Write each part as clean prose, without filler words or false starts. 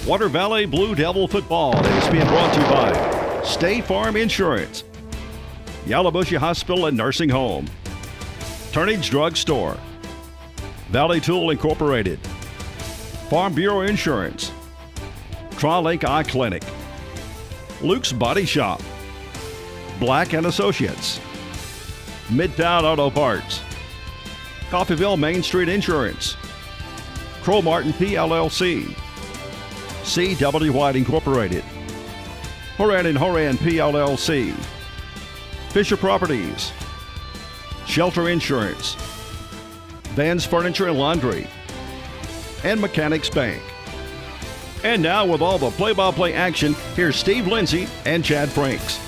Water Valley Blue Devil football is being brought to you by State Farm Insurance, Yallowbushy Hospital and Nursing Home, Turnage Drug Store, Valley Tool Incorporated, Farm Bureau Insurance, Tri-Lake Eye Clinic, Luke's Body Shop, Black & Associates, Midtown Auto Parts, Coffeyville Main Street Insurance, Crow Martin PLLC, C.W. White Incorporated, Horan & Horan PLLC, Fisher Properties, Shelter Insurance, Vans Furniture and Laundry, and Mechanics Bank. And now with all the play-by-play action, here's Steve Lindsay and Chad Franks.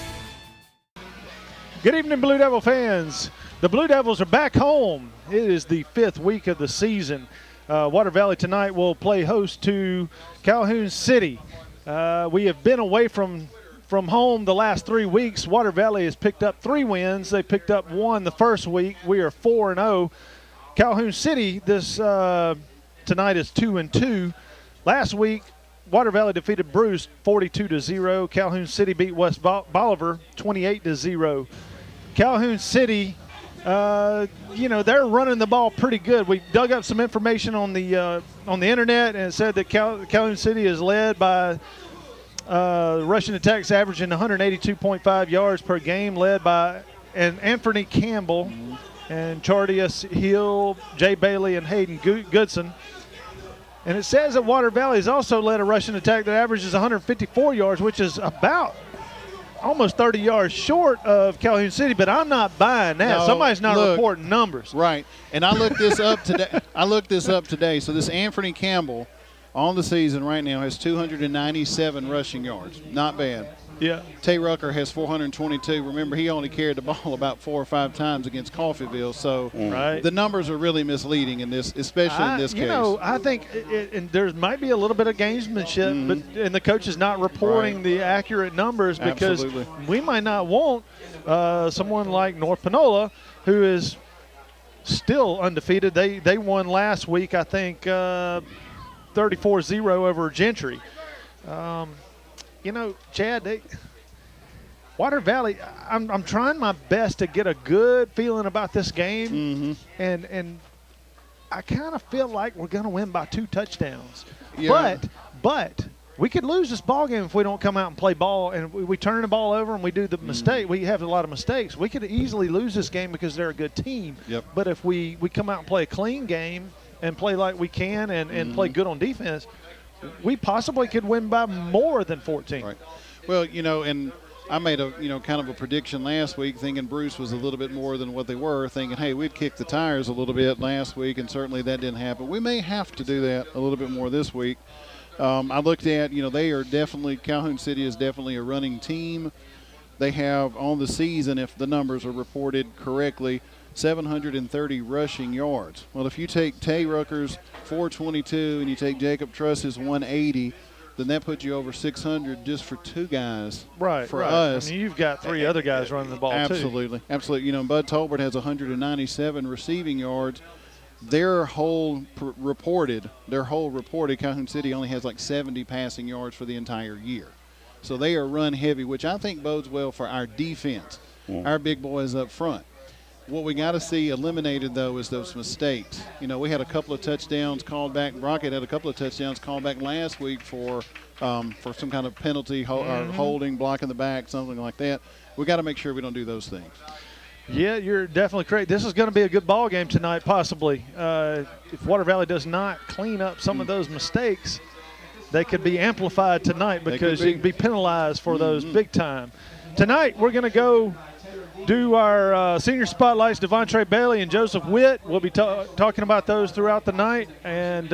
Good evening, Blue Devil fans. The Blue Devils are back home. It is the 5th week of the season. Water Valley tonight will play host to Calhoun City. We have been away from home the last 3 weeks. Water Valley has picked up 3 wins. They picked up 1 the first week. We are 4-0. Calhoun City tonight is 2-2. Last week, Water Valley defeated Bruce 42-0. Calhoun City beat West Bolivar 28-0. Calhoun City, they're running the ball pretty good. We dug up some information on the internet, and it said that Calhoun City is led by rushing attacks averaging 182.5 yards per game, led by Anthony Campbell and Chardius Hill, Jay Bailey, and Hayden Goodson. And it says that Water Valley has also led a rushing attack that averages 154 yards, which is about almost 30 yards short of Calhoun City, but I'm not buying that. No, Somebody's not reporting numbers. Right. And I looked this up today. So this Anthony Campbell on the season right now has 297 rushing yards. Not bad. Yeah. Tay Rucker has 422. Remember, he only carried the ball about 4 or 5 times against Coffeyville. So the numbers are really misleading in this, especially in this case. I think and there might be a little bit of gamesmanship, and the coach is not reporting the accurate numbers because we might not want someone like North Panola, who is still undefeated. They won last week, I think, 34-0 over Gentry. Chad, Water Valley, I'm trying my best to get a good feeling about this game, and I kind of feel like we're going to win by 2 touchdowns. Yeah. But we could lose this ball game if we don't come out and play ball, and we turn the ball over and we do the mistake. We have a lot of mistakes. We could easily lose this game because they're a good team. Yep. But if we come out and play a clean game and play like we can and play good on defense, we possibly could win by more than 14. Right. Well, and I made a, kind of a prediction last week thinking Bruce was a little bit more than what they were, thinking, hey, we'd kick the tires a little bit last week, and certainly that didn't happen. We may have to do that a little bit more this week. I looked at, they are definitely, Calhoun City is definitely a running team. They have on the season, if the numbers are reported correctly, 730 rushing yards. Well, if you take Tay Rucker's 422 and you take Jacob Truss's 180, then that puts you over 600 just for 2 guys. Right. For us. I mean, you've got 3 other guys running the ball, too. Absolutely. Bud Tolbert has 197 receiving yards. Their whole reported, Calhoun City only has like 70 passing yards for the entire year. So they are run heavy, which I think bodes well for our defense, our big boys up front. What we got to see eliminated, though, is those mistakes. We had a couple of touchdowns called back. Brockett had a couple of touchdowns called back last week for some kind of penalty or holding, blocking the back, something like that. We got to make sure we don't do those things. Yeah, you're definitely correct. This is going to be a good ball game tonight, possibly. If Water Valley does not clean up some of those mistakes, they could be amplified tonight because you can be penalized for those big time. Tonight, we're going to go do our senior spotlights. Devontre Bailey and Joseph Witt. We'll be talking about those throughout the night. And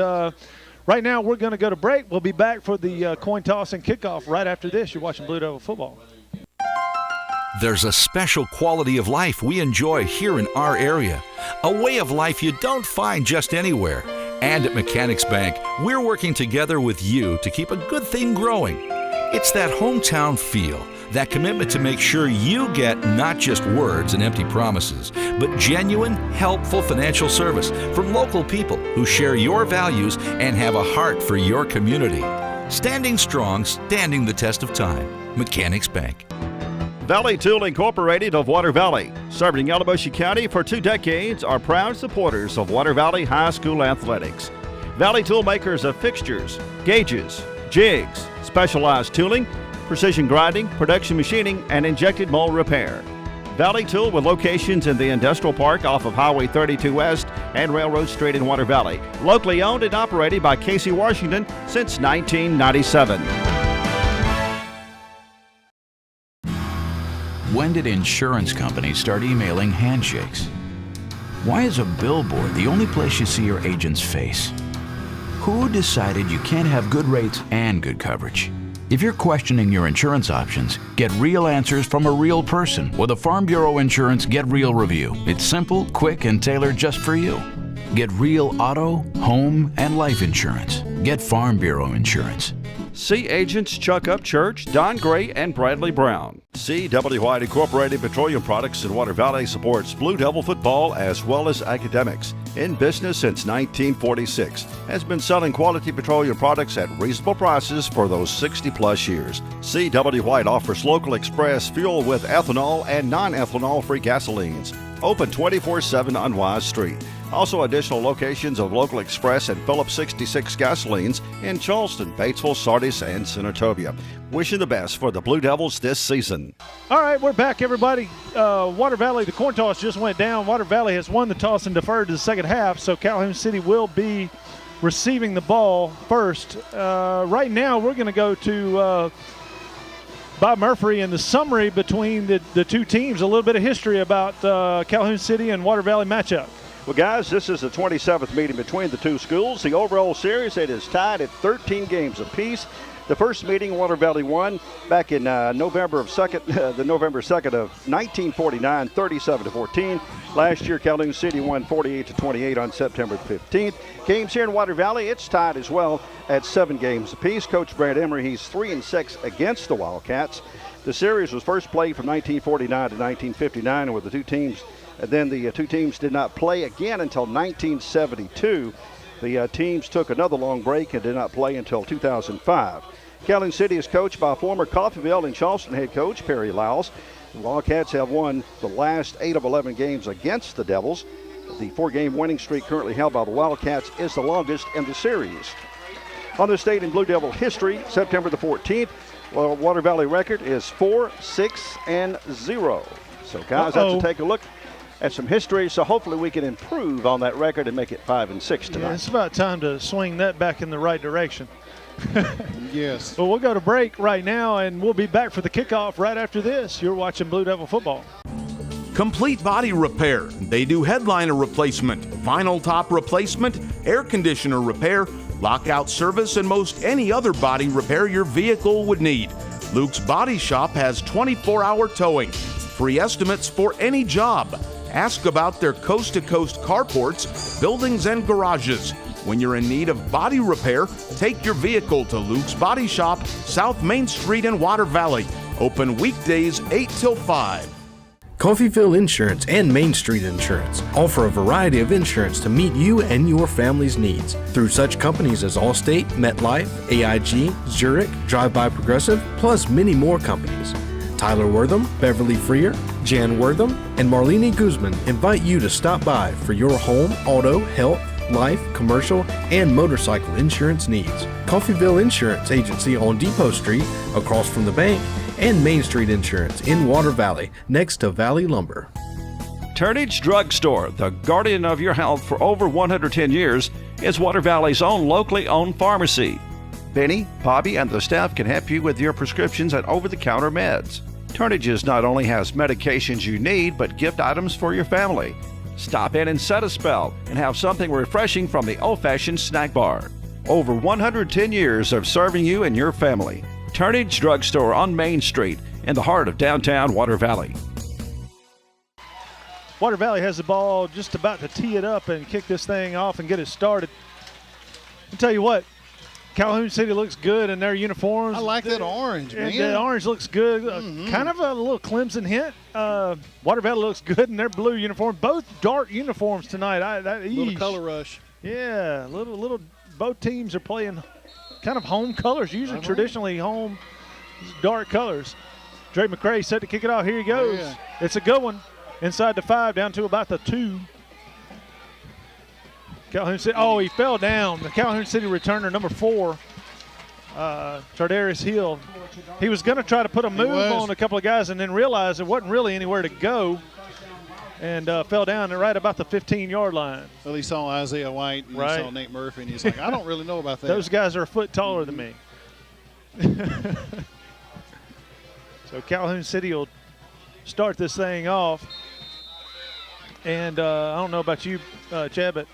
right now we're going to go to break. We'll be back for the coin toss and kickoff right after this. You're watching Blue Devil football. There's a special quality of life we enjoy here in our area. A way of life you don't find just anywhere. And at Mechanics Bank, we're working together with you to keep a good thing growing. It's that hometown feel, that commitment to make sure you get not just words and empty promises, but genuine, helpful financial service from local people who share your values and have a heart for your community. Standing strong, standing the test of time. Mechanics Bank. Valley Tool Incorporated of Water Valley, serving Yalobusha County for 2 decades, are proud supporters of Water Valley High School athletics. Valley Tool makers of fixtures, gauges, jigs, specialized tooling, precision grinding, production machining, and injected mold repair. Valley Tool with locations in the Industrial Park off of Highway 32 West and Railroad Street in Water Valley. Locally owned and operated by Casey Washington since 1997. When did insurance companies start emailing handshakes? Why is a billboard the only place you see your agent's face? Who decided you can't have good rates and good coverage? If you're questioning your insurance options, get real answers from a real person with a Farm Bureau Insurance Get Real review. It's simple, quick, and tailored just for you. Get real auto, home, and life insurance. Get Farm Bureau Insurance. See agents Chuck Upchurch, Don Gray, and Bradley Brown. C.W. White Incorporated Petroleum Products in Water Valley supports Blue Devil football as well as academics. In business since 1946, has been selling quality petroleum products at reasonable prices for those 60-plus years. C.W. White offers local express fuel with ethanol and non-ethanol-free gasolines. Open 24/7 on Wise Street. Also additional locations of local express and Phillips 66 gasolines in Charleston, Batesville, Sardis, and Senatobia. Wishing the best for the Blue Devils this season. All right, we're back, everybody. Water Valley, the coin toss just went down. Water Valley has won the toss and deferred to the second half, so Calhoun City will be receiving the ball first. Right now, we're going to go to Bob Murphy and the summary between the two teams, a little bit of history about Calhoun City and Water Valley matchup. Well, guys, this is the 27th meeting between the two schools. The overall series, it is tied at 13 games apiece. The first meeting, Water Valley won back in November 2nd of 1949, 37-14. Last year, Calhoun City won 48-28 on September 15th. Games here in Water Valley, it's tied as well at 7 games apiece. Coach Brad Emery, he's 3-6 against the Wildcats. The series was first played from 1949 to 1959, with the two teams. And then the two teams did not play again until 1972. The teams took another long break and did not play until 2005. Calhoun City is coached by former Coffeyville and Charleston head coach Perry Lyles. The Wildcats have won the last 8 of 11 games against the Devils. The 4-game winning streak currently held by the Wildcats is the longest in the series. On this date in Blue Devil history, September the 14th, Water Valley record is 4-6-0. So, guys, that's to take a look at some history, so hopefully we can improve on that record and make it 5-6 tonight. Yeah, it's about time to swing that back in the right direction. Yes. Well, we'll go to break right now, and we'll be back for the kickoff right after this. You're watching Blue Devil football. Complete Body Repair. They do headliner replacement, vinyl top replacement, air conditioner repair, lockout service, and most any other body repair your vehicle would need. Luke's Body Shop has 24-hour towing, free estimates for any job. Ask about their coast-to-coast carports, buildings, and garages. When you're in need of body repair, take your vehicle to Luke's Body Shop, South Main Street in Water Valley. Open weekdays 8 till 5. Coffeyville Insurance and Main Street Insurance offer a variety of insurance to meet you and your family's needs through such companies as Allstate, MetLife, AIG, Zurich, Drive By Progressive, plus many more companies. Tyler Wortham, Beverly Freer, Jan Wortham, and Marlene Guzman invite you to stop by for your home, auto, health, life, commercial, and motorcycle insurance needs. Coffeyville Insurance Agency on Depot Street, across from the bank, and Main Street Insurance in Water Valley, next to Valley Lumber. Turnage Drug Store, the guardian of your health for over 110 years, is Water Valley's own locally owned pharmacy. Benny, Bobby, and the staff can help you with your prescriptions and over-the-counter meds. Turnages not only has medications you need, but gift items for your family. Stop in and set a spell and have something refreshing from the old-fashioned snack bar. Over 110 years of serving you and your family. Turnage Drug Store on Main Street in the heart of downtown Water Valley. Water Valley has the ball, just about to tee it up and kick this thing off and get it started. I'll tell you what, Calhoun City looks good in their uniforms. I like that orange, man. And the orange looks good. Kind of a little Clemson hint. Water Valley looks good in their blue uniform. Both dark uniforms tonight. Little color rush. Yeah, little. Both teams are playing kind of home colors. Usually traditionally home dark colors. Dre McCray set to kick it off. Here he goes. Yeah. It's a good one. Inside the 5, down to about the 2. Calhoun City. Oh, he fell down. The Calhoun City returner, number 4, Tardarius Hill. He was going to try to put a move on a couple of guys and then realized there wasn't really anywhere to go, and fell down right about the 15-yard line. Well, he saw Isaiah White and he saw Nate Murphy, and he's like, I don't really know about that. Those guys are a foot taller than me. So Calhoun City will start this thing off. And I don't know about you, Chad, but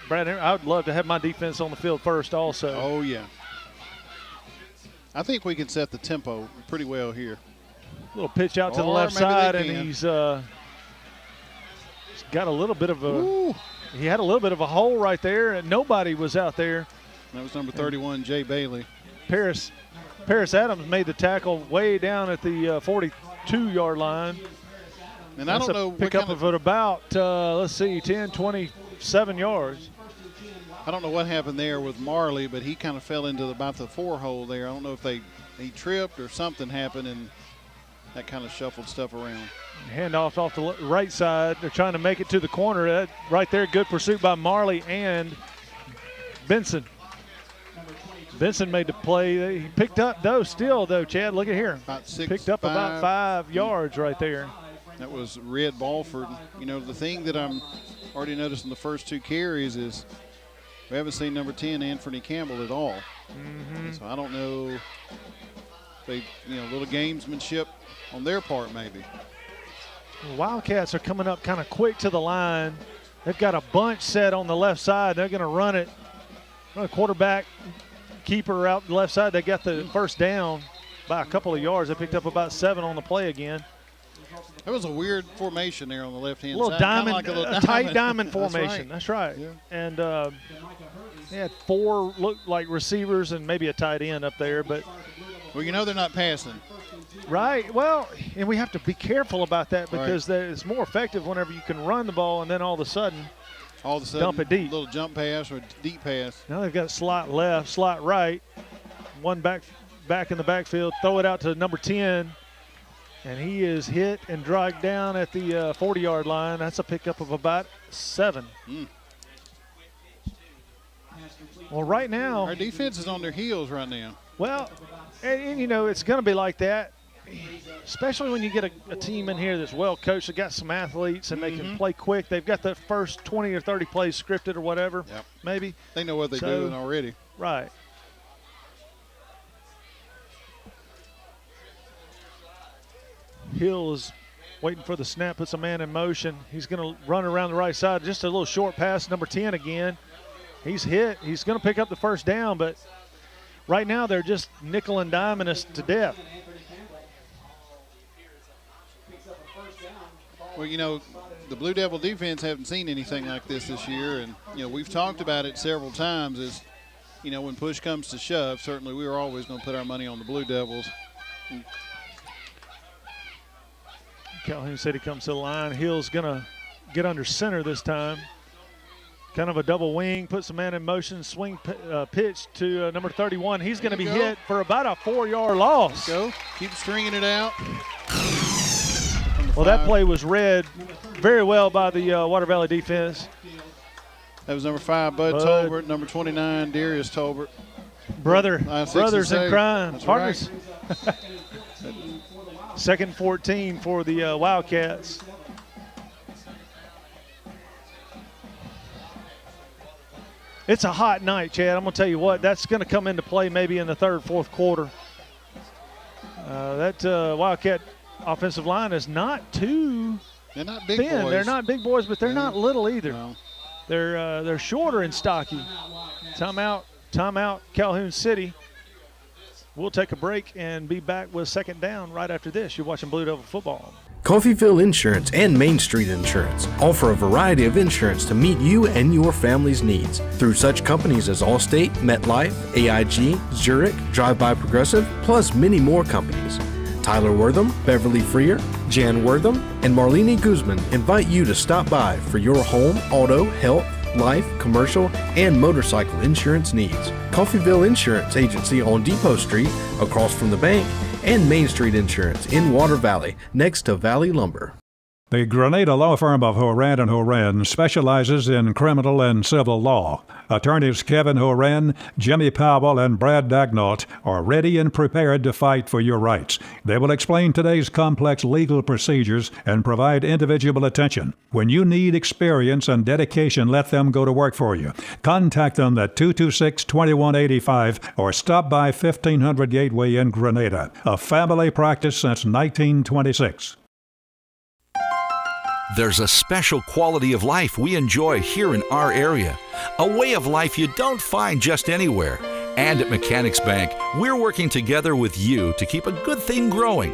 Brad, I would love to have my defense on the field first also. Oh, yeah. I think we can set the tempo pretty well here. Little pitch out to the left side, and he's got a little bit of a – he had a little bit of a hole right there, and nobody was out there. That was number 31, Jay Bailey. Paris Adams made the tackle way down at the 42-yard line. And I don't know what pick up of it about, 10, 27 yards. I don't know what happened there with Marley, but he kind of fell into about the 4 hole there. I don't know if he tripped or something happened, and that kind of shuffled stuff around. Handoff off the right side. They're trying to make it to the corner. That right there, good pursuit by Marley and Benson. Benson made the play. He picked up, Chad, look at here. About 6, picked up about 5 yards right there. That was Red Balford. You know, the thing that I'm already noticed in the first 2 carries is we haven't seen number 10, Anthony Campbell, at all. So I don't know if they, a little gamesmanship on their part maybe. The Wildcats are coming up kind of quick to the line. They've got a bunch set on the left side. They're going to run it. Run a quarterback, keeper out the left side. They got the first down by a couple of yards. They picked up about 7 on the play again. That was a weird formation there on the left-hand side. Like a tight diamond formation. That's right. Yeah. And they had 4 looked like receivers and maybe a tight end up there. But well, they're not passing. Right. Well, and we have to be careful about that because it's more effective whenever you can run the ball and then all of a sudden dump it deep. A little jump pass or deep pass. Now they've got slot left, slot right. One back in the backfield. Throw it out to number 10. And he is hit and dragged down at the 40-yard line. That's a pickup of about 7. Well, right now. Our defense is on their heels right now. Well, and it's going to be like that, especially when you get a team in here that's well coached. They've got some athletes, and they can play quick. They've got the first 20 or 30 plays scripted or whatever, maybe. They know what they're doing already. Right. Hill is waiting for the snap, puts a man in motion. He's going to run around the right side. Just a little short pass, number 10 again. He's hit. He's going to pick up the first down, but right now they're just nickel and diming us to death. Well, the Blue Devil defense haven't seen anything like this year, and, we've talked about it several times as, when push comes to shove, certainly we were always going to put our money on the Blue Devils. Calhoun City comes to the line. Hill's going to get under center this time. Kind of a double wing, puts the man in motion, swing pitch to number 31. He's going to be hit for about a 4-yard loss. Go. Keep stringing it out. Well, that play was read very well by the Water Valley defense. That was number 5, Bud Tolbert, number 29, Darius Tolbert. Brothers in crime. That's partners. Right. 2nd and 14 for the Wildcats. It's a hot night, Chad. I'm going to tell you what, that's going to come into play maybe in the 3rd, 4th quarter. That Wildcat offensive line is not too They're not big thin. boys. They're not big boys, but they're not little either. No. They're shorter and stocky. Timeout, Calhoun City. We'll take a break and be back with 2nd down right after this. You're watching Blue Devil football. Coffeyville Insurance and Main Street Insurance offer a variety of insurance to meet you and your family's needs through such companies as Allstate, MetLife, AIG, Zurich, Drive By Progressive, plus many more companies. Tyler Wortham, Beverly Freer, Jan Wortham, and Marlene Guzman invite you to stop by for your home, auto, health, life, commercial, and motorcycle insurance needs. Coffeyville Insurance Agency on Depot Street, across from the bank, and Main Street Insurance in Water Valley, next to Valley Lumber. The Grenada law firm of Horan and Horan specializes in criminal and civil law. Attorneys Kevin Horan, Jimmy Powell, and Brad Dagnall are ready and prepared to fight for your rights. They will explain today's complex legal procedures and provide individual attention. When you need experience and dedication, let them go to work for you. Contact them at 226-2185 or stop by 1500 Gateway in Grenada. A family practice since 1926. There's a special quality of life we enjoy here in our area, a way of life you don't find just anywhere. And at Mechanics Bank, we're working together with you to keep a good thing growing.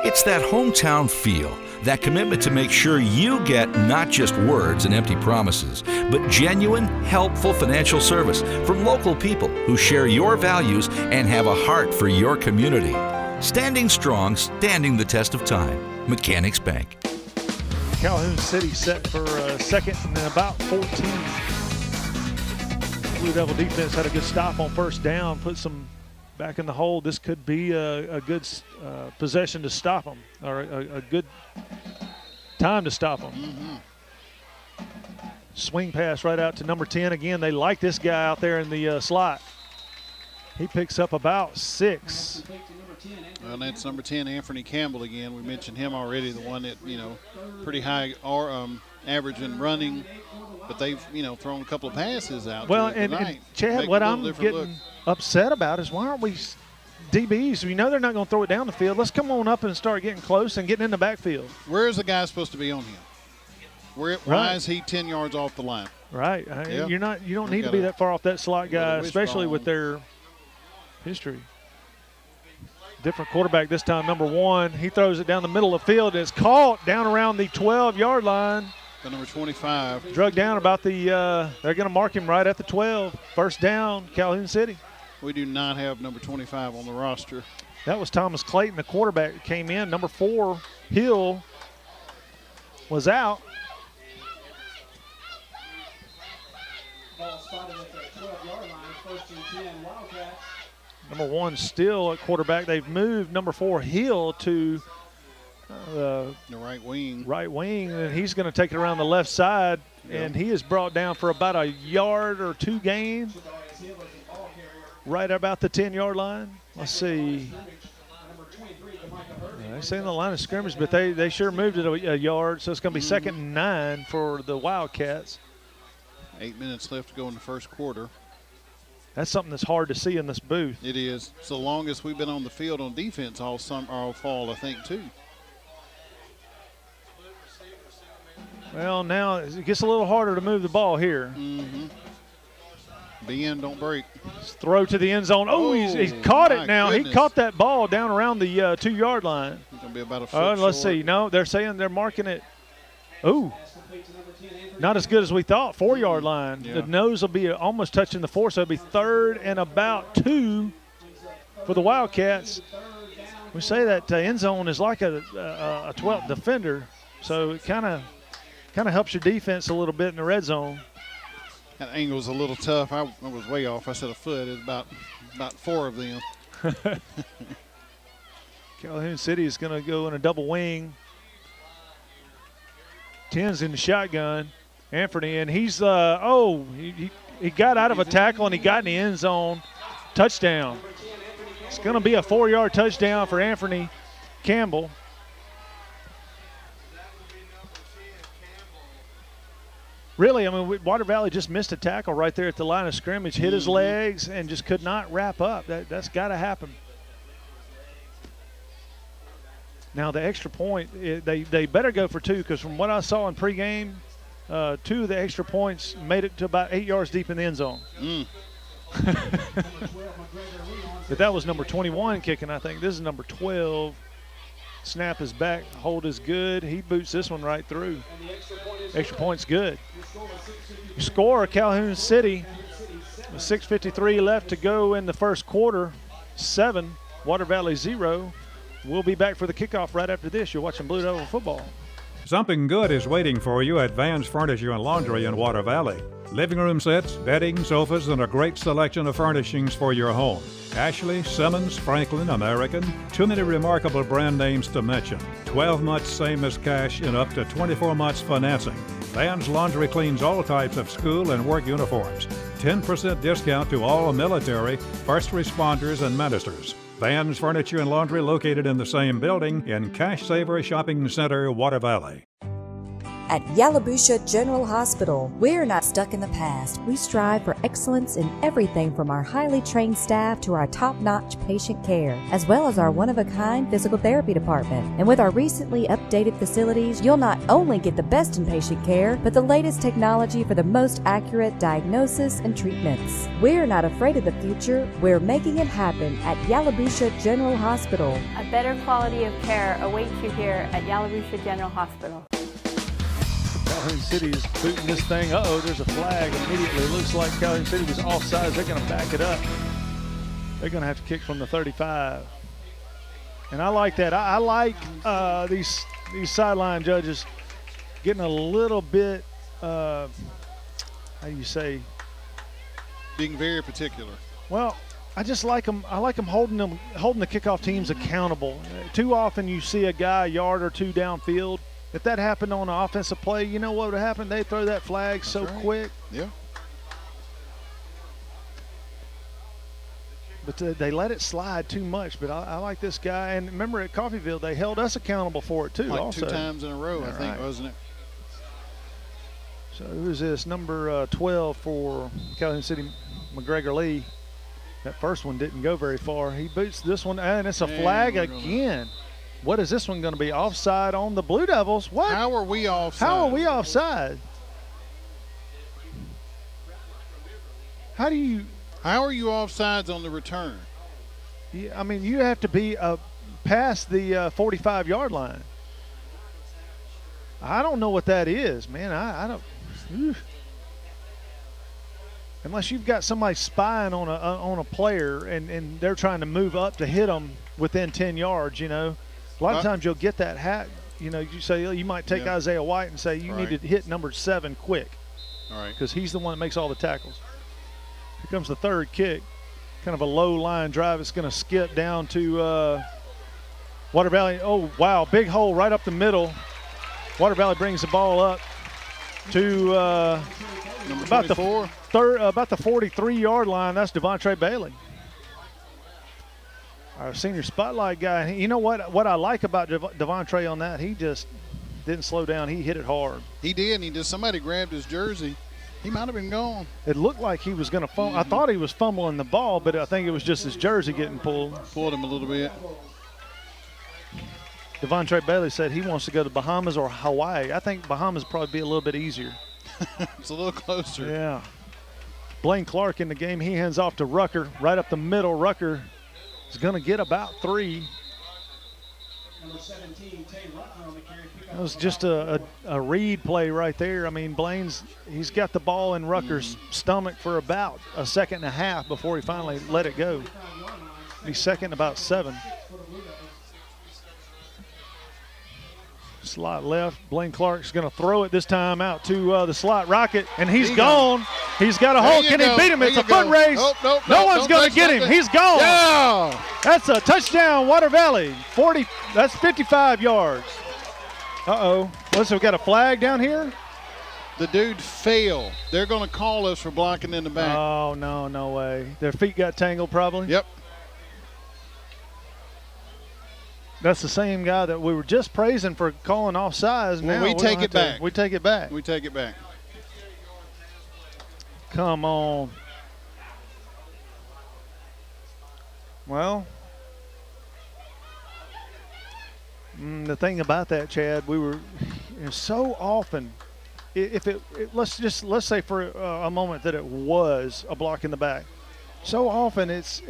It's that hometown feel, that commitment to make sure you get not just words and empty promises, but genuine, helpful financial service from local people who share your values and have a heart for your community. Standing strong, standing the test of time. Mechanics Bank. Calhoun City set for second and about 14. Blue Devil defense had a good stop on first down, put some back in the hole. This could be a good possession to stop them, or a good time to stop them. Swing pass right out to number 10. Again, they like this guy out there in the slot. He picks up about 6. Well, that's number 10, Anthony Campbell again. We mentioned him already, the one that, pretty high average in running, but they've, thrown a couple of passes out. Well, and Chad, what I'm getting upset about is why aren't we DBs? We know they're not going to throw it down the field. Let's come on up and start getting close and getting in the backfield. Where is the guy supposed to be on him? Why is he 10 yards off the line? Right. You don't need to be that far off that slot guy, especially with their history. Different quarterback this time, number 1. He throws it down the middle of the field. It's caught down around the 12-yard line. The number 25. Drug down about the they're going to mark him right at the 12. First down, Calhoun City. We do not have number 25 on the roster. That was Thomas Clayton, the quarterback that came in. Number 4, Hill, was out. Ball spotted at the 12-yard line, first and 10, Wildcats. Number 1 still at quarterback. They've moved number 4, Hill, to the right wing. Right wing, and he's going to take it around the left side, and he is brought down for about a yard or 2 gain, right about the 10-yard line. Let's see. They say in the line of scrimmage, but they sure moved it a yard, so it's going to be second and 9 for the Wildcats. 8 minutes left to go in the first quarter. That's something that's hard to see in this booth. It is. It's the longest we've been on the field on defense all fall, I think, too. Well, now it gets a little harder to move the ball here. Bend, don't break. Throw to the end zone. Oh, he's caught it now. Goodness. He caught that ball down around the 2-yard line. It's going to be about a foot let's short. see. No, they're saying they're marking it. Ooh. Not as good as we thought. 4-yard line. Yeah. The nose will be almost touching the 4, so it'll be 3rd and about 2 for the Wildcats. We say that end zone is like a 12th defender, so it kind of helps your defense a little bit in the red zone. That angle's a little tough. I was way off. I said a foot. It's about 4 of them. Calhoun City is going to go in a double wing. 10's in the shotgun. Anthony, and he's he got out of a tackle and he got in the end zone. Touchdown. It's going to be a 4-yard touchdown for Anthony Campbell. Really, I mean, Water Valley just missed a tackle right there at the line of scrimmage, hit his legs, and just could not wrap up. That's got to happen. Now, the extra point, they better go for 2, because from what I saw in pregame, 2 of the extra points made it to about 8 yards deep in the end zone. But that was number 21 kicking, I think. This is number 12. Snap is back. Hold is good. He boots this one right through. Extra point's good. Score, Calhoun City. With 6:53 left to go in the first quarter. 7, Water Valley 0. We'll be back for the kickoff right after this. You're watching Blue Devil football. Something good is waiting for you at Van's Furniture and Laundry in Water Valley. Living room sets, bedding, sofas, and a great selection of furnishings for your home. Ashley, Simmons, Franklin, American. Too many remarkable brand names to mention. 12 months same as cash and up to 24 months financing. Vans Laundry cleans all types of school and work uniforms. 10% discount to all military, first responders, and ministers. Vans Furniture and Laundry located in the same building in Cash Saver Shopping Center, Water Valley. At Yalobusha General Hospital, we're not stuck in the past. We strive for excellence in everything from our highly trained staff to our top-notch patient care, as well as our one-of-a-kind physical therapy department. And with our recently updated facilities, you'll not only get the best in patient care, but the latest technology for the most accurate diagnosis and treatments. We're not afraid of the future. We're making it happen at Yalobusha General Hospital. A better quality of care awaits you here at Yalobusha General Hospital. Calhoun City is booting this thing. Uh-oh, there's a flag immediately. Looks like Calhoun City was offsides. They're going to back it up. They're going to have to kick from the 35. And I like that. I like these sideline judges getting a little bit, how do you say? Being very particular. Well, I just like them. I like them holding the kickoff teams accountable. Too often you see a guy a yard or two downfield. If that happened on an offensive play, you know what would happen? They'd throw that flag so quick. Yeah. But they let it slide too much. But I like this guy. And remember at Coffeyville, they held us accountable for it too. Like also 2 times in a row, I think, wasn't it? So who's this? Number 12 for Calhoun City, McGregor Lee. That first one didn't go very far. He boots this one, and it's a flag again. What is this one going to be? Offside on the Blue Devils? What? How are we offside? How are we offside? How are you offsides on the return? Yeah, I mean, you have to be past the 45-yard line. I don't know what that is, man. I don't. Whew. Unless you've got somebody spying on a player and they're trying to move up to hit them within 10 yards, you know. A lot of times you'll get that hat, you know, you say you might take Isaiah White and say you need to hit number 7 quick. All right. Because he's the one that makes all the tackles. Here comes the third kick. Kind of a low line drive. It's going to skip down to Water Valley. Oh, wow, big hole right up the middle. Water Valley brings the ball up to about the 43-yard line. That's Devontre Bailey, our senior spotlight guy. You know what I like about Devontre on that? He just didn't slow down. He hit it hard. He did. Somebody grabbed his jersey. He might have been gone. It looked like he was going to fumble. I thought he was fumbling the ball, but I think it was just his jersey getting pulled. Pulled him a little bit. Devontre Bailey said he wants to go to Bahamas or Hawaii. I think Bahamas would probably be a little bit easier. It's a little closer. Yeah. Blaine Clark in the game. He hands off to Rucker right up the middle. Rucker is going to get about 3. Number 17, Tay Rucker on the carry. That was just a read play right there. I mean, he's got the ball in Rucker's stomach for about a second and a half before he finally let it go. He's second about 7. Slot left. Blaine Clark's going to throw it this time out to the slot rocket, and he's gone. He's got a hold. Can he beat him? It's a foot race. No one's going to get him. He's gone. Yeah. That's a touchdown, Water Valley. 40. That's 55 yards. Uh-oh. Listen, we got a flag down here. The dude fell. They're going to call us for blocking in the back. Oh, no way. Their feet got tangled probably. Yep. That's the same guy that we were just praising for calling offsides. Well, now we take it back. We take it back. We take it back. Come on. Well, the thing about that, Chad, we were so often, let's say for a moment that it was a block in the back. So often it's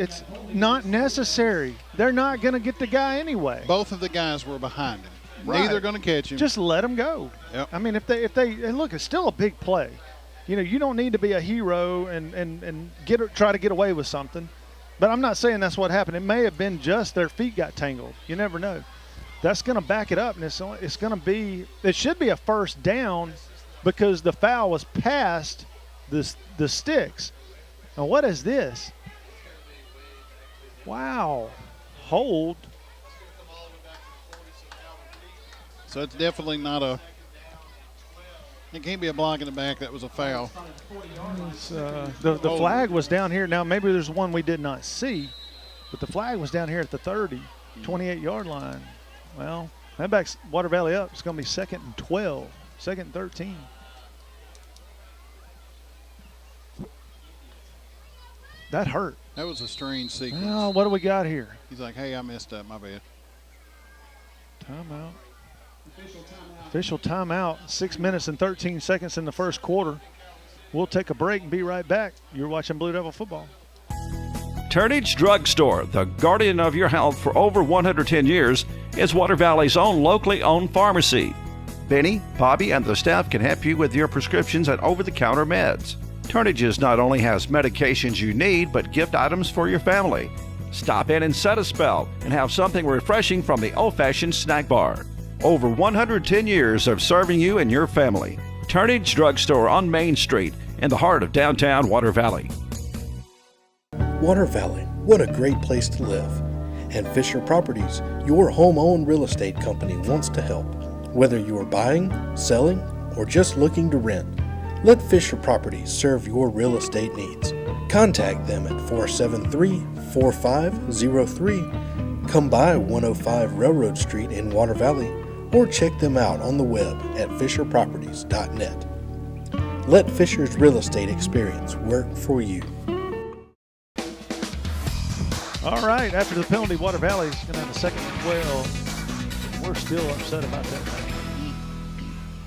not necessary. They're not going to get the guy anyway. Get of the guys were behind him. Right. Neither going to catch him. Just let him go. Yep. I mean, if they look, it's still a big play. You know, you don't need to be a hero and try to get away with something. But I'm not saying that's what happened. It may have been just their feet got tangled. You never know. That's going to back it up, and it's going to be. It should be a first down because the foul was past the sticks. Now what is this? Wow. Hold. So it's definitely not a. It can't be a block in the back. That was a foul. The flag was down here. Now maybe there's one we did not see, but the flag was down here at the 30, 28-yard line. Well, that backs Water Valley up. It's going to be 2nd and 12, 2nd and 13. That hurt. That was a strange sequence. Well, what do we got here? He's like, hey, I messed up. My bad. Timeout. Official timeout. 6 minutes and 13 seconds in the first quarter. We'll take a break and be right back. You're watching Blue Devil football. Turnage Drug Store, the guardian of your health for over 110 years, is Water Valley's own locally owned pharmacy. Benny, Bobby, and the staff can help you with your prescriptions and over-the-counter meds. Turnages not only has medications you need, but gift items for your family. Stop in and set a spell and have something refreshing from the old-fashioned snack bar. Over 110 years of serving you and your family. Turnage Drug Store on Main Street in the heart of downtown Water Valley. Water Valley, what a great place to live. And Fisher Properties, your home-owned real estate company, wants to help. Whether you are buying, selling, or just looking to rent, let Fisher Properties serve your real estate needs. Contact them at 473-4503. Come by 105 Railroad Street in Water Valley, or check them out on the web at fisherproperties.net. Let Fisher's real estate experience work for you. All right, after the penalty, Water Valley is going to have a 2nd and 12. We're still upset about that.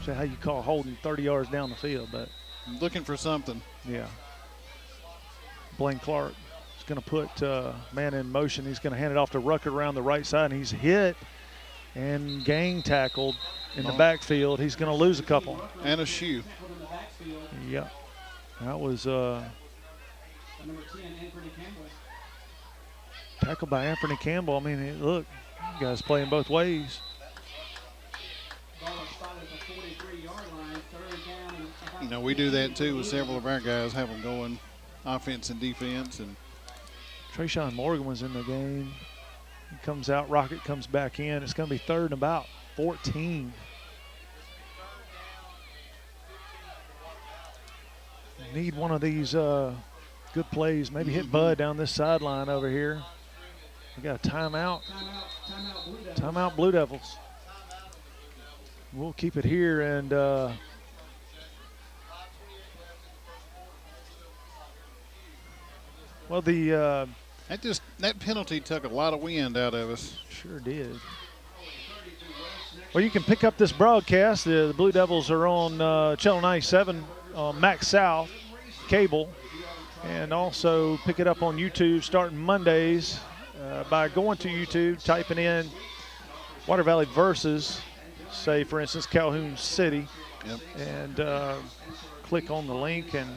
See how you call holding 30 yards down the field, but looking for something. Yeah. Blaine Clark is going to put man in motion. He's going to hand it off to Rucker around the right side, and he's hit and gang tackled in the backfield. He's going to lose a couple. And a shoe. Yeah. That was tackled by Anthony Campbell. I mean, look, you guys playing both ways. You know, we do that too with several of our guys, have them going offense and defense. And Trayshawn Morgan was in the game. He comes out, Rocket comes back in. It's going to be 3rd and about 14. Need one of these good plays. Maybe hit Bud down this sideline over here. We got a timeout. Timeout Blue Devils. We'll keep it here and well, that penalty took a lot of wind out of us. Sure did. Well, you can pick up this broadcast. The Blue Devils are on Channel 97 on Max South cable, and also pick it up on YouTube starting Mondays by going to YouTube, typing in Water Valley versus, say, for instance, Calhoun City, and click on the link. And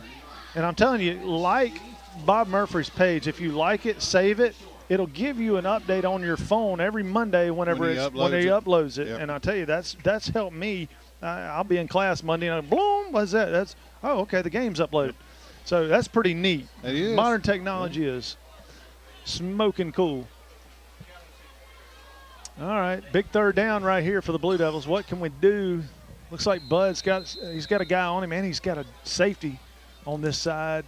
I'm telling you, like Bob Murphy's page, if you like it, save it. It'll give you an update on your phone every Monday when he uploads it. Yep. And I tell you, that's helped me. I'll be in class Monday and boom, what's that? That's okay. The game's uploaded, so that's pretty neat. It is. Modern technology is smoking cool. All right, big 3rd down right here for the Blue Devils. What can we do? Looks like Bud's got a guy on him, and he's got a safety on this side.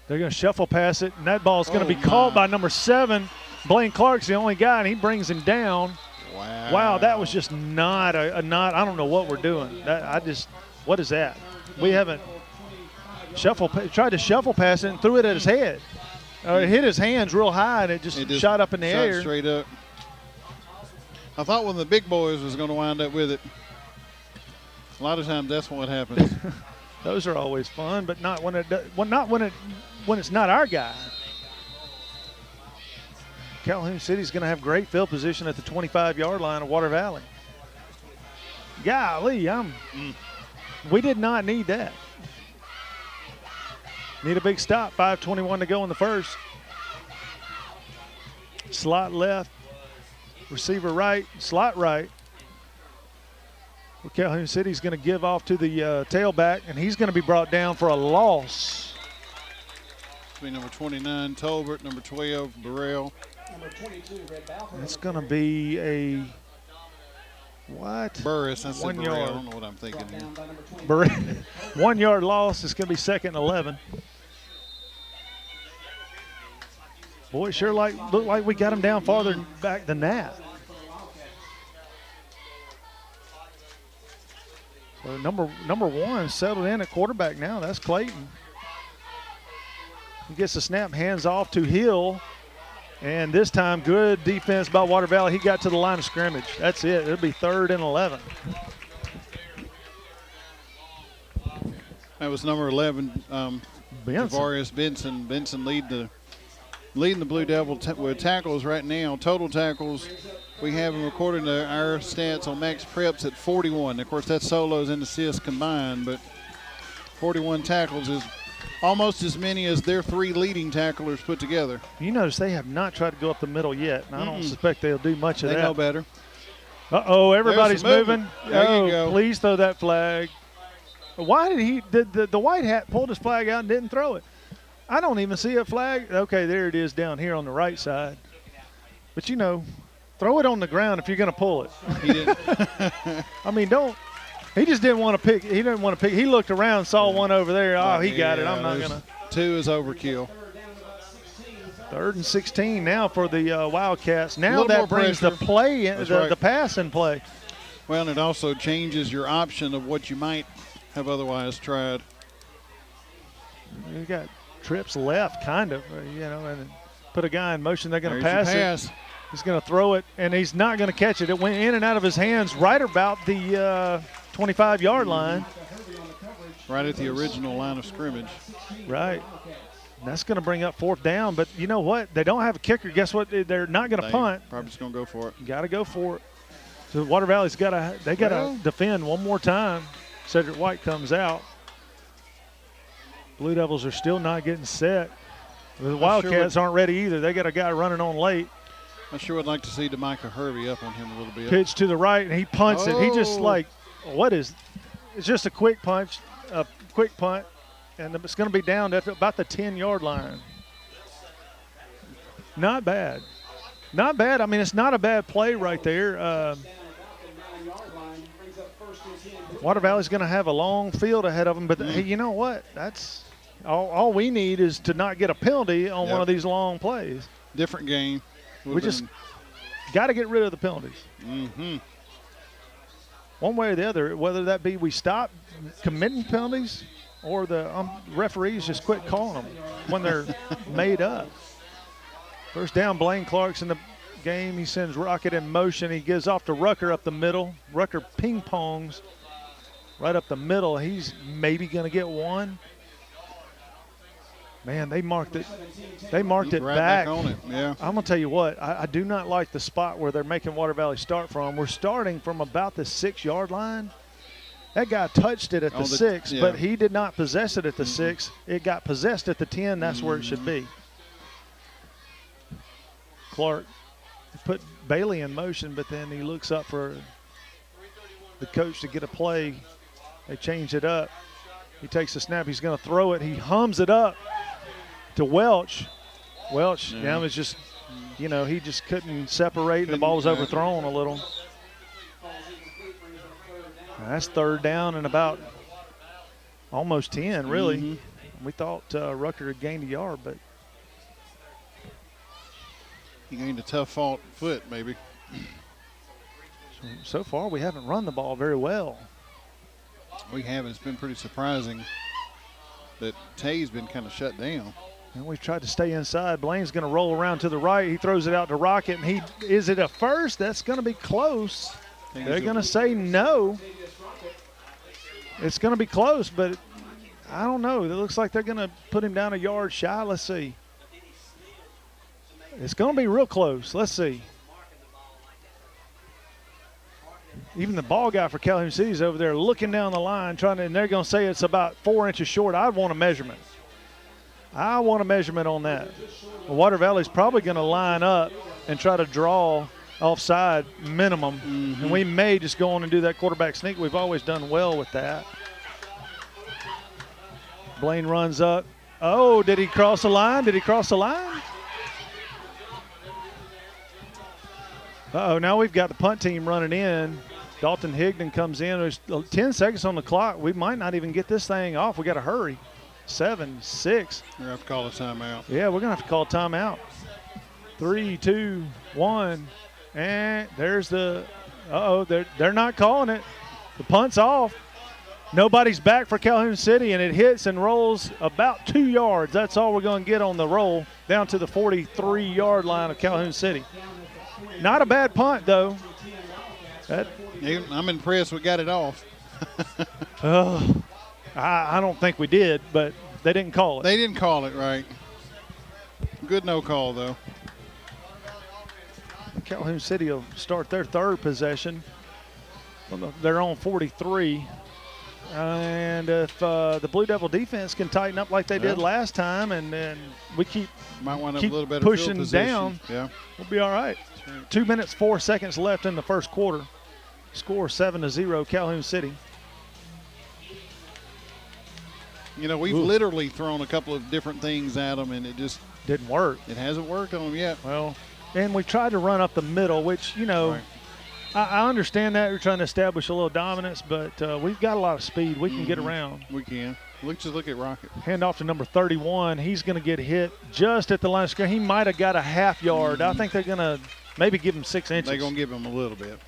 They're going to shuffle pass it, and that ball's going to be caught by number 7. Blaine Clark's the only guy, and he brings him down. Wow, that was just not a not. I don't know what we're doing. What is that? We haven't tried to shuffle pass it and threw it at his head. It hit his hands real high, and it just shot up in the air. Straight up. I thought one of the big boys was going to wind up with it. A lot of times that's what happens. Those are always fun, but not when it's not our guy. Calhoun City's going to have great field position at the 25-yard line of Water Valley. Golly, we did not need that. Need a big stop. 5:21 to go in the first. Slot left, receiver right, slot right. Well, Calhoun City's going to give off to the tailback, and he's going to be brought down for a loss. It's number 29, Tolbert, number 12, Burrell. Number 22, Red Balfour. It's going to be a what? Burris. I said 1 Burrell. yard. I don't know what I'm thinking here. Down by number 20. 1 yard loss. It's going to be 2nd and 11. Boy, it sure looked like we got him down farther back than that. So number one settled in at quarterback now. That's Clayton. He gets the snap, hands off to Hill. And this time, good defense by Water Valley. He got to the line of scrimmage. That's it. It'll be 3rd and 11. That was number 11, Javarius Benson. Benson leading the Blue Devil with tackles right now. Total tackles, we have him according to our stats on Max Preps at 41. Of course, that's solos and assists combined, but 41 tackles is almost as many as their 3 leading tacklers put together. You notice they have not tried to go up the middle yet, and I don't suspect they'll do much of that. They know better. Uh-oh, everybody's moving. There you go. Please throw that flag. Why did he – the white hat pulled his flag out and didn't throw it? I don't even see a flag. Okay, there it is down here on the right side. But, you know, throw it on the ground if you're going to pull it. He didn't. I mean, don't – he just didn't want to pick – he didn't want to pick – he looked around, saw one over there. Oh, he got it. I'm not going to – 2 is overkill. 3rd and 16 now for the Wildcats. Now that brings pressure. the play – right. the pass in play. Well, and it also changes your option of what you might have otherwise tried. You got trips left, kind of, you know, and put a guy in motion. They're going to There's pass your it. pass. He's going to throw it, and he's not going to catch it. It went in and out of his hands right about the 25-yard line. Right at the original line of scrimmage. Right. And that's going to bring up 4th down. But you know what? They don't have a kicker. Guess what? They're not going to punt. Probably just going to go for it. Got to go for it. So Water Valley's got to defend one more time. Cedric White comes out. Blue Devils are still not getting set. The Wildcats aren't ready either. They got a guy running on late. I sure would like to see DeMicah Hervey up on him a little bit. Pitch to the right, and he punts it. He just it's just a quick punch, a quick punt, and it's going to be down at about the 10-yard line. Not bad. Not bad. I mean, it's not a bad play right there. Water Valley's going to have a long field ahead of them, but hey, you know what? That's all we need is to not get a penalty on one of these long plays. Different game. We just got to get rid of the penalties. Mm-hmm. One way or the other, whether that be we stop committing penalties or the referees just quit calling them when they're made up. First down, Blaine Clark's in the game. He sends Rocket in motion. He gives off to Rucker up the middle. Rucker ping-pongs right up the middle. He's maybe going to get one. Man, they marked it. They marked it right back. On it. Yeah. I'm going to tell you what. I do not like the spot where they're making Water Valley start from. We're starting from about the 6-yard line. That guy touched it at the 6, but he did not possess it at the 6. It got possessed at the 10. That's where it should be. Clark put Bailey in motion, but then he looks up for the coach to get a play. They change it up. He takes the snap. He's going to throw it. He hums it up to Welch. Welch, was just, he just couldn't separate, and the ball was overthrown a little. That's 3rd down and about almost 10, really. Mm-hmm. We thought Rucker had gained a yard, but he gained a tough fought foot, maybe. So far, we haven't run the ball very well. We haven't. It's been pretty surprising that Tay's been kind of shut down. And we've tried to stay inside. Blaine's going to roll around to the right. He throws it out to Rocket, and is it a first? That's going to be close. They're going to say no. It's going to be close, but I don't know. It looks like they're going to put him down a yard shy. Let's see. It's going to be real close. Let's see. Even the ball guy for Calhoun City is over there looking down the line, and they're going to say it's about 4 inches short. I want a measurement. I want a measurement on that. Well, Water Valley's probably going to line up and try to draw offside minimum. And we may just go on and do that quarterback sneak. We've always done well with that. Blaine runs up. Oh, did he cross the line? Did he cross the line? Uh-oh, now we've got the punt team running in. Dalton Higdon comes in. There's 10 seconds on the clock. We might not even get this thing off. We got to hurry. 7, 6. We're going to have to call a timeout. Yeah, we're going to have to call a timeout. 3, 2, 1. And there's the they're not calling it. The punt's off. Nobody's back for Calhoun City, and it hits and rolls about 2 yards. That's all we're going to get on the roll down to the 43-yard line of Calhoun City. Not a bad punt, though. I'm impressed we got it off. I don't think we did, but they didn't call it. They didn't call it right. Good no call, though. Calhoun City will start their third possession. They're on 43. And if the Blue Devil defense can tighten up like they did last time, and then we might want a little bit pushing of down, yeah, we'll be all right. 2 minutes, 4 seconds left in the first quarter. Score 7-0, Calhoun City. You know, we've literally thrown a couple of different things at them, and it just didn't work. It hasn't worked on them yet. Well, and we tried to run up the middle, which, you know, I understand that you're trying to establish a little dominance, but we've got a lot of speed. We can get around. We can. Just look at Rocket. Hand off to number 31. He's going to get hit just at the line of scrimmage. He might have got a half yard. I think they're going to maybe give him 6 inches. They're going to give him a little bit.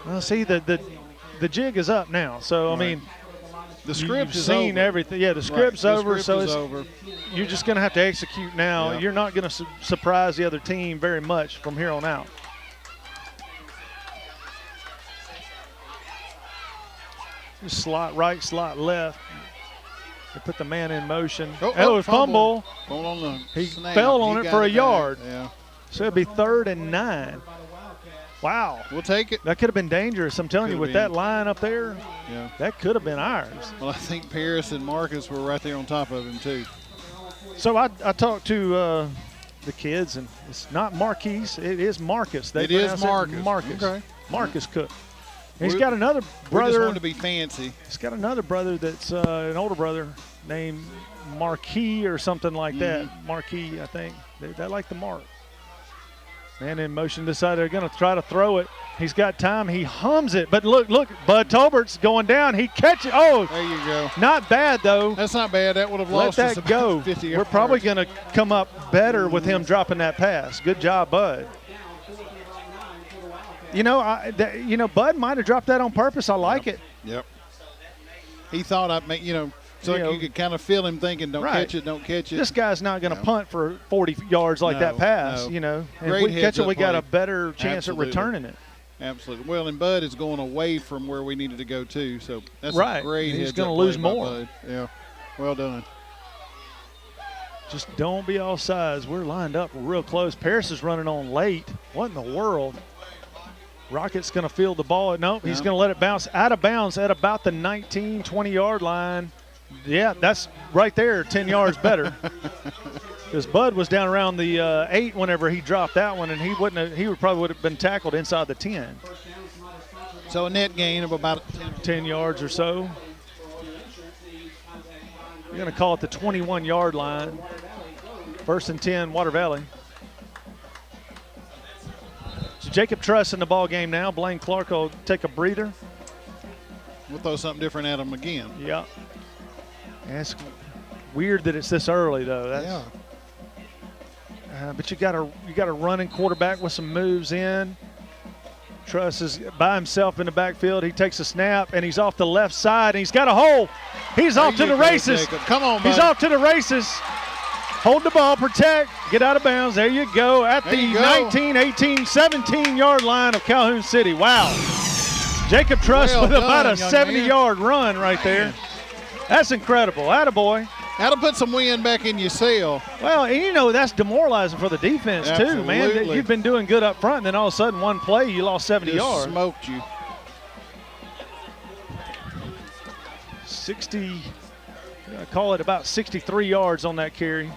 Well, see, the jig is up now. So, I mean, the script you've is seen over. everything. Yeah, the script's over. The script is so over. You're just going to have to execute now. Yeah. You're not going to surprise the other team very much from here on out. Just slot right, slot left. They put the man in motion. Oh, fumble. He fell on it for a yard. Yeah. So it'd be 3rd and 9. Wow. We'll take it. That could have been dangerous. I'm telling you, with that line up there, that could have been ours. Well, I think Paris and Marcus were right there on top of him, too. So I talked to the kids, and it's not Marquise. It is Marcus. It is Marcus. Marcus. Okay. Marcus Cook. He's got another brother. We just want to be fancy. He's got another brother that's an older brother named Marquis or something like that. Marquis, I think. They like the mark. Man in motion, decided they're going to try to throw it. He's got time. He hums it. But look, Bud Tolbert's going down. He catches it. Oh, there you go. Not bad, though. That's not bad. That would have Let lost that us go. 50 yards. We're probably going to come up better with him dropping that pass. Good job, Bud. You know, Bud might have dropped that on purpose. I like it. Yep. He thought you could kind of feel him thinking, don't catch it, don't catch it. This guy's not going to punt for 40 yards like that pass, you know. And if we catch it, we got a better chance at returning it. Absolutely. Well, and Bud is going away from where we needed to go, too. So that's a great He's going to lose more. Bud. Yeah. Well done. Just don't be all sides. We're lined up real close. Paris is running on late. What in the world? Rocket's going to field the ball. Nope, he's going to let it bounce out of bounds at about the 19, 20-yard line. Yeah, that's right there, 10 yards better. Because Bud was down around the 8 whenever he dropped that one, and he probably would have been tackled inside the 10. So a net gain of about 10 yards or so. You're going to call it the 21-yard line. 1st and 10, Water Valley. So Jacob Truss in the ball game now. Blaine Clark will take a breather. We'll throw something different at him again. Yeah. And it's weird that it's this early, though. But you got a running quarterback with some moves in. Truss is by himself in the backfield. He takes a snap, and he's off the left side, and he's got a hole. He's off to the races. Jacob. Come on, buddy. He's off to the races. Hold the ball, protect, get out of bounds. There you go at the 19, 18, 17-yard line of Calhoun City. Wow. Jacob Truss with about a 70-yard run right there. That's incredible. Attaboy. How to put some wind back in your sail. Well, and you know that's demoralizing for the defense too, man. You've been doing good up front, and then all of a sudden one play you lost 70 yards. Smoked you. 60, I call it about 63 yards on that carry.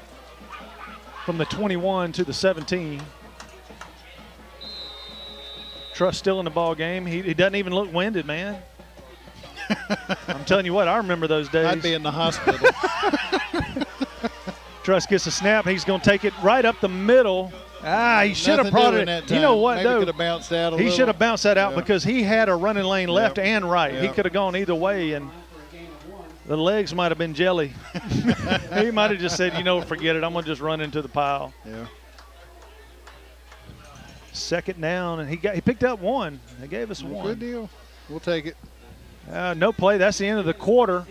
from the 21 to the 17. Truss still in the ball game. He doesn't even look winded, man. I'm telling you what, I remember those days. I'd be in the hospital. Truss gets a snap. He's going to take it right up the middle. He should have brought it. You know what, Maybe though? could have bounced out He should have bounced that out Yeah. because he had a running lane left and right. He Yeah. could have gone either way, and the legs might have been jelly. He might have just said, forget it. I'm going to just run into the pile. Yeah. Second down, and he picked up one. They gave us one. Good deal. We'll take it. No play. That's the end of the quarter.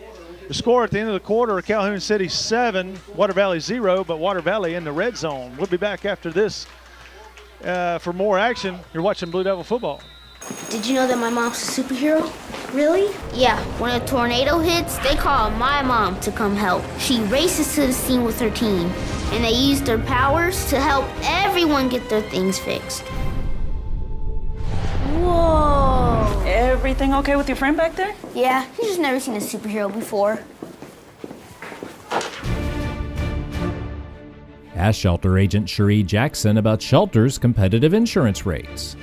The score at the end of the quarter, Calhoun City 7, Water Valley 0, but Water Valley in the red zone. We'll be back after this for more action. You're watching Blue Devil football. Did you know that my mom's a superhero? Really? Yeah, when a tornado hits, they call my mom to come help. She races to the scene with her team, and they use their powers to help everyone get their things fixed. Whoa! Everything okay with your friend back there? Yeah, he's just never seen a superhero before. Ask Shelter Agent Cherie Jackson about Shelter's competitive insurance rates.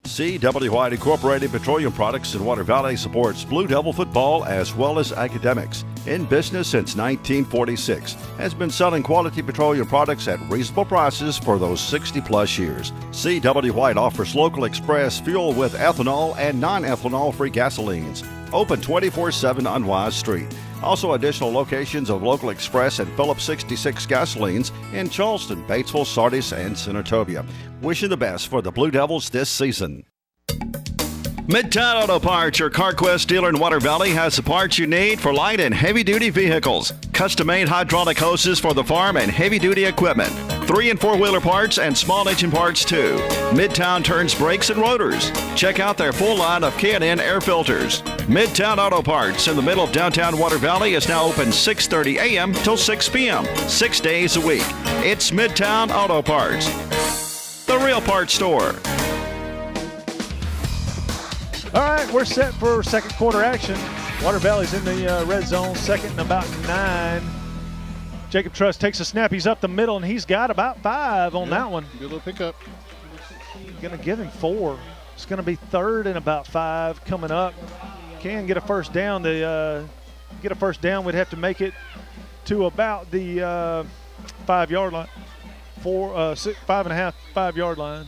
CW White Incorporated Petroleum Products in Water Valley supports Blue Devil football as well as academics. In business since 1946, has been selling quality petroleum products at reasonable prices for those 60-plus years. CW White offers local express fuel with ethanol and non-ethanol-free gasolines. Open 24/7 on Wise Street. Also additional locations of local express and Phillips 66 gasolines in Charleston, Batesville, Sardis, and Senatobia. Wishing the best for the Blue Devils this season. Midtown Auto Parts, your CarQuest dealer in Water Valley, has the parts you need for light and heavy-duty vehicles. Custom-made hydraulic hoses for the farm and heavy-duty equipment. 3- and 4-wheeler parts and small engine parts, too. Midtown turns brakes and rotors. Check out their full line of K&N air filters. Midtown Auto Parts in the middle of downtown Water Valley is now open 6:30 a.m. till 6 p.m., 6 days a week. It's Midtown Auto Parts, the real parts store. All right, we're set for second quarter action. Water Valley's in the red zone, second and about 9. Jacob Truss takes a snap. He's up the middle, and he's got about 5 on that one. Good little pickup. Going to give him 4. It's going to be third and about 5 coming up. Can get a first down. Get a first down, we'd have to make it to about the 5-yard line. 5.5 line.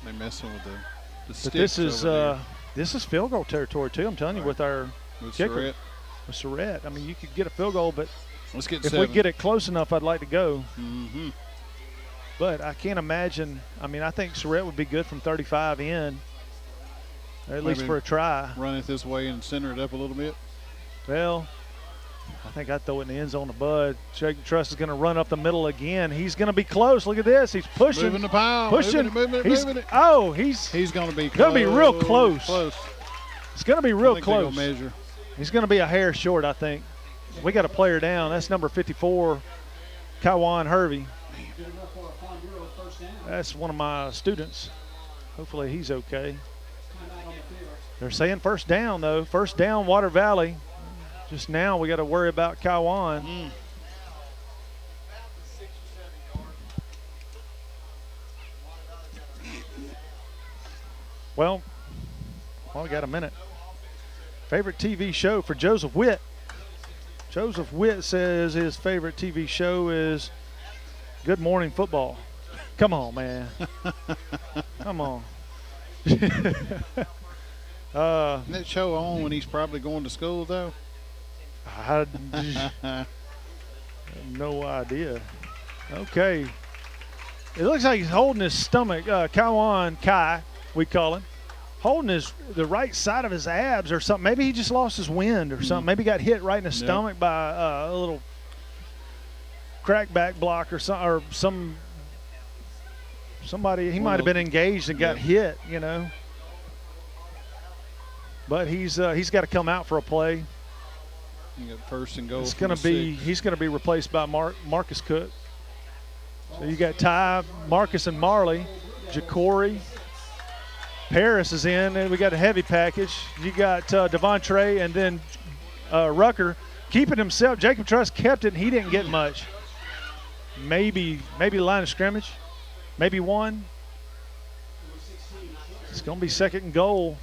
They're messing with the But sticks this is field goal territory too. I'm telling you, with our kicker, with Surratt. I mean, you could get a field goal, but let's get if 7. we get it close enough, I'd like to go. Mm-hmm. But I can't imagine. I mean, I think Surratt would be good from 35 in, or at least for a try. Run it this way and center it up a little bit. Well, I think I'd throw it in the end zone to Bud. Jacob Truss is going to run up the middle again. He's going to be close. Look at this. He's pushing. Moving the pile. Pushing. Moving it. Oh, he's going to be real close. Close. It's going to be real close. Measure. He's going to be a hair short, I think. We got a player down. That's number 54, Kaiwan Hervey. That's one of my students. Hopefully he's okay. They're saying first down, though. First down, Water Valley. Just now we got to worry about Kaiwan. Well, we got a minute. Favorite TV show for Joseph Witt. Joseph Witt says his favorite TV show is Good Morning Football. Come on, man. Come on. Isn't that show on when he's probably going to school, though? I have no idea. Okay. It looks like he's holding his stomach. Kai, we call him. Holding the right side of his abs or something. Maybe he just lost his wind or something. Maybe got hit right in the stomach by a little crackback block or somebody. He might have been engaged and got hit, you know. But he's got to come out for a play. You got first and goal. He's going to be replaced by Marcus Cook. So you got Ty, Marcus, and Marley, Jacory. Paris is in. We got a heavy package. You got Devontre and then Rucker keeping himself. Jacob Truss kept it, and he didn't get much. maybe line of scrimmage, maybe one. It's going to be second and goal.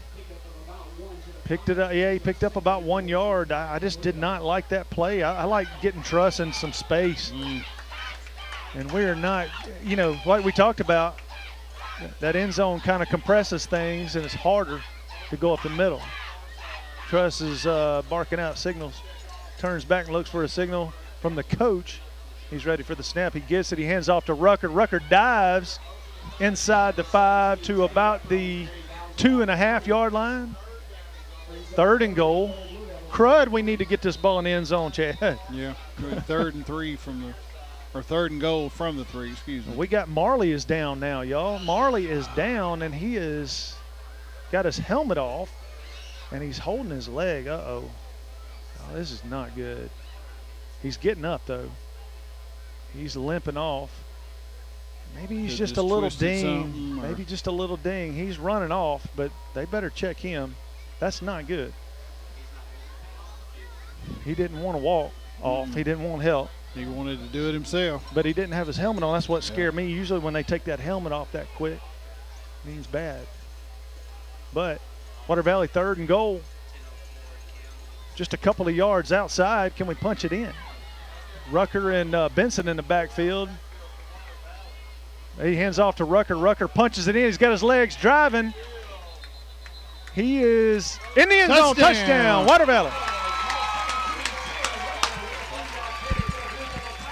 Picked it up. Yeah, he picked up about 1 yard. I just did not like that play. I like getting Truss in some space. And we're not, like we talked about, that end zone kind of compresses things, and it's harder to go up the middle. Truss is barking out signals. Turns back and looks for a signal from the coach. He's ready for the snap. He gets it. He hands off to Rucker. Rucker dives inside the 5 to about the 2.5 yard line. Third and goal. Crud, we need to get this ball in the end zone, Chad. Yeah, third and goal from the 3, excuse me. We got Marley is down now, y'all. Marley is down, and he is got his helmet off, and he's holding his leg. Oh, this is not good. He's getting up, though. He's limping off. Maybe he's just a little ding. Maybe just a little ding. He's running off, but they better check him. That's not good. He didn't want to walk off. He didn't want help. He wanted to do it himself. But he didn't have his helmet on. That's what scared me. Usually when they take that helmet off that quick, it means bad. But Water Valley third and goal. Just a couple of yards outside. Can we punch it in? Rucker and Benson in the backfield. He hands off to Rucker. Rucker punches it in. He's got his legs driving. He is in the end zone. Touchdown, Water Valley.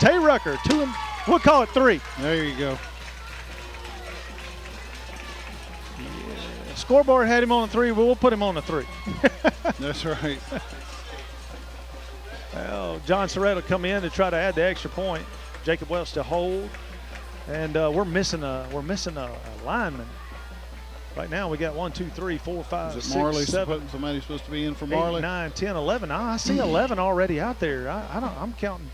Tay Rucker, we'll call it 3. There you go. Yeah. Scoreboard had him on 3. We'll put him on the 3. That's right. Well, John Surratt will come in to try to add the extra point. Jacob Welch to hold, and we're missing a lineman. Right now we got 1, 2, 3, 4, 5, 6, Marley 7. Somebody's supposed to be in for 8, Marley. 9, 10, 11. I see 11 already out there. I'm counting.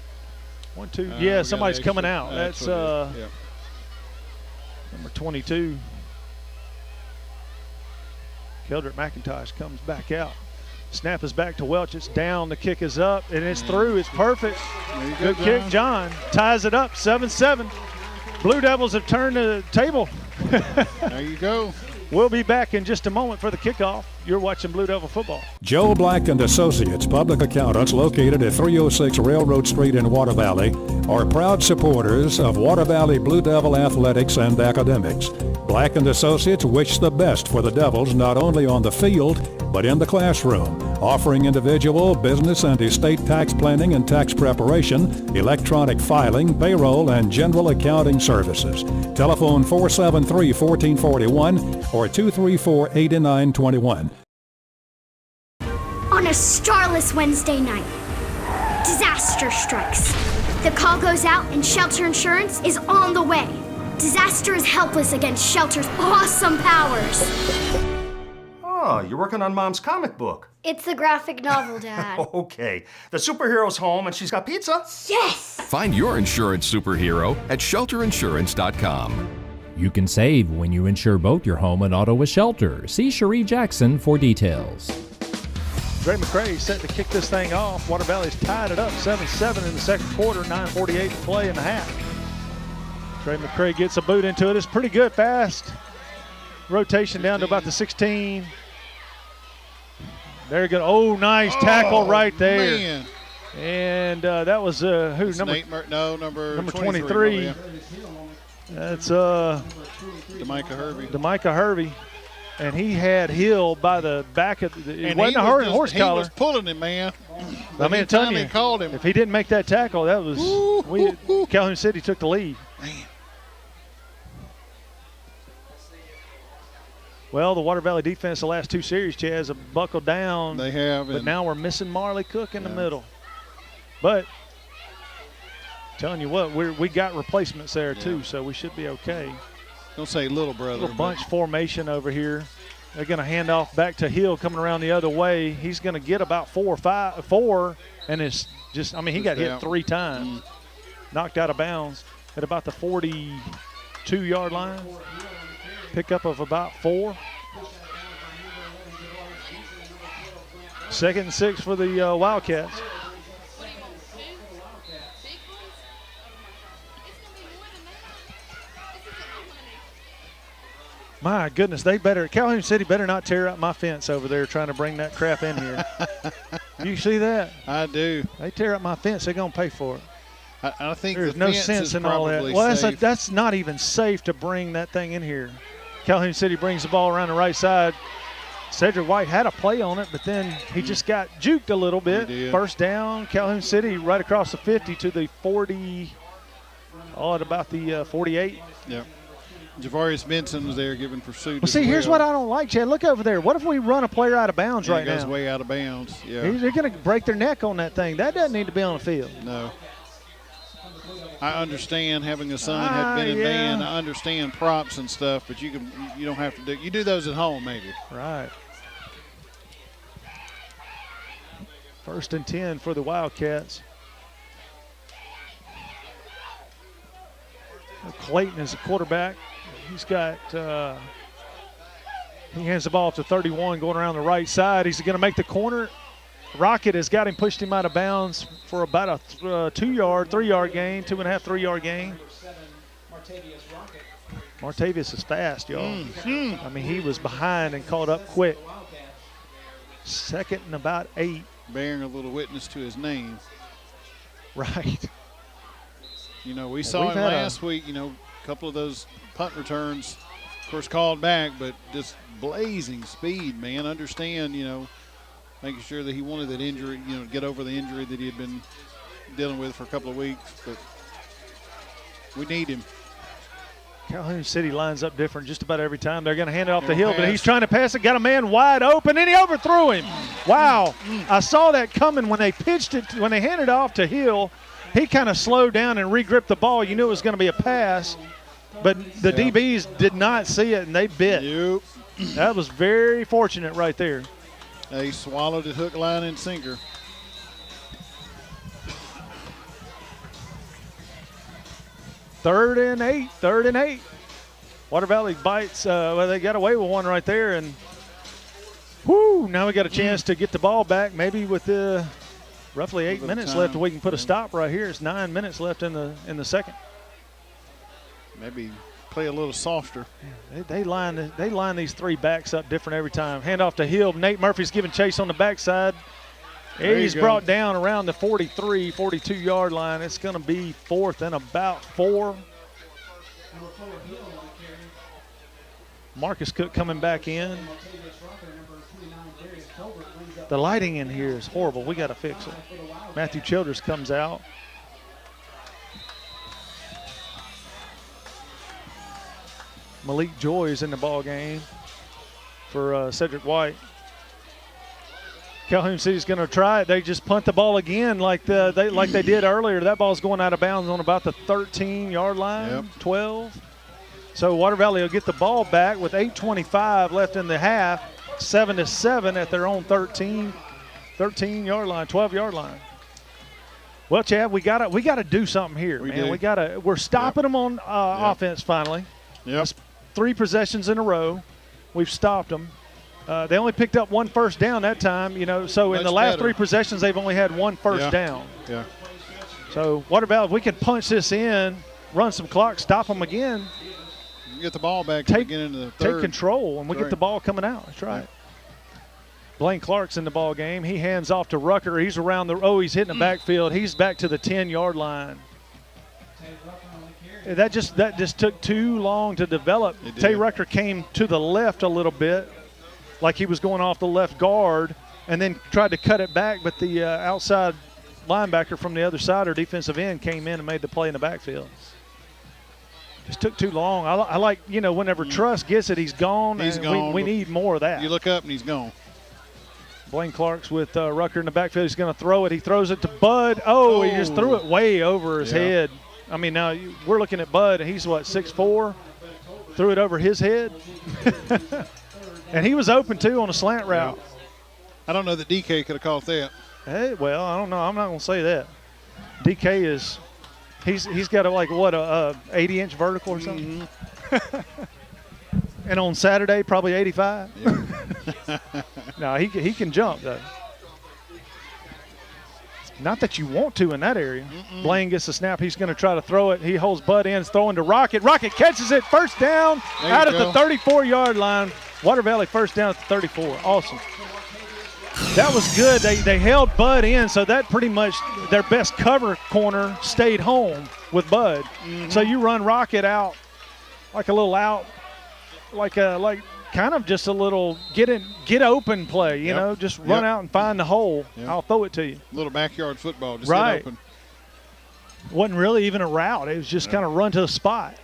1, 2. Yeah, somebody's coming out. That's number 22. Keldrick McIntosh comes back out. Snap is back to Welch. It's down. The kick is up, and it's through. It's perfect. Good kick, John. Ties it up, 7-7. Blue Devils have turned the table. There you go. We'll be back in just a moment for the kickoff. You're watching Blue Devil football. Joe Black and Associates, public accountants located at 306 Railroad Street in Water Valley, are proud supporters of Water Valley Blue Devil athletics and academics. Black and Associates wish the best for the Devils not only on the field, but in the classroom, offering individual, business, and estate tax planning and tax preparation, electronic filing, payroll, and general accounting services. Telephone 473-1441 or 234-8921. On a starless Wednesday night, disaster strikes. The call goes out and Shelter Insurance is on the way. Disaster is helpless against Shelter's awesome powers. Oh, you're working on Mom's comic book. It's a graphic novel, Dad. Okay. The superhero's home and she's got pizza? Yes! Find your insurance superhero at shelterinsurance.com. You can save when you insure both your home and auto with Shelter. See Cherie Jackson for details. Dre McCray set to kick this thing off. Water Valley's tied it up 7-7 in the second quarter, 9:48 to play in the half. Dre McCray gets a boot into it. It's pretty good, fast. Rotation down to about the 16. There you go. Oh, nice tackle right there. Man. And that was who? Number 23. That's DeMicah Hervey. DeMicah Hervey. And he had Hill by the back of the. It wasn't a horse collar. He was pulling him, man. I mean, I'm telling you, called him. If he didn't make that tackle, that was Calhoun City took the lead. Man. Well, the Water Valley defense the last 2 series, Chaz, have buckled down. They have. But now we're missing Marley Cook in the middle. But telling you what, we got replacements there too, so we should be okay. Don't say little brother. Little bunch formation over here. They're going to hand off back to Hill coming around the other way. He's going to get about 4, and it's just, I mean, he got hit 3 times. Knocked out of bounds at about the 42-yard line. Pickup of about 4. 2nd and 6 for the Wildcats. My goodness, Calhoun City better not tear up my fence over there trying to bring that crap in here. You see that? I do. They tear up my fence, they're going to pay for it. I think there's the no fence sense is in all that. probably Well, safe. that's not even safe to bring that thing in here. Calhoun City brings the ball around the right side. Cedric White had a play on it, but then he just got juked a little bit. He did. First down, Calhoun City right across the 50 to the 40, at about the 48. Yep. Javarius Benson was there giving pursuit. Well, see, here's what I don't like, Chad. Look over there. What if we run a player out of bounds right now? He goes way out of bounds. Yeah. They're going to break their neck on that thing. That doesn't need to be on the field. No. I understand having a son had been in band. I understand props and stuff, but you don't have to do. You do those at home, maybe. Right. 1st and 10 for the Wildcats. Clayton is the quarterback. He's got. He hands the ball off to 31, going around the right side. He's going to make the corner. Rocket has got him, pushed him out of bounds for about a 2-yard, 3-yard gain, 2.5, 3-yard gain. Martavius is fast, y'all. I mean, he was behind and caught up quick. 2nd and about 8. Bearing a little witness to his name. Right. You know, we saw him last week, a couple of those punt returns, of course, called back, but just blazing speed, man. Understand, making sure that he wanted that injury, get over the injury that he had been dealing with for a couple of weeks. But we need him. Calhoun City lines up different just about every time. They're going to hand it off the hill, but he's trying to pass it. Got a man wide open, and he overthrew him. Wow. I saw that coming when they pitched it, when they handed it off to Hill. He kind of slowed down and regripped the ball. You knew it was going to be a pass, but the DBs did not see it, and they bit. Yep. That was very fortunate right there. They swallowed it hook, line, and sinker. Third and eight. Water Valley bites. They got away with one right there, and now we got a chance to get the ball back. Maybe with roughly 8 minutes left, we can put a stop right here. It's 9 minutes left in the second. Maybe play a little softer. They line these 3 backs up different every time. Hand off to Hill. Nate Murphy's giving chase on the backside. He's brought down around the 43, 42-yard line. It's going to be 4th and about 4. Marcus Cook coming back in. The lighting in here is horrible. We got to fix it. Matthew Childers comes out. Malik Joy is in the ball game for Cedric White. Calhoun City's going to try it. They just punt the ball again like they did earlier. That ball's going out of bounds on about the 13-yard line, 12. So Water Valley will get the ball back with 8:25 left in the half, 7-7 at their own 13-yard line, 12-yard line. Well, Chad, we gotta do something here, man. We're stopping them on offense finally. Yep. 3 possessions in a row. We've stopped them. They only picked up 1 first down that time, so in the last 3 possessions, they've only had 1 first down. Yeah. So Water Valley, if we can punch this in, run some clock, stop them again. Get the ball back to get into the third. Take control, and we get the ball coming out. That's right. Blaine Clark's in the ball game. He hands off to Rucker. He's around he's hitting the backfield. He's back to the 10-yard line. That just took too long to develop. Tay Rucker came to the left a little bit, like he was going off the left guard, and then tried to cut it back, but the outside linebacker from the other side or defensive end came in and made the play in the backfield. Just took too long. I like, whenever Truss gets it, he's gone. He's gone. We need more of that. You look up and he's gone. Blaine Clark's with Rucker in the backfield. He's going to throw it. He throws it to Bud. Oh, he just threw it way over his head. I mean, now we're looking at Bud, and he's, 6'4", threw it over his head. And he was open, too, on a slant route. I don't know that DK could have caught that. Hey, well, I don't know. I'm not going to say that. DK is – he's got a 80-inch vertical or something? And on Saturday, probably 85? Yeah. No, he can jump, though. Not that you want to in that area. Blaine gets the snap. He's going to try to throw it. He holds Bud in, throwing to Rocket. Rocket catches it. First down out at the 34-yard line. Water Valley first down at the 34. Awesome. That was good. They held Bud in, so that pretty much their best cover corner stayed home with Bud. So you run Rocket out like a little out, like kind of just a little get open play, you know, just run out and find the hole. I'll throw it to you. Little backyard football, just right. get open. Wasn't really even a route. It was just kind of run to the spot.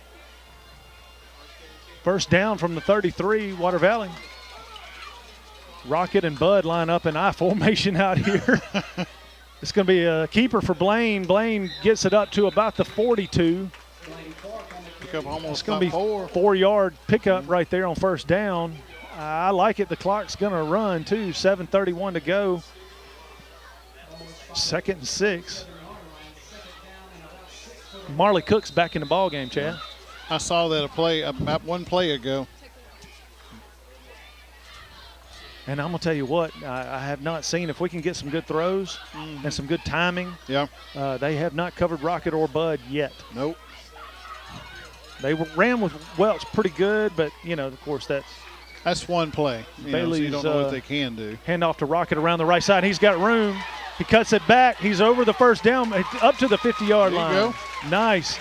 First down from the 33, Water Valley. Rocket and Bud line up in I formation out here. It's going to be a keeper for Blaine. Blaine gets it up to about the 42. Pick up almost it's going to be 4. 4-yard pickup right there on first down. I like it. The clock's going to run, too. 7:31 to go. 2nd and 6. Marley Cook's back in the ball game, Chad. I saw that about one play ago. And I'm going to tell you what, I have not seen, if we can get some good throws and some good timing, they have not covered Rocket or Bud yet. Nope. They ran with Welch pretty good, but, of course, that's one play. So you don't know what they can do. Hand off to Rocket around the right side. He's got room. He cuts it back. He's over the first down, up to the 50-yard line. There you go. Nice.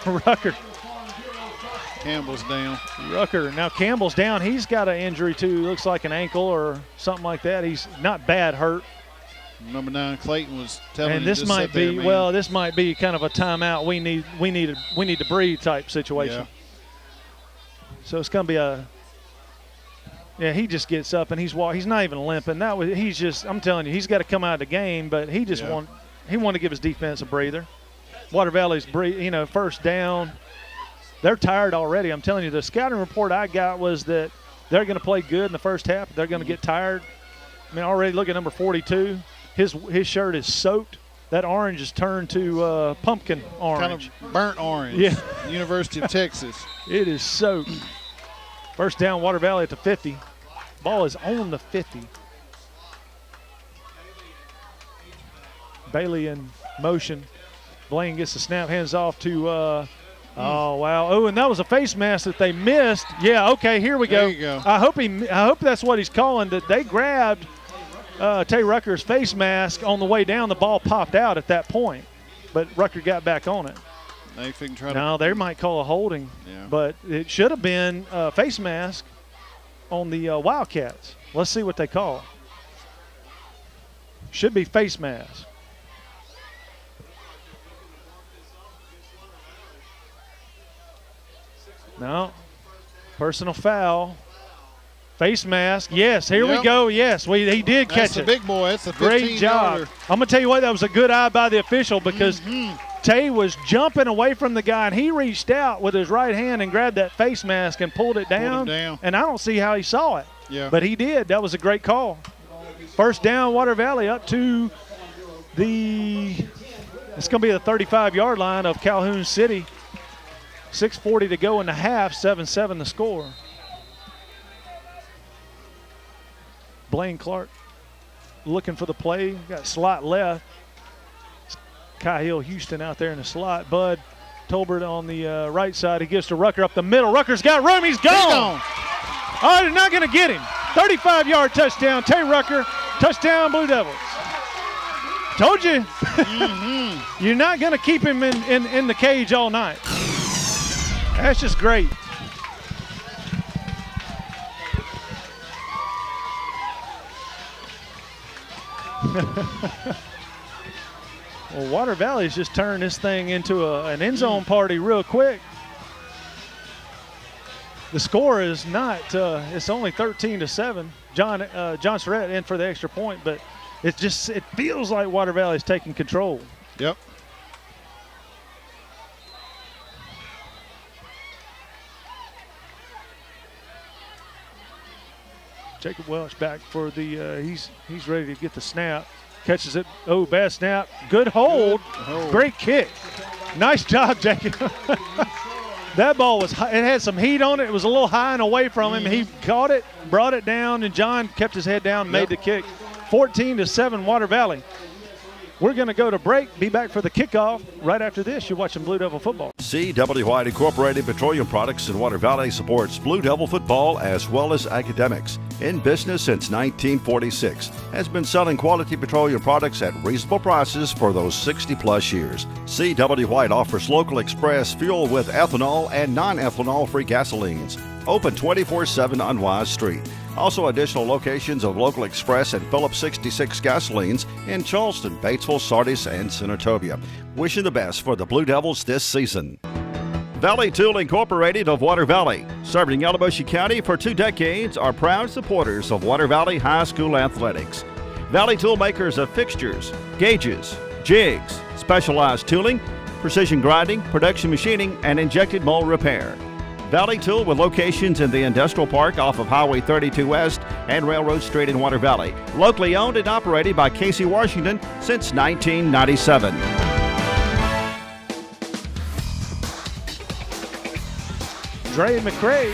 Rucker. Campbell's down. Rucker. Now Campbell's down. He's got an injury too. Looks like an ankle or something like that. He's not bad hurt. Number 9, Clayton was telling and him this might be this might be kind of a timeout. We need to breathe type situation. Yeah. So it's going to be he just gets up and he's not even limping. I'm telling you, he's got to come out of the game, but he just wanted to give his defense a breather. Water Valley's first down. They're tired already. I'm telling you, the scouting report I got was that they're going to play good in the first half. They're going to get tired. I mean, already look at number 42. His shirt is soaked. That orange is turned to pumpkin orange. Kind of burnt orange. Yeah. University of Texas. It is soaked. First down, Water Valley at the 50. Ball is on the 50. Bailey in motion. Blaine gets the snap, hands off to oh, wow. Oh, and that was a face mask that they missed. Yeah, okay, here we go. There you go. I hope that's what he's calling, that they grabbed Tay Rucker's face mask on the way down. The ball popped out at that point, but Rucker got back on it. Now they might call a holding, but it should have been a face mask on the Wildcats. Let's see what they call. Should be face mask. No. Personal foul. Face mask. Yes, here we go. Yes, he did catch it. That's the big boy. That's the 15-yarder. Great job. I'm going to tell you what, that was a good eye by the official because Tay was jumping away from the guy, and he reached out with his right hand and grabbed that face mask and pulled it down. And I don't see how he saw it. Yeah. But he did. That was a great call. First down, Water Valley up to it's going to be the 35-yard line of Calhoun City. 6:40 to go in the half, 7-7 the score. Blaine Clark looking for the play. Got slot left. Kyle Houston out there in the slot. Bud Tolbert on the right side. He gives to Rucker up the middle. Rucker's got room. He's gone. Oh, they're not going to get him. 35-yard touchdown. Tay Rucker. Touchdown, Blue Devils. Told you. You're not going to keep him in the cage all night. That's just great. Well, Water Valley's just turned this thing into an end zone party real quick. The score is not, it's only 13-7. John Surratt in for the extra point, but it feels like Water Valley's taking control. Yep. Jacob Welch back for the, he's ready to get the snap. Catches it. Oh, bad snap. Good hold. Great kick. Nice job, Jacob. That ball it had some heat on it. It was a little high and away from him. He caught it, brought it down, and John kept his head down and made the kick. 14-7 Water Valley. We're going to go to break, be back for the kickoff. Right after this, you're watching Blue Devil football. CW White Incorporated Petroleum Products in Water Valley supports Blue Devil football as well as academics. In business since 1946, has been selling quality petroleum products at reasonable prices for those 60-plus years. CW White offers local express fuel with ethanol and non-ethanol-free gasolines. Open 24/7 on Wise Street. Also additional locations of local express and Phillips 66 gasolines in Charleston, Batesville, Sardis, and Senatobia. Wishing the best for the Blue Devils this season. Valley Tool Incorporated of Water Valley, serving Yalobusha County for 2 decades, are proud supporters of Water Valley High School athletics. Valley Tool makers of fixtures, gauges, jigs, specialized tooling, precision grinding, production machining, and injected mold repair. Valley Tool with locations in the Industrial Park off of Highway 32 West and Railroad Street in Water Valley. Locally owned and operated by Casey Washington since 1997. Dre McCray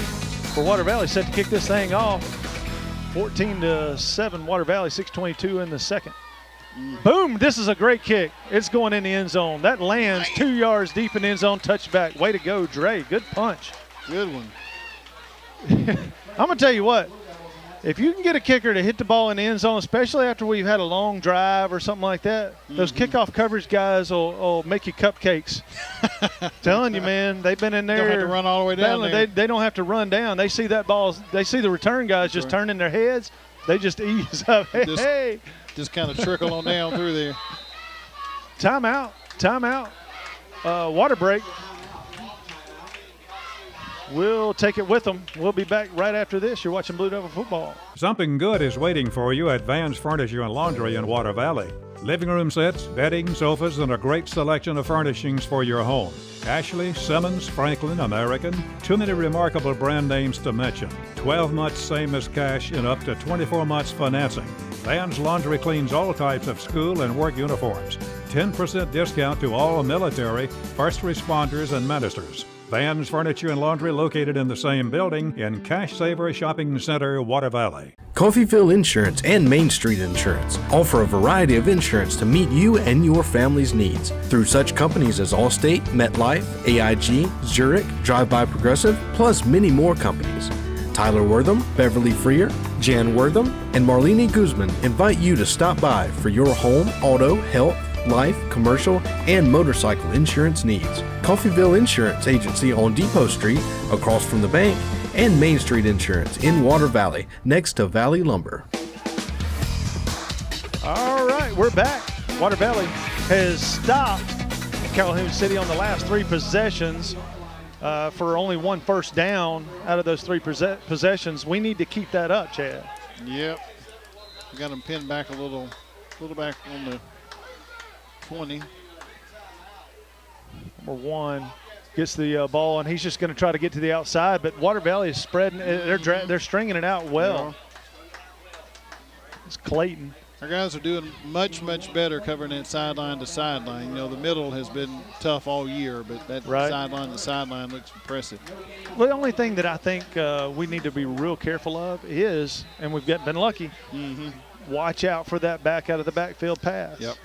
for Water Valley set to kick this thing off. 14-7 Water Valley, 6:22 in the second. Boom, this is a great kick. It's going in the end zone. That lands 2 yards deep in the end zone, touchback. Way to go, Dre. Good punch. Good one. I'm going to tell you what. If you can get a kicker to hit the ball in the end zone, especially after we've had a long drive or something like that, those kickoff coverage guys will make you cupcakes. Telling you, man, they've been in there. Don't have to run all the way down there. They don't have to run down. They see that ball. They see the return guys just turning their heads. They just ease up. Hey. Just kind of trickle on down through there. Timeout. Water break. We'll take it with them. We'll be back right after this. You're watching Blue Devil football. Something good is waiting for you at Van's Furniture and Laundry in Water Valley. Living room sets, bedding, sofas, and a great selection of furnishings for your home. Ashley, Simmons, Franklin, American. Too many remarkable brand names to mention. 12 months same as cash and up to 24 months financing. Van's Laundry cleans all types of school and work uniforms. 10% discount to all military, first responders, and ministers. Van's Furniture and Laundry located in the same building in Cash Saver Shopping Center, Water Valley. Coffeyville Insurance and Main Street Insurance offer a variety of insurance to meet you and your family's needs through such companies as Allstate, MetLife, AIG, Zurich, Drive-By Progressive, plus many more companies. Tyler Wortham, Beverly Freer, Jan Wortham, and Marlene Guzman invite you to stop by for your home, auto, health, life, commercial, and motorcycle insurance needs. Coffeyville Insurance Agency on Depot Street, across from the bank, and Main Street Insurance in Water Valley, next to Valley Lumber. All right, we're back. Water Valley has stopped Calhoun City on the last 3 possessions for only 1 first down out of those 3 possessions. We need to keep that up, Chad. Yep. We got them pinned back a little back on the 20. Number 1 gets the ball, and he's just going to try to get to the outside, but Water Valley is spreading. They're stringing it out well. It's Clayton. Our guys are doing much, much better covering that sideline to sideline. You know, the middle has been tough all year, but that sideline to sideline looks impressive. Well, the only thing that I think we need to be real careful of is, and we've been lucky, watch out for that back out of the backfield pass. Yep.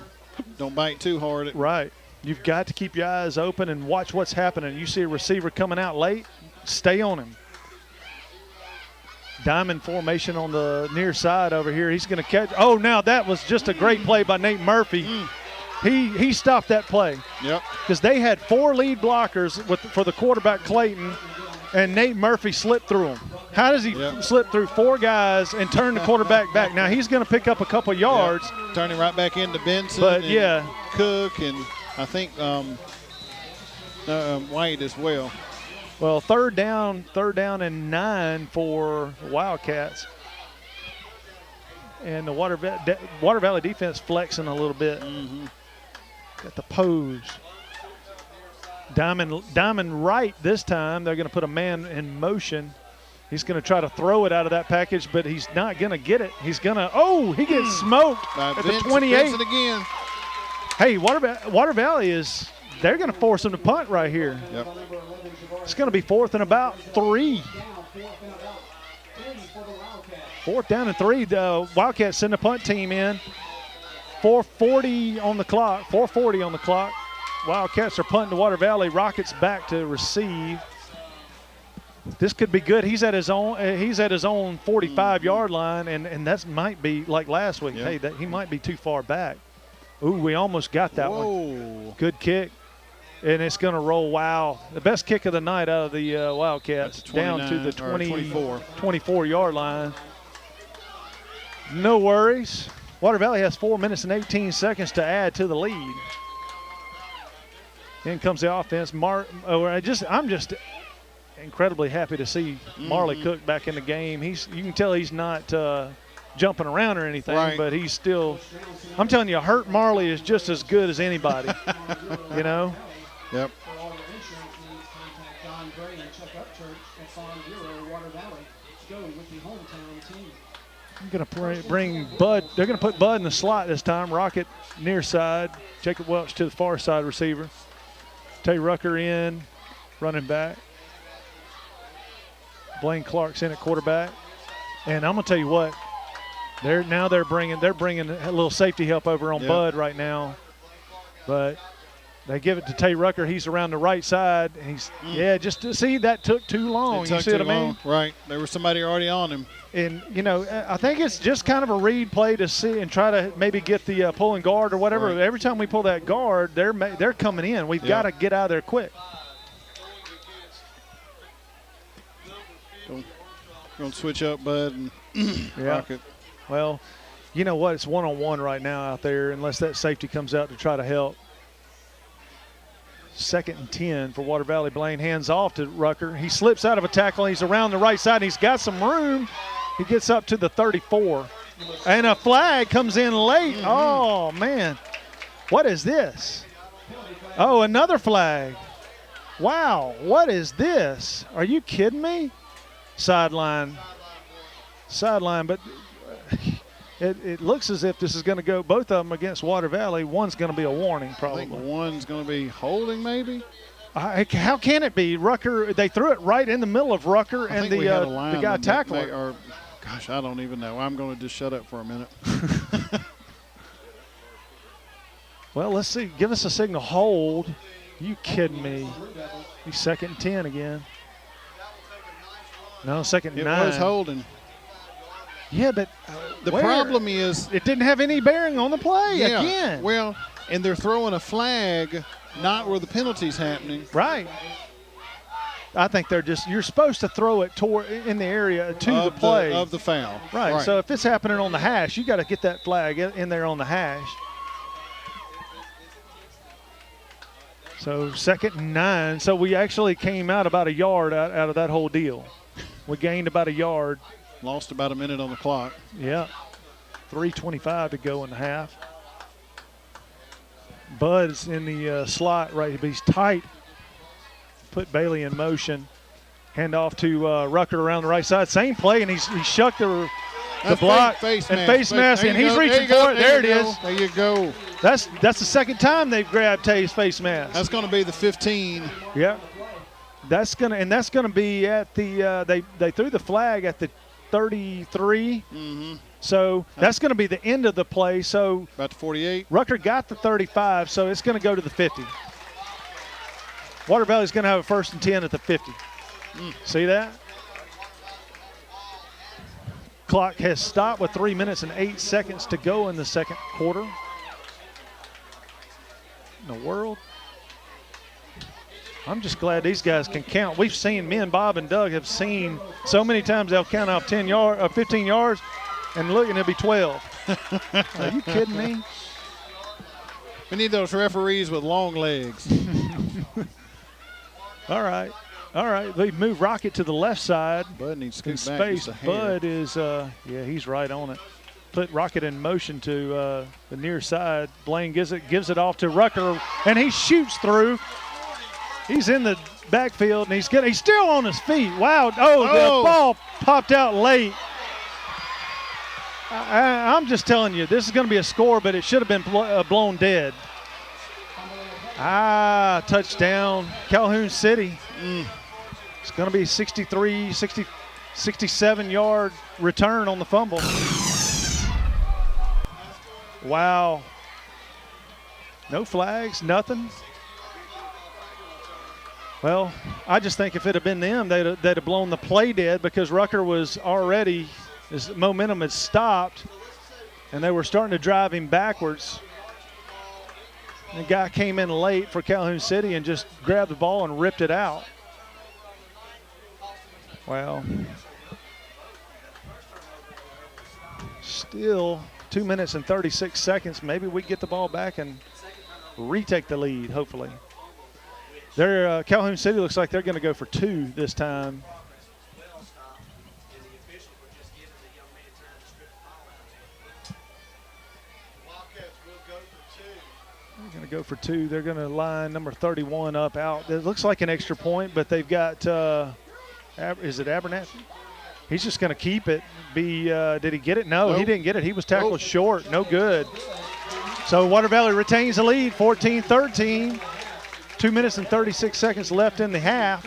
Don't bite too hard. Right. You've got to keep your eyes open and watch what's happening. You see a receiver coming out late, stay on him. Diamond formation on the near side over here. He's going to catch. Oh, now that was just a great play by Nate Murphy. He stopped that play. Yep. Because they had 4 lead blockers for the quarterback Clayton, and Nate Murphy slipped through them. How does he slip through 4 guys and turn the quarterback back? Now he's going to pick up a couple yards. Turning right back into Benson. But and Cook and I think White as well. Well, third down and 9 for the Wildcats. And the Water Valley defense flexing a little bit. Got the pose. Diamond right this time. They're going to put a man in motion. He's going to try to throw it out of that package, but he's not going to get it. He's going to, he gets smoked at the 28. Vincent again. Hey, Water Valley is, they're going to force him to punt right here. Yep. It's going to be 4th and about 3. 4th down and 3. The Wildcats send the punt team in. 4:40 on the clock. 4:40 on the clock. Wildcats are punting to Water Valley. Rockets back to receive. This could be good. He's at his own 45-yard line, and that might be like last week. Yep. Hey, he might be too far back. Ooh, we almost got that one. Good kick. And it's going to roll. Wow. The best kick of the night out of the Wildcats, down to the 24-yard line. No worries. Water Valley has 4 minutes and 18 seconds to add to the lead. In comes the offense. I'm just incredibly happy to see Marley Cook back in the game. You can tell he's not jumping around or anything, right, but he's still. I'm telling you, Hurt Marley is just as good as anybody. You know. Yep. For all your insurance needs, contact Don Gray and Chuck Upchurch at Farm Bureau, Water Valley. Go with the hometown team. I'm going to bring Bud. They're going to put Bud in the slot this time. Rocket near side. Jacob Welch to the far side receiver. Tay Rucker in, running back. Blaine Clark's in at quarterback. And I'm going to tell you what. They're bringing a little safety help over on Bud right now. But they give it to Tay Rucker. He's around the right side. And just to see that took too long. You see what I mean? Right. There was somebody already on him. And, I think it's just kind of a read play to see and try to maybe get the pulling guard or whatever. Right. Every time we pull that guard, they're coming in. We've got to get out of there quick. Going to switch up, Bud, and Rocket. Well, you know what? It's one-on-one right now out there unless that safety comes out to try to help. 2nd and 10 for Water Valley. Blaine hands off to Rucker. He slips out of a tackle. He's around the right side. And he's got some room. He gets up to the 34. And a flag comes in late. Oh, man. What is this? Oh, another flag. Wow. What is this? Are you kidding me? Sideline. But it looks as if this is going to go, both of them against Water Valley. One's going to be a warning probably. I think one's going to be holding maybe. How can it be? Rucker, they threw it right in the middle of Rucker and the guy tackling. Gosh, I don't even know. I'm going to just shut up for a minute. Well, let's see. Give us a signal. Hold. You kidding me? He's 2nd and 10 again. No, 2nd and 9. It was holding. Yeah, but the problem is it didn't have any bearing on the play again. Well, and they're throwing a flag not where the penalty's happening. Right. I think you're supposed to throw it in the area to the play. Of the foul. Right. So if it's happening on the hash, you got to get that flag in there on the hash. So 2nd and 9. So we actually came out about a yard out of that whole deal. We gained about a yard. Lost about a minute on the clock. Yeah. 3:25 to go in the half. Bud's in the slot right. He's tight. Put Bailey in motion. Hand off to Rucker around the right side. Same play, and he shucked the block face mask, and he's reaching for it. There it is. There you go. That's the second time they've grabbed Tay's face mask. That's going to be the 15. Yeah. That's gonna be at the they threw the flag at the 33. Mm-hmm. So that's going to be the end of the play. So about the 48. Rucker got the 35, so it's going to go to the 50. Water Valley's going to have a 1st and 10 at the 50. See that? Clock has stopped with 3 minutes and 8 seconds to go in the second quarter. In the world. I'm just glad these guys can count. We've seen, me and Bob and Doug have seen so many times they'll count off 15 yards, and look, and it'll be 12. Are you kidding me? We need those referees with long legs. All right. They move Rocket to the left side. Bud needs to in scoot back space. just a hair. Bud is, he's right on it. Put Rocket in motion to the near side. Blaine gives it off to Rucker, and he shoots through. He's in the backfield, and he's still on his feet. Wow. The ball popped out late. I'm just telling you, this is going to be a score, but it should have been blown dead. Touchdown, Calhoun City. It's going to be 63, 67-yard return on the fumble. Wow. No flags, nothing. Well, I just think if it had been them, they'd have blown the play dead because Rucker was already, his momentum had stopped, and they were starting to drive him backwards. The guy came in late for Calhoun City and just grabbed the ball and ripped it out. Well, still 2 minutes and 36 seconds. Maybe we get the ball back and retake the lead, hopefully. Calhoun City looks like they're going to go for 2 this time. They're going to go for 2. They're going to line number 31 up out. It looks like an extra point, but they've got, is it Abernathy? He's just going to keep it. Did he get it? No, Nope. He didn't get it. He was tackled short. No good. So Water Valley retains the lead, 14-13. 2 minutes and 36 seconds left in the half.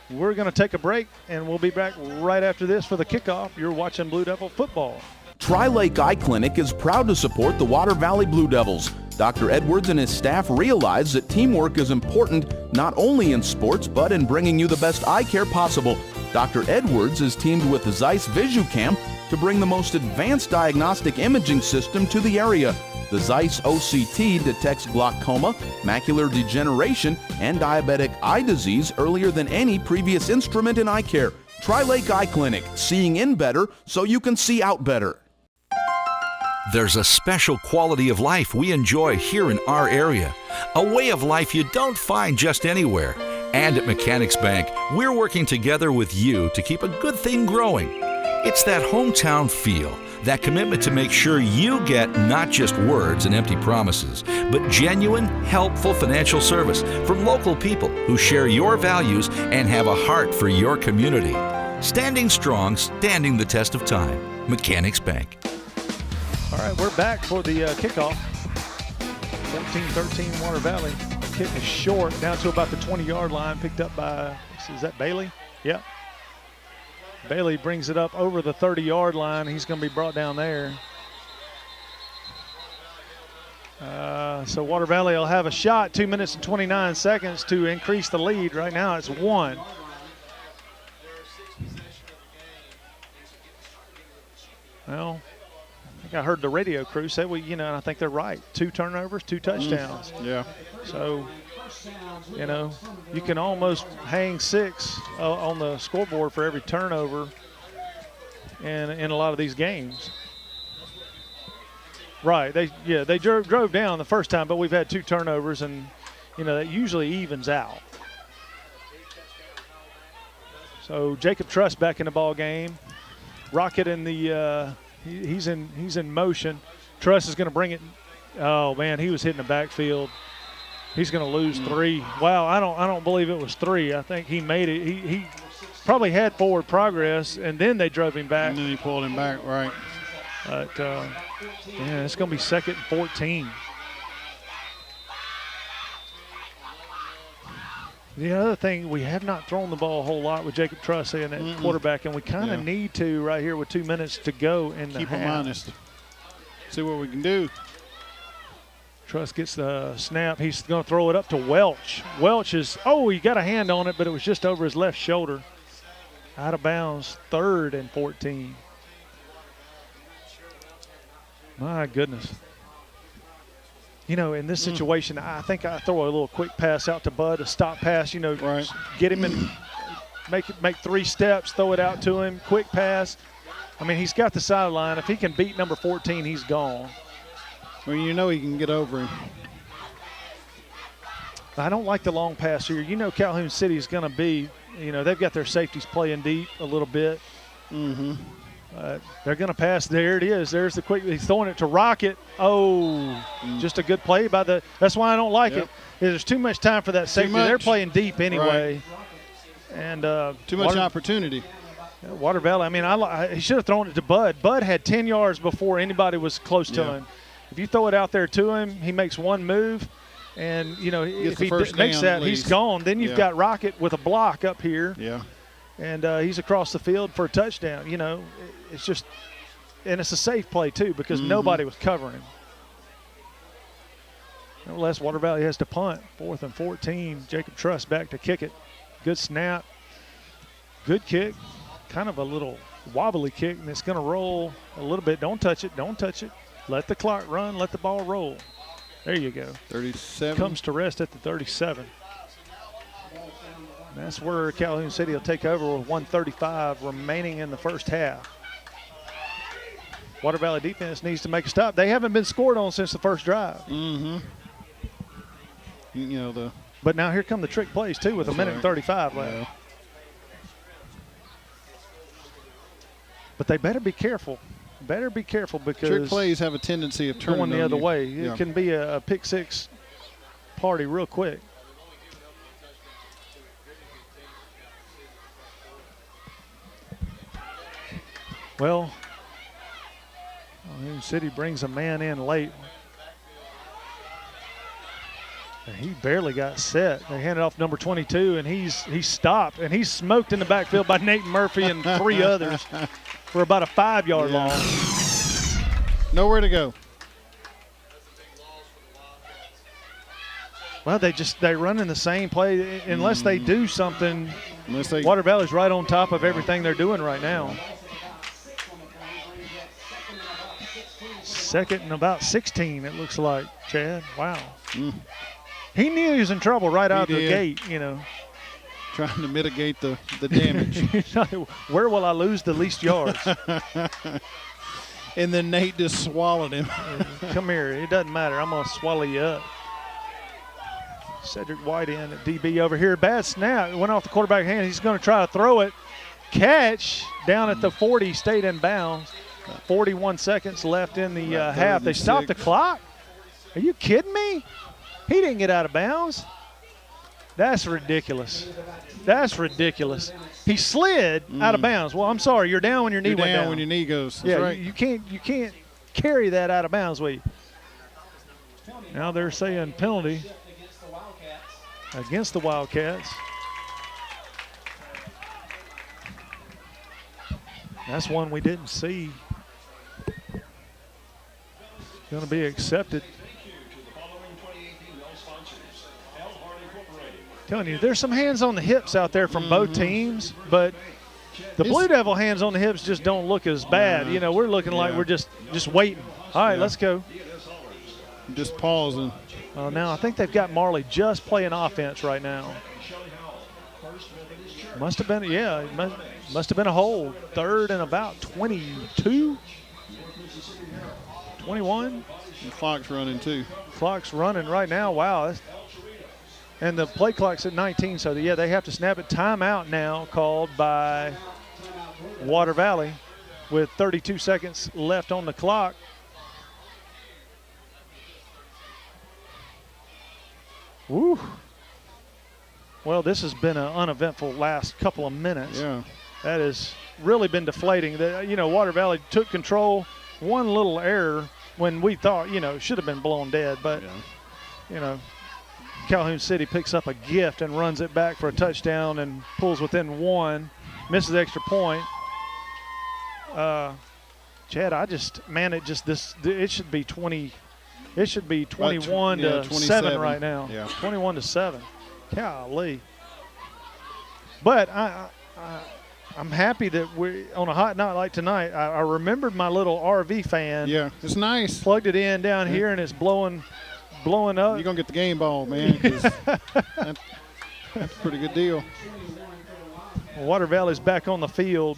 We're going to take a break, and we'll be back right after this for the kickoff. You're watching Blue Devil football. Tri-Lake Eye Clinic is proud to support the Water Valley Blue Devils. Dr. Edwards and his staff realize that teamwork is important not only in sports but in bringing you the best eye care possible. Dr. Edwards is teamed with Zeiss VisuCam to bring the most advanced diagnostic imaging system to the area. The Zeiss OCT detects glaucoma, macular degeneration, and diabetic eye disease earlier than any previous instrument in eye care. Tri-Lake Eye Clinic, seeing in better so you can see out better. There's a special quality of life we enjoy here in our area, a way of life you don't find just anywhere. And at Mechanics Bank, we're working together with you to keep a good thing growing. It's that hometown feel, that commitment to make sure you get not just words and empty promises, but genuine, helpful financial service from local people who share your values and have a heart for your community. Standing strong, standing the test of time. Mechanics Bank. All right, we're back for the kickoff. 14-13 Water Valley. Kick is short, down to about the 20-yard line, picked up by, is that Bailey? Yeah. Bailey brings it up over the 30-yard line. He's going to be brought down there. So Water Valley will have a shot, 2 minutes and 29 seconds to increase the lead. Right now it's 1. Well, I think I heard the radio crew say, well, and I think they're right. 2 turnovers, 2 touchdowns. Yeah. So, you can almost hang 6 on the scoreboard for every turnover in a lot of these games. Right. They drove down the first time, but we've had 2 turnovers, and, that usually evens out. So Jacob Truss back in the ball game. Rocket in the he's in motion. Truss is going to bring it. Oh man, he was hitting the backfield. He's going to lose 3. Wow, I don't believe it was 3. I think he made it. He probably had forward progress, and then they drove him back. And then he pulled him back, right. But it's going to be 2nd and 14. The other thing, we have not thrown the ball a whole lot with Jacob Truss in that quarterback, and we kind of need to right here with 2 minutes to go in the half. Keep him honest. See what we can do. Truss gets the snap. He's going to throw it up to Welch. Welch he got a hand on it, but it was just over his left shoulder. Out of bounds, 3rd and 14. My goodness. In this situation, I think I throw a little quick pass out to Bud, a stop pass, right. Get him in, make 3 steps, throw it out to him, quick pass. I mean, he's got the sideline. If he can beat number 14, he's gone. Well, he can get over him. I don't like the long pass here. Calhoun City is going to be, they've got their safeties playing deep a little bit. Mm-hmm. They're going to pass. There it is. There's the quick. He's throwing it to Rocket. Just a good play by the. That's why I don't like it. There's too much time for that safety. They're playing deep anyway. Right. And too much opportunity. Water Valley. I mean, he should have thrown it to Bud. Bud had 10 yards before anybody was close to him. If you throw it out there to him, he makes one move, And, you know, if the he first makes down that, at he's least. gone. Then you've got Rocket with a block up here. Yeah. And he's across the field for a touchdown. You know, it's just – and it's a safe play, too, because nobody was covering him. Nevertheless, Water Valley has to punt. 4th and 14. Jacob Truss back to kick it. Good snap. Good kick. Kind of a little wobbly kick, and it's going to roll a little bit. Don't touch it. Don't touch it. Let the clock run. Let the ball roll. There you go. 37. Comes to rest at the 37. And that's where Calhoun City will take over with 1:35 remaining in the first half. Water Valley defense needs to make a stop. They haven't been scored on since the first drive. You know, but now here come the trick plays, too, with a minute and 35 left. Yeah. But they better be careful. Better be careful because trick plays have a tendency of turning going the other you. way. Yeah. It can be a pick six party real quick. Well, Calhoun City brings a man in late. And he barely got set. They handed off number 22, and he's stopped. And he's smoked in the backfield by Nate Murphy and 3 others for about a 5-yard loss. Nowhere to go. Well, they run in the same play unless they do something. Water Valley's right on top of everything they're doing right now. 2nd and about 16, it looks like, Chad. Wow. He knew he was in trouble right out the gate, you know. Trying to mitigate the damage. Where will I lose the least yards? And then Nate just swallowed him. Come here. It doesn't matter. I'm going to swallow you up. Cedric White in at DB over here. Bad snap. It went off the quarterback hand. He's going to try to throw it. Catch down at the 40. Stayed in bounds. 41 seconds left in the half. They stopped the clock? Are you kidding me? He didn't get out of bounds. That's ridiculous. That's ridiculous. He slid out of bounds. Well, I'm sorry. You're down when your knee went down. When your knee goes. That's yeah, right. you can't carry that out of bounds, will you? Now they're saying penalty against the Wildcats. That's one we didn't see. Going to be accepted. Telling you, there's some hands on the hips out there from both teams, but the Blue Devil hands on the hips just don't look as bad. You know, we're looking like we're just waiting. All right, let's go. Just pausing. Now I think they've got Marley just playing offense right now. Must have been, must have been a hold. 3rd and about 22, 21. The clock's running too. Clock's running right now. Wow. And the play clock's at 19, so they have to snap it. Timeout now called by Water Valley with 32 seconds left on the clock. Woo. Well, this has been an uneventful last couple of minutes. Yeah. That has really been deflating. Water Valley took control. One little error when we thought, it should have been blown dead. But, Calhoun City picks up a gift and runs it back for a touchdown and pulls within 1. Misses the extra point. Chad, it should be 20. It should be 21 to 7 right now. Yeah. 21 to 7. Golly. But I'm happy that we on a hot night like tonight. I remembered my little RV fan. Yeah, it's nice. Plugged it in down here and it's blowing up. You're gonna get the game ball, man. 'Cause that's a pretty good deal. Water Valley's back on the field.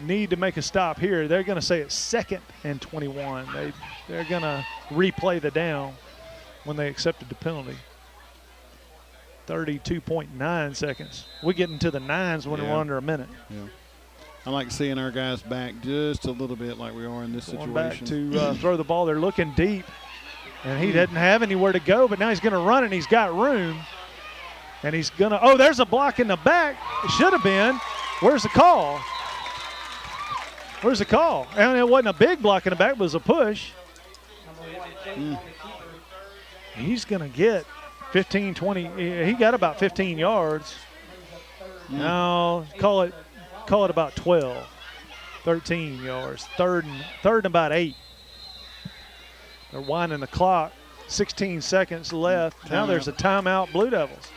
Need to make a stop here. They're going to say it's 2nd and 21. They're going to replay the down when they accepted the penalty. 32.9 seconds. We get into the 9s when we're under a minute. Yeah. I like seeing our guys back just a little bit like we are in this situation. Back to throw the ball. They're looking deep, and he doesn't have anywhere to go, but now he's going to run, and he's got room. And he's going to – oh, there's a block in the back. It should have been. Where's the call? Where's the call? And it wasn't a big block in the back, but it was a push. He's going to get 15, 20. He got about 15 yards. No, call it about 12, 13 yards. Third and about 8. They're winding the clock. 16 seconds left. Now there's a timeout, Blue Devils.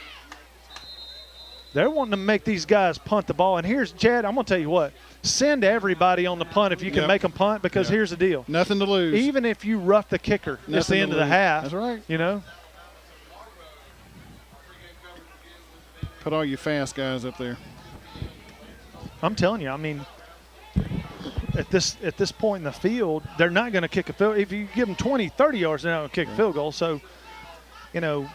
They're wanting to make these guys punt the ball. And here's Chad. I'm going to tell you what. Send everybody on the punt if you can make them punt, because here's the deal. Nothing to lose. Even if you rough the kicker, it's the end of the half. That's right. You know. Put all you fast guys up there. I'm telling you, I mean, at this point in the field, they're not going to kick a field. If you give them 20, 30 yards, they're not going to kick a field goal. So, you know,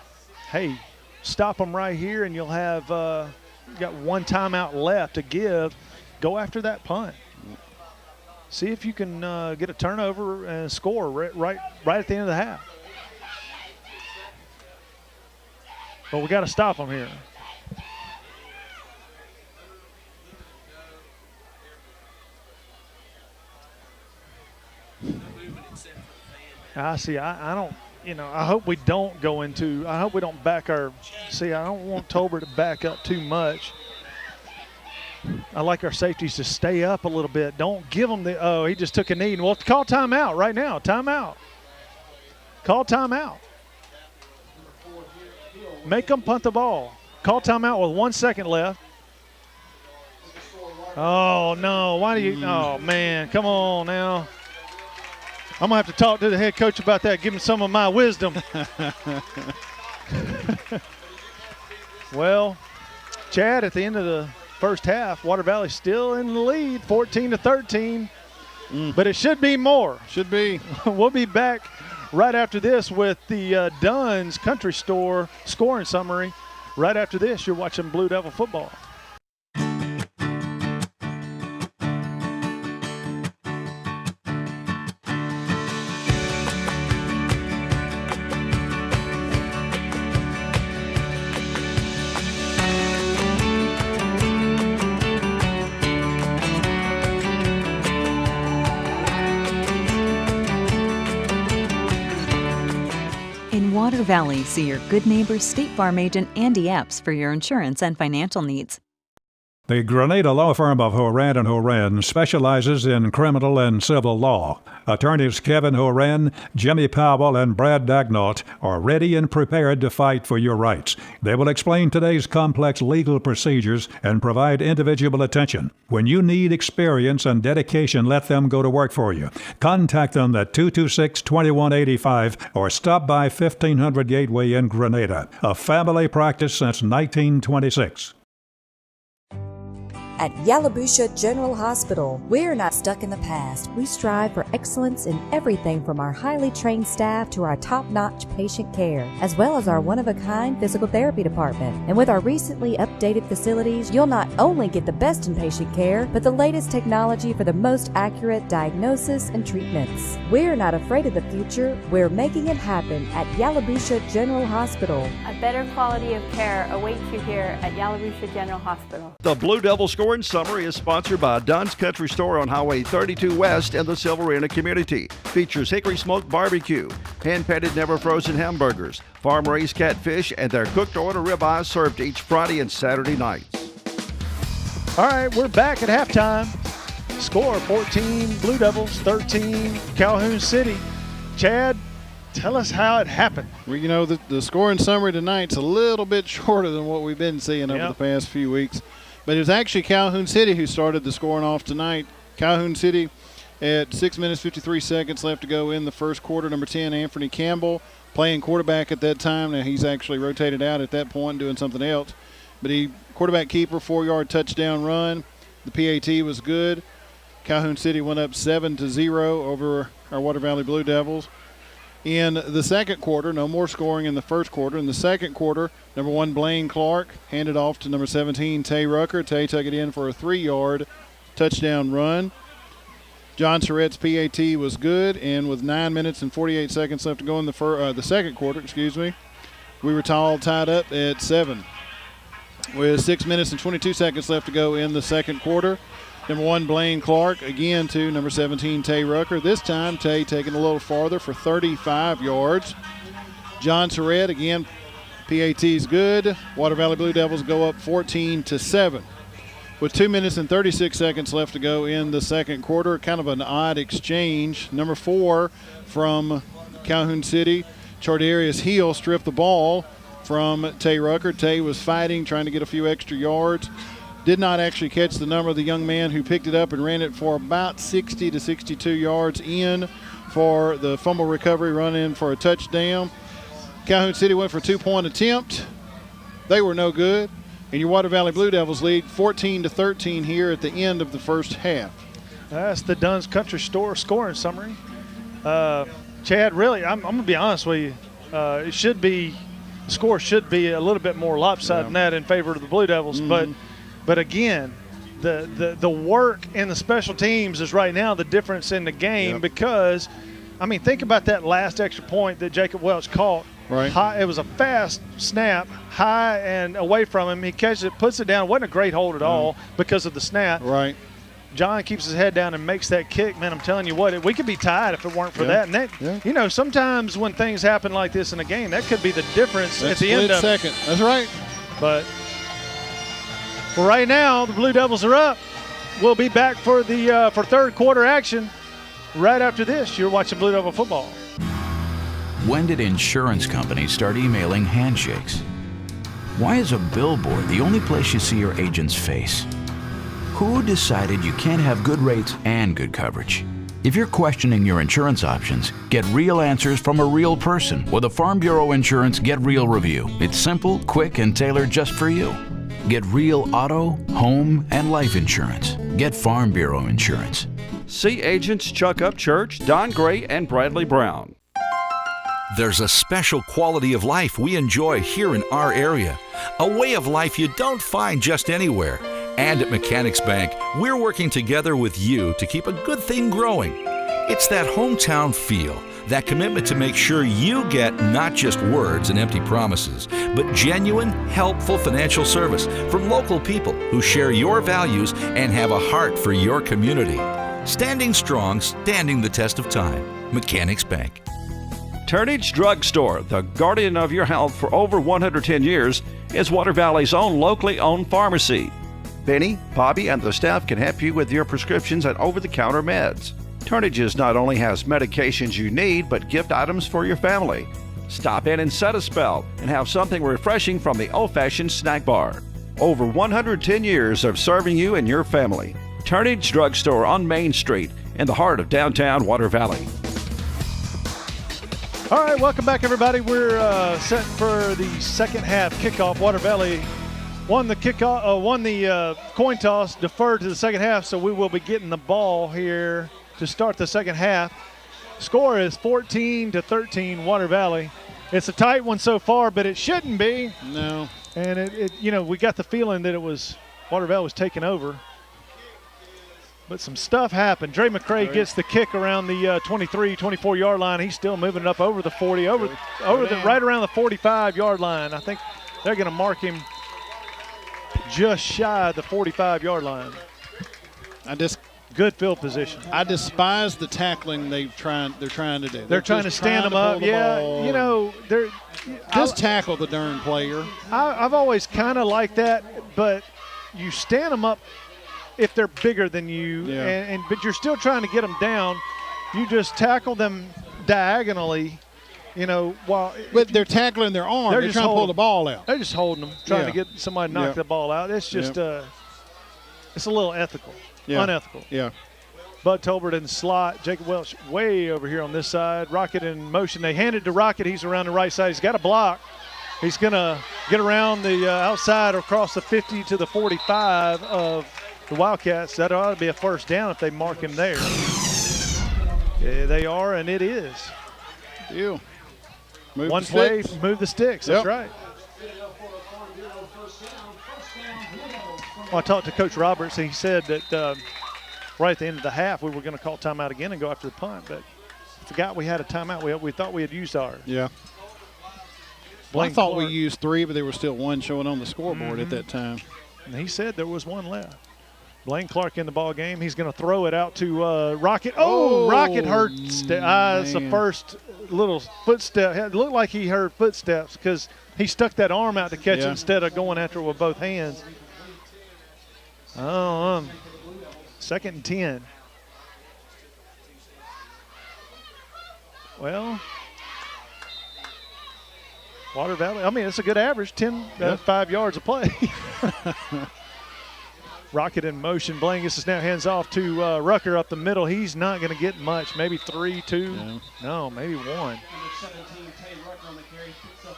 hey, stop them right here, and you'll have you got one timeout left to give. Go after that punt. See if you can get a turnover and score right at the end of the half. But we got to stop them here. I see. I don't. You know. I hope we don't go into. I hope we don't back our. See, I don't want Tolbert to back up too much. I like our safeties to stay up a little bit. Don't give them the. Oh, he just took a knee. Well, call timeout right now. Timeout. Call timeout. Make them punt the ball. Call timeout with 1 second left. Oh no! Why do you? Oh man! Come on now. I'm going to have to talk to the head coach about that, give him some of my wisdom. Well, Chad, at the end of the first half, Water Valley still in the lead, 14-13. But it should be more. Should be. We'll be back right after this with the Dunn's Country Store scoring summary. Right after this, you're watching Blue Devil football. Water Valley, see your good neighbor State Farm agent Andy Epps for your insurance and financial needs. The Grenada Law Firm of Horan and Horan specializes in criminal and civil law. Attorneys Kevin Horan, Jimmy Powell, and Brad Dagnott are ready and prepared to fight for your rights. They will explain today's complex legal procedures and provide individual attention. When you need experience and dedication, let them go to work for you. Contact them at 226-2185 or stop by 1500 Gateway in Grenada. A family practice since 1926. At Yalobusha General Hospital, we're not stuck in the past. We strive for excellence in everything from our highly trained staff to our top-notch patient care, as well as our one-of-a-kind physical therapy department. And with our recently updated facilities, you'll not only get the best in patient care, but the latest technology for the most accurate diagnosis and treatments. We're not afraid of the future. We're making it happen at Yalobusha General Hospital. A better quality of care awaits you here at Yalobusha General Hospital. The Blue Devil Scoring Summary is sponsored by Dunn's Country Store on Highway 32 West in the Silverina community. Features hickory smoked barbecue, hand-patted never frozen hamburgers, farm-raised catfish, and their cooked order ribeyes served each Friday and Saturday nights. All right, we're back at halftime. Score 14 Blue Devils, 13 Calhoun City. Chad, tell us how it happened. Well, you know, the scoring summary tonight's a little bit shorter than what we've been seeing over the past few weeks. But it was actually Calhoun City who started the scoring off tonight. Calhoun City at 6 minutes, 53 seconds left to go in the first quarter. Number 10, Anthony Campbell, playing quarterback at that time. Now he's actually rotated out at that point doing something else. But he quarterback keeper, 4-yard touchdown run. The PAT was good. Calhoun City went up 7-0 over our Water Valley Blue Devils. In the second quarter, no more scoring in the first quarter. In the second quarter, number 1, Blaine Clark, handed off to number 17, Tay Rucker. Tay took it in for a 3-yard touchdown run. John Surratt's PAT was good, and with 9 minutes and 48 seconds left to go in the second quarter, we were all tied up at 7. With 6 minutes and 22 seconds left to go in the second quarter, number 1, Blaine Clark, again to number 17, Tay Rucker. This time, Tay taking a little farther for 35 yards. John Surratt, again, PAT's good. Water Valley Blue Devils go up 14-7. With 2 minutes and 36 seconds left to go in the second quarter, kind of an odd exchange. Number 4 from Calhoun City, Chardarius Hill stripped the ball from Tay Rucker. Tay was fighting, trying to get a few extra yards. Did not actually catch the number of the young man who picked it up and ran it for about 60 to 62 yards in for the fumble recovery, run in for a touchdown. Calhoun City went for a 2-point attempt. They were no good. And your Water Valley Blue Devils lead 14-13 here at the end of the first half. That's the Dunn's Country Store scoring summary. Chad, really, I'm going to be honest with you. The score should be a little bit more lopsided than that in favor of the Blue Devils. But again, the work in the special teams is right now the difference in the game because, I mean, think about that last extra point that Jacob Welch caught. Right. High, it was a fast snap, high and away from him. He catches it, puts it down. It wasn't a great hold at all because of the snap. Right. John keeps his head down and makes that kick. Man, I'm telling you what, we could be tied if it weren't for that. And that, you know, sometimes when things happen like this in a game, that could be the difference at the end of it. Second. That's right. But for right now, the Blue Devils are up. We'll be back for the for third quarter action right after this. You're watching Blue Devil football. When did insurance companies start emailing handshakes? Why is a billboard the only place you see your agent's face? Who decided you can't have good rates and good coverage? If you're questioning your insurance options, get real answers from a real person with a Farm Bureau Insurance Get Real review. It's simple, quick, and tailored just for you. Get real auto, home, and life insurance. Get Farm Bureau Insurance. See agents Chuck Upchurch, Don Gray, and Bradley Brown. There's a special quality of life we enjoy here in our area, a way of life you don't find just anywhere. And at Mechanics Bank, we're working together with you to keep a good thing growing. It's that hometown feel, that commitment to make sure you get not just words and empty promises, but genuine, helpful financial service from local people who share your values and have a heart for your community. Standing strong, standing the test of time. Mechanics Bank. Turnage Drug Store, the guardian of your health for over 110 years, is Water Valley's own locally owned pharmacy. Benny, Bobby, and the staff can help you with your prescriptions and over-the-counter meds. Turnages not only has medications you need, but gift items for your family. Stop in and set a spell and have something refreshing from the old-fashioned snack bar. Over 110 years of serving you and your family. Turnage Drug Store on Main Street in the heart of downtown Water Valley. All right, welcome back, everybody. We're set for the second half kickoff. Water Valley won the kickoff, won the coin toss, deferred to the second half, so we will be getting the ball here to start the second half. Score is 14-13, Water Valley. It's a tight one so far, but it shouldn't be. No. And it you know, we got the feeling that it was Water Valley was taking over. But some stuff happened. Dre McCray gets the kick around the 23, 24-yard line. He's still moving it up over the 40, right around the 45-yard line. I think they're going to mark him just shy of the 45-yard line. Good field position. I despise the tackling they're trying to do. They're trying to stand them up. Yeah, you know, they're just tackle the darn player. I've always kind of liked that, but you stand them up if they're bigger than you, but you're still trying to get them down. You just tackle them diagonally, you know, but they're tackling their arm. They're trying to pull the ball out. They're just holding them, trying to get somebody to knock the ball out. It's just it's a little unethical. Yeah. Bud Tolbert in the slot. Jacob Welch way over here on this side. Rocket in motion. They hand it to Rocket. He's around the right side. He's got a block. He's going to get around the outside or across the 50 to the 45 of the Wildcats. That ought to be a first down if they mark him there. Yeah, they are, and it is. Move One play, move the sticks. That's right. Well, I talked to Coach Roberts, and he said that right at the end of the half we were going to call timeout again and go after the punt, but forgot we had a timeout. We thought we had used ours. Yeah. Well, I thought we used 3, but there was still 1 showing on the scoreboard at that time. And he said there was 1 left. Blaine Clark in the ball game. He's going to throw it out to Rocket. Oh, Rocket hurts the eyes. The first little footstep. It looked like he heard footsteps because he stuck that arm out to catch it instead of going after it with both hands. Oh, 2nd and 10. Well, Water Valley, I mean, it's a good average, 5 yards a play. Rocket in motion. Blangus is now hands off to Rucker up the middle. He's not going to get much. Maybe 3, 2. Yeah. No, maybe 1. Number 17, Tay Rucker on the carry, picks up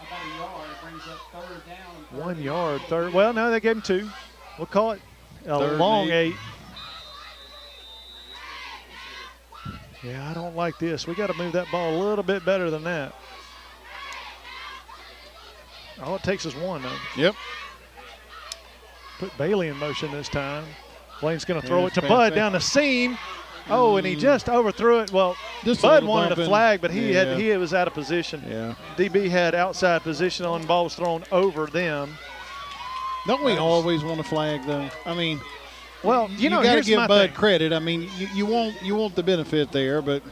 about a yard, brings up 3rd down. 1 yard, third. Well, no, they gave him 2. We'll call it a long 8. Yeah, I don't like this. We got to move that ball a little bit better than that. All it takes is 1, though. Yep. Put Bailey in motion this time. Blaine's going to throw it to Bud down the seam. Oh, and he just overthrew it. Well, Bud wanted a flag, but he was out of position. Yeah. DB had outside position on the ball was thrown over them. Don't we always want a flag, though? I mean, well, you know, got to here's give my Bud thing. credit. I mean, you want the benefit there, but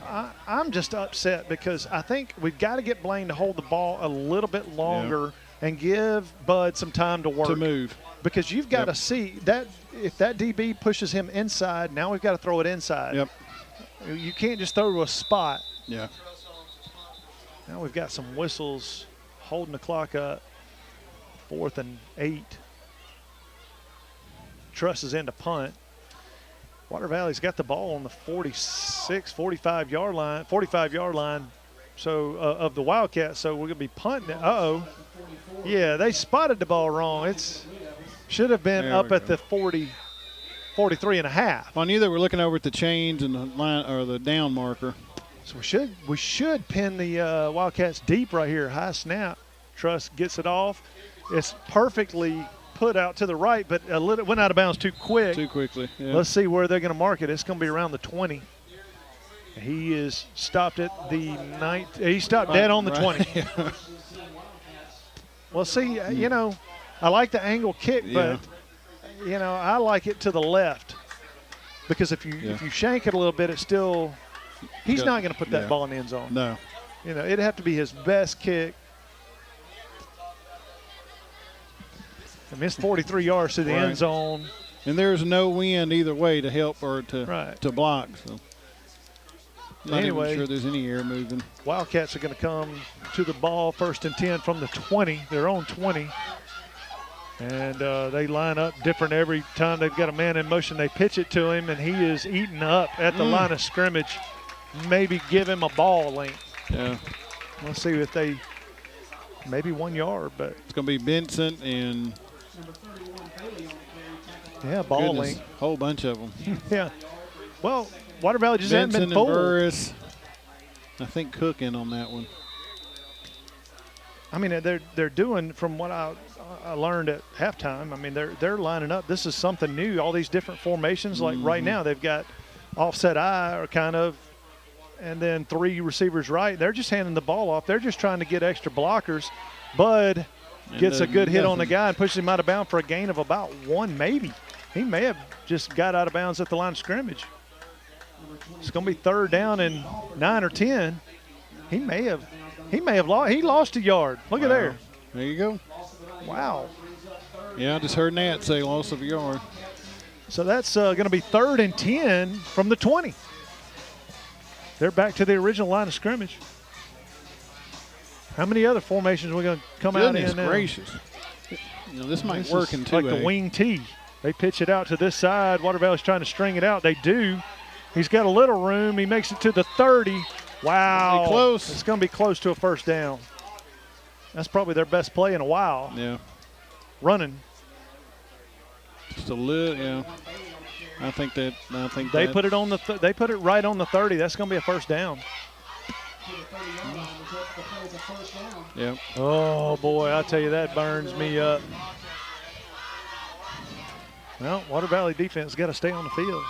I'm just upset because I think we've got to get Blaine to hold the ball a little bit longer and give Bud some time to work. To move. Because you've got to see that if that DB pushes him inside, now we've got to throw it inside. Yep. You can't just throw to a spot. Yeah. Now we've got some whistles holding the clock up. 4th and 8. Truss is in to punt. Water Valley's got the ball on the 45-yard line. So of the Wildcats, so we're going to be punting it. Uh-oh. Yeah, they spotted the ball wrong. It should have been up at the 43 and a half. I knew they were looking over at the chains and the line or the down marker. So we should pin the Wildcats deep right here. High snap. Truss gets it off. It's perfectly put out to the right, but it went out of bounds too quick. Too quickly. Yeah. Let's see where they're going to mark it. It's going to be around the 20. He is stopped at the 9. He stopped dead on the 20. Well, see, you know, I like the angle kick, but you know, I like it to the left because if you shank it a little bit, it's still he's not going to put that ball in the end zone. No. You know, it'd have to be his best kick. I missed 43 yards to the end zone. And there's no wind either way to help or to block. So not even sure there's any air moving. Wildcats are going to come to the ball 1st and 10 from the 20, their own 20. And they line up different every time they've got a man in motion. They pitch it to him, and he is eaten up at the line of scrimmage. Maybe give him a ball length. Yeah. Let's see if they maybe 1 yard, but it's going to be Benson and ball length. Whole bunch of them. Yeah. Well, Water Valley just Benson hasn't been full. And Burris. I think Cook in on that one. I mean, they're doing from what I learned at halftime. I mean, they're lining up. This is something new. All these different formations. Like right now, they've got offset eye or kind of, and then 3 receivers right. They're just handing the ball off. They're just trying to get extra blockers. Bud gets a good hit on the guy and pushes him out of bounds for a gain of about 1, maybe. He may have just got out of bounds at the line of scrimmage. It's going to be 3rd down and 9 or 10. He may have lost. He lost a yard. Look at there. There you go. Wow. Yeah, I just heard Nat say loss of a yard. So that's going to be 3rd and 10 from the 20. They're back to the original line of scrimmage. How many other formations are we going to come out in now? Goodness gracious. You know, this might work in 2A. Like the wing T. They pitch it out to this side. Water Valley's trying to string it out. They do. He's got a little room. He makes it to the 30. Wow. Close. It's going to be close to a 1st down. That's probably their best play in a while. Yeah. Running. Just a little, yeah. I think they put it on they put it right on the 30. That's going to be a 1st down. Yeah. Oh boy, I tell you, that burns me up. Well, Water Valley defense got to stay on the field.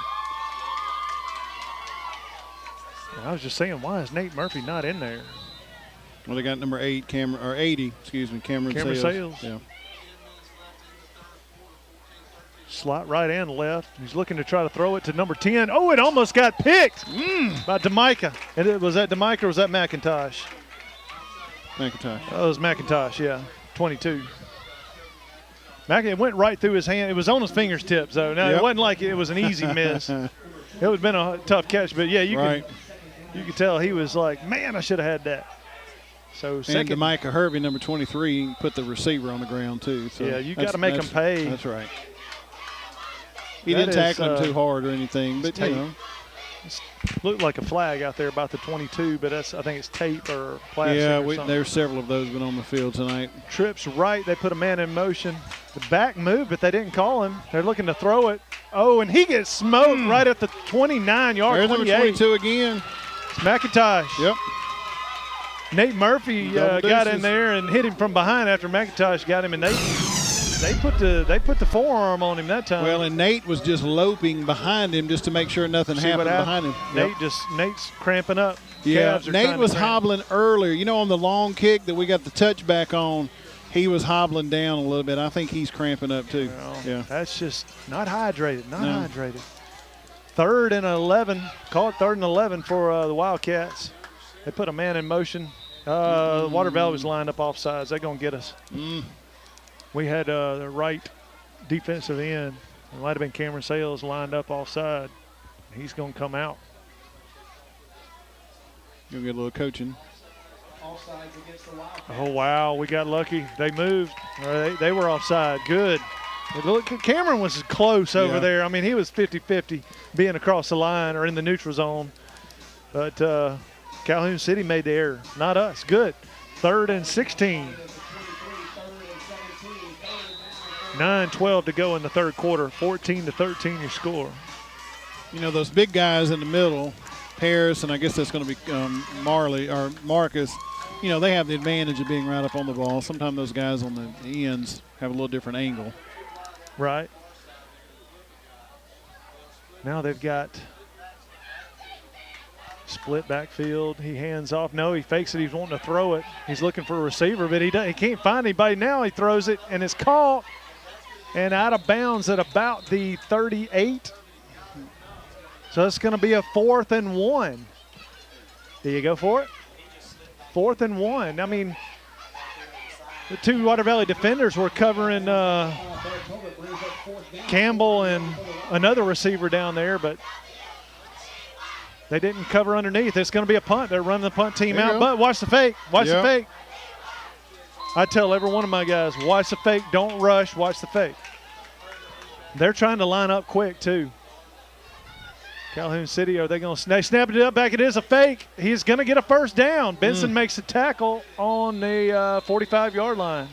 And I was just saying, why is Nate Murphy not in there? Well, they got number 80, Cameron Sales. Sales. Yeah. Slot right and left. He's looking to try to throw it to number 10. Oh, it almost got picked by DeMicah. And was that DeMicah or was that McIntosh? McIntosh. Oh, it was McIntosh, yeah. 22. It went right through his hand. It was on his fingertips, though. Now, It wasn't like it was an easy miss. It would have been a tough catch. But, yeah, you could tell he was like, man, I should have had that. So second. And DeMicah Hervey, number 23, put the receiver on the ground, too. So yeah, you got to make him pay. That's right. He didn't tackle him too hard or anything, but, you know. It looked like a flag out there about the 22, but I think it's tape or plastic. Yeah, there's several of those been on the field tonight. Trips right. They put a man in motion. The back moved, but they didn't call him. They're looking to throw it. Oh, and he gets smoked right at the 29-yard. There's number 22 again. It's McIntosh. Yep. Nate Murphy got in there and hit him from behind after McIntosh got him, and they put the forearm on him that time. Well, and Nate was just loping behind him just to make sure nothing happened behind him. Nate's cramping up. Yeah, Nate was hobbling earlier. You know, on the long kick that we got the touchback on, he was hobbling down a little bit. I think he's cramping up too. Well, that's just not hydrated. Hydrated. 3rd and 11. Call it 3rd and 11 for the Wildcats. They put a man in motion. Water Valley was lined up offsides. They're going to get us. We had the right defensive end. It might have been Cameron Sales lined up offside. He's going to come out. You'll get a little coaching. Oh, wow. We got lucky. They moved. They were offside. Good. Look, Cameron was close over there. I mean, he was 50-50 being across the line or in the neutral zone. But Calhoun City made the error, not us. Good. 3rd and 16. 9:12 to go in the third quarter. 14-13 your score. You know, those big guys in the middle, Paris, and I guess that's going to be Marley or Marcus, you know, they have the advantage of being right up on the ball. Sometimes those guys on the ends have a little different angle. Right. Now they've got split backfield. He hands off. No, he fakes it. He's wanting to throw it. He's looking for a receiver, but he can't find anybody. Now he throws it, and it's caught and out of bounds at about the 38. So it's going to be a 4th and 1. Do you go for it? 4th and 1. I mean, the two Water Valley defenders were covering Campbell and another receiver down there, but they didn't cover underneath. It's going to be a punt. They're running the punt team out. But watch the fake. Watch the fake. I tell every one of my guys, watch the fake. Don't rush. Watch the fake. They're trying to line up quick, too. Calhoun City, are they going to snap it up back? It is a fake. He's going to get a first down. Benson makes a tackle on the 45-yard line.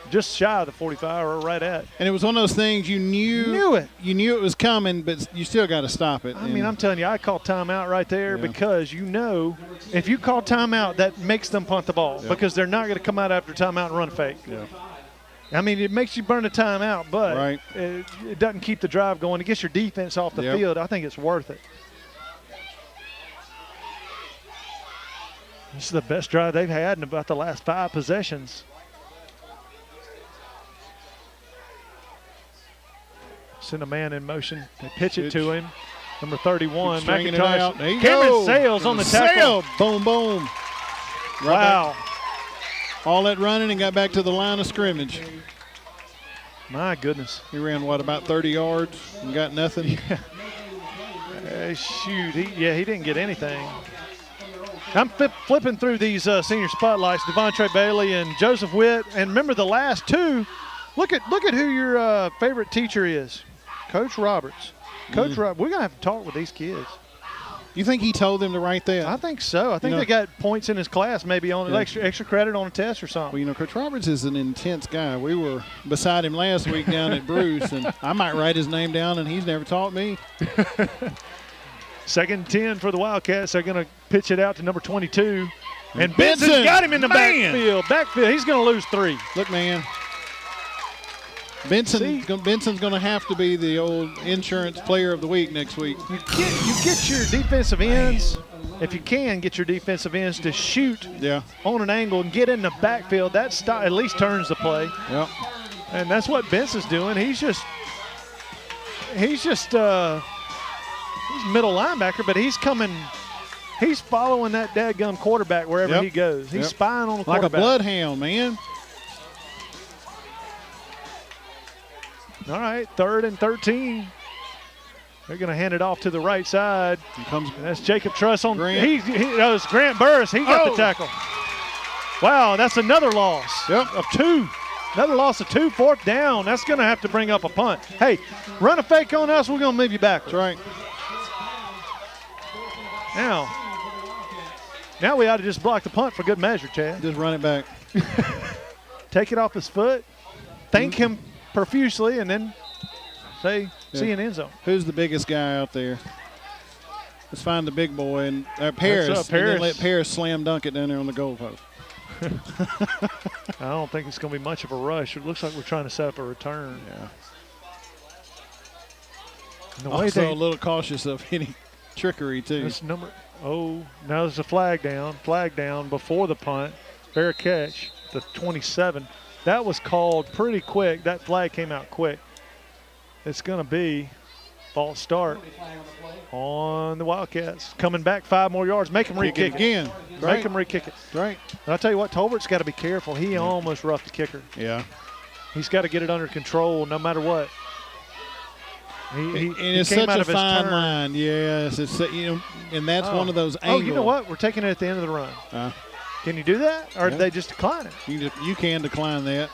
Just shy of the 45 or right at. And it was one of those things you knew it. You knew it was coming, but you still got to stop it. I mean, I'm telling you, I call timeout right there because you know if you call timeout, that makes them punt the ball because they're not going to come out after timeout and run a fake. Yeah. I mean, it makes you burn the timeout, but it doesn't keep the drive going. It gets your defense off the field. I think it's worth it. This is the best drive they've had in about the last 5 possessions. Send a man in motion. They pitch it to him. Number 31, McIntosh. Cameron Sales on the tackle. Boom, boom. Wow. All that running and got back to the line of scrimmage. My goodness. He ran, about 30 yards and got nothing? Shoot. He didn't get anything. I'm flipping through these senior spotlights, Devontre Bailey and Joseph Witt. And remember the last two. Look at who your favorite teacher is. Coach Roberts. Coach Roberts. We're going to have to talk with these kids. You think he told them to write that? I think so. I think they got points in his class, maybe on extra credit on a test or something. Well, you know, Coach Roberts is an intense guy. We were beside him last week down at Bruce, and I might write his name down, and he's never taught me. 2nd and 10 for the Wildcats. They're going to pitch it out to number 22. And Benson's got him in the backfield. He's going to lose 3. Look, man. Benson's going to have to be the old insurance player of the week next week. You get your defensive ends, if you can, get your defensive ends to shoot on an angle and get in the backfield. That at least turns the play. Yep. And that's what Benson's doing. He's just he's just he's middle linebacker, but he's coming. He's following that dadgum quarterback wherever he goes. He's spying on the quarterback. Like a bloodhound, man. All right, 3rd and 13. They're going to hand it off to the right side. And that's Jacob Truss on Grant. That was Grant Burris. He got the tackle. Wow, that's another loss of 2. Another loss of 2, 4th down. That's going to have to bring up a punt. Hey, run a fake on us, we're going to move you back. That's right. Now we ought to just block the punt for good measure, Chad. Just run it back. Take it off his foot. Thank him profusely, and then say, see you in the end zone. Who's the biggest guy out there? Let's find the big boy and Paris. And then let Paris slam dunk it down there on the goalpost. I don't think it's going to be much of a rush. It looks like we're trying to set up a return. Yeah. And the also a little cautious of any trickery too. This now there's a flag down before the punt. Fair catch, the 27. That was called pretty quick. That flag came out quick. It's going to be false start on the Wildcats. Coming back 5 more yards. Make them re-kick it again. Make them re-kick it. Right. And I'll tell you what, Tolbert's got to be careful. He almost roughed the kicker. Yeah. He's got to get it under control no matter what. He it's came such out a of his fine turn. line. Yes, it's and that's one of those angles. Oh, you know what? We're taking it at the end of the run. Can you do that, or did they just decline it? You can decline that.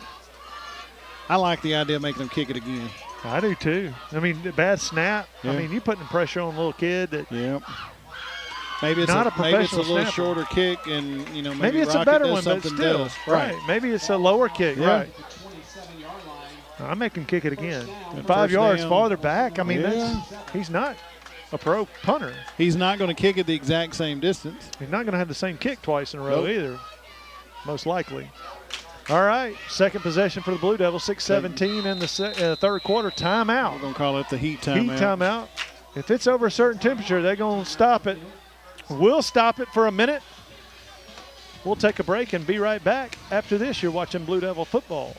I like the idea of making them kick it again. I do too. I mean, bad snap. Yeah. I mean, you putting pressure on a little kid that. Yep. Maybe it's not maybe it's a little snapper. shorter kick, and maybe it's a better one, but still, right? Maybe it's a lower kick, right? I make him kick it again. 5 yards down. farther back. I mean, he's not a pro punter. He's not going to kick it the exact same distance. He's not going to have the same kick twice in a row either, most likely. All right, second possession for the Blue Devils, 6:17 in the third quarter. Timeout. We're going to call it the heat timeout. Heat timeout. If it's over a certain temperature, they're going to stop it. We'll stop it for a minute. We'll take a break and be right back. After this, you're watching Blue Devil football.